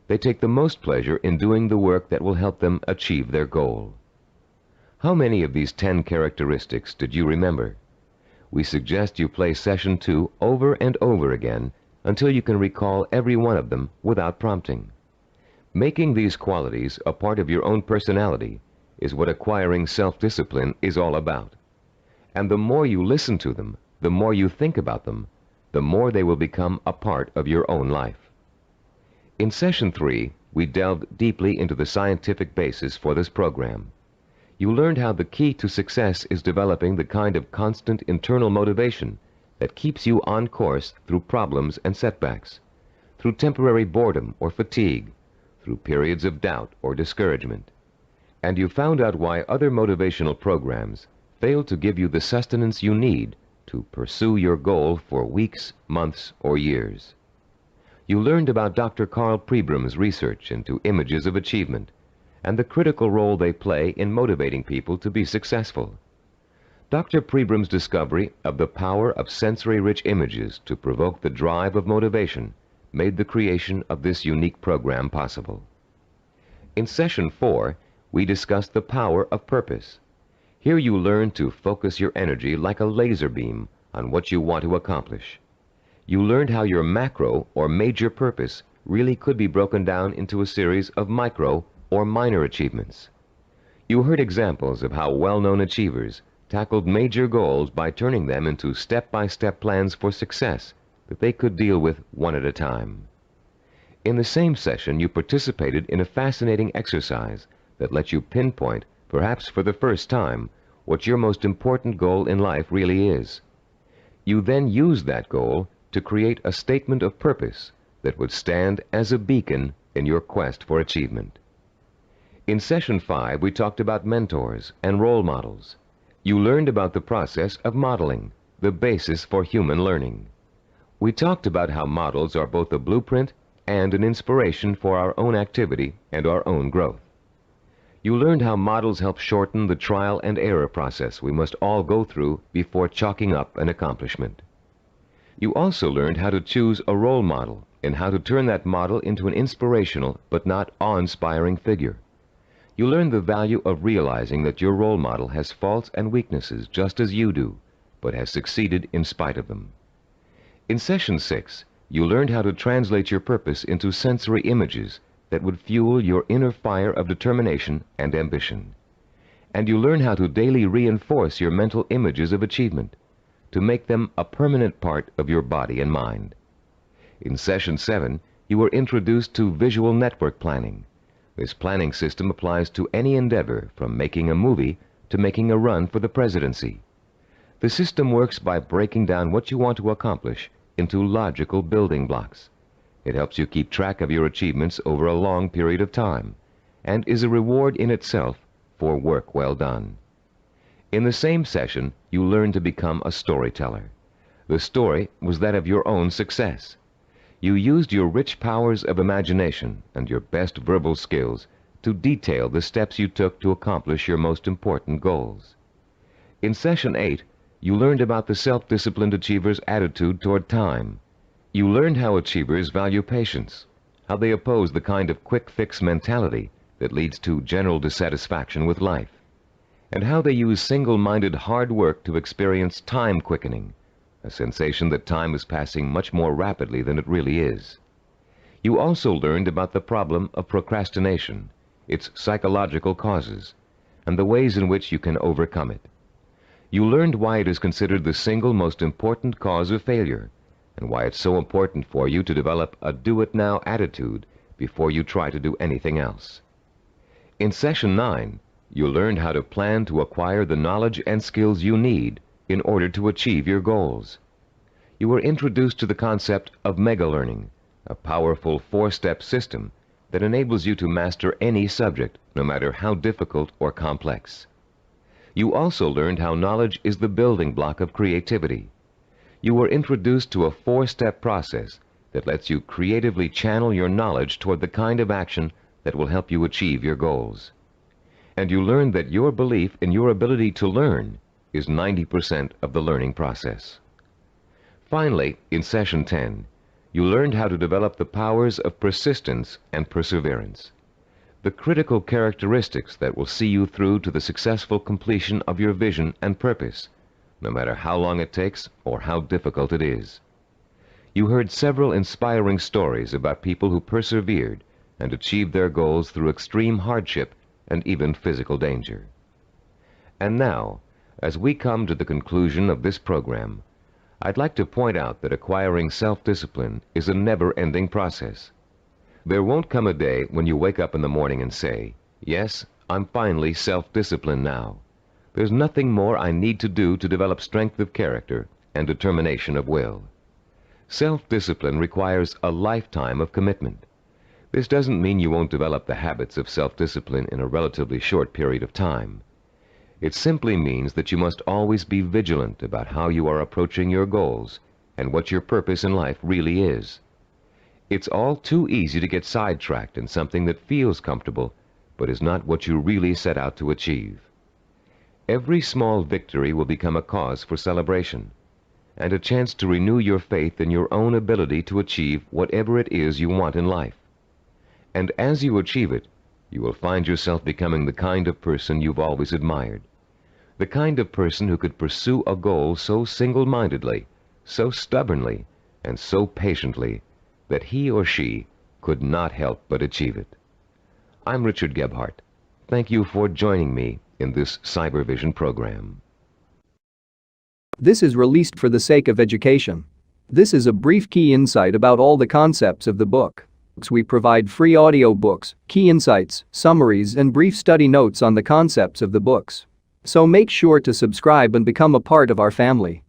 they take the most pleasure in doing the work that will help them achieve their goal. How many of these 10 characteristics did you remember? We suggest you play Session 2 over and over again until you can recall every one of them without prompting. Making these qualities a part of your own personality is what acquiring self-discipline is all about. And the more you listen to them, the more you think about them, the more they will become a part of your own life. In Session 3, we delved deeply into the scientific basis for this program. You learned how the key to success is developing the kind of constant internal motivation that keeps you on course through problems and setbacks, through temporary boredom or fatigue, through periods of doubt or discouragement. And you found out why other motivational programs fail to give you the sustenance you need to pursue your goal for weeks, months, or years. You learned about Dr. Carl Pribram's research into images of achievement and the critical role they play in motivating people to be successful. Dr. Pribram's discovery of the power of sensory-rich images to provoke the drive of motivation made the creation of this unique program possible. In Session 4, we discussed the power of purpose. Here you learn to focus your energy like a laser beam on what you want to accomplish. You learned how your macro or major purpose really could be broken down into a series of micro or minor achievements. You heard examples of how well-known achievers tackled major goals by turning them into step-by-step plans for success that they could deal with one at a time. In the same session, you participated in a fascinating exercise that lets you pinpoint, perhaps for the first time, what your most important goal in life really is. You then used that goal to create a statement of purpose that would stand as a beacon in your quest for achievement. In Session 5, we talked about mentors and role models. You learned about the process of modeling, the basis for human learning. We talked about how models are both a blueprint and an inspiration for our own activity and our own growth. You learned how models help shorten the trial and error process we must all go through before chalking up an accomplishment. You also learned how to choose a role model and how to turn that model into an inspirational but not awe-inspiring figure. You learn the value of realizing that your role model has faults and weaknesses just as you do, but has succeeded in spite of them. In Session 6, you learned how to translate your purpose into sensory images that would fuel your inner fire of determination and ambition. And you learn how to daily reinforce your mental images of achievement, to make them a permanent part of your body and mind. In Session 7, you were introduced to visual network planning. This planning system applies to any endeavor from making a movie to making a run for the presidency. The system works by breaking down what you want to accomplish into logical building blocks. It helps you keep track of your achievements over a long period of time and is a reward in itself for work well done. In the same session, you learned to become a storyteller. The story was that of your own success. You used your rich powers of imagination and your best verbal skills to detail the steps you took to accomplish your most important goals. In Session 8, you learned about the self-disciplined achiever's attitude toward time. You learned how achievers value patience, how they oppose the kind of quick-fix mentality that leads to general dissatisfaction with life, and how they use single-minded hard work to experience time quickening, a sensation that time is passing much more rapidly than it really is. You also learned about the problem of procrastination, its psychological causes, and the ways in which you can overcome it. You learned why it is considered the single most important cause of failure, and why it's so important for you to develop a do-it-now attitude before you try to do anything else. In Session 9, you learned how to plan to acquire the knowledge and skills you need in order to achieve your goals. You were introduced to the concept of mega-learning, a powerful four-step system that enables you to master any subject, no matter how difficult or complex. You also learned how knowledge is the building block of creativity. You were introduced to a four-step process that lets you creatively channel your knowledge toward the kind of action that will help you achieve your goals. And you learned that your belief in your ability to learn is 90% of the learning process. Finally, in Session 10, you learned how to develop the powers of persistence and perseverance, the critical characteristics that will see you through to the successful completion of your vision and purpose, no matter how long it takes or how difficult it is. You heard several inspiring stories about people who persevered and achieved their goals through extreme hardship and even physical danger. And now, as we come to the conclusion of this program, I'd like to point out that acquiring self-discipline is a never-ending process. There won't come a day when you wake up in the morning and say, "Yes, I'm finally self-disciplined now. There's nothing more I need to do to develop strength of character and determination of will." Self-discipline requires a lifetime of commitment. This doesn't mean you won't develop the habits of self-discipline in a relatively short period of time. It simply means that you must always be vigilant about how you are approaching your goals and what your purpose in life really is. It's all too easy to get sidetracked in something that feels comfortable, but is not what you really set out to achieve. Every small victory will become a cause for celebration, and a chance to renew your faith in your own ability to achieve whatever it is you want in life. And as you achieve it, you will find yourself becoming the kind of person you've always admired, the kind of person who could pursue a goal so single-mindedly, so stubbornly, and so patiently that he or she could not help but achieve it. I'm Richard Gebhardt. Thank you for joining me in this Cybervision program. This is released for the sake of education. This is a brief key insight about all the concepts of the book. We provide free audiobooks, key insights, summaries, and brief study notes on the concepts of the books. So make sure to subscribe and become a part of our family.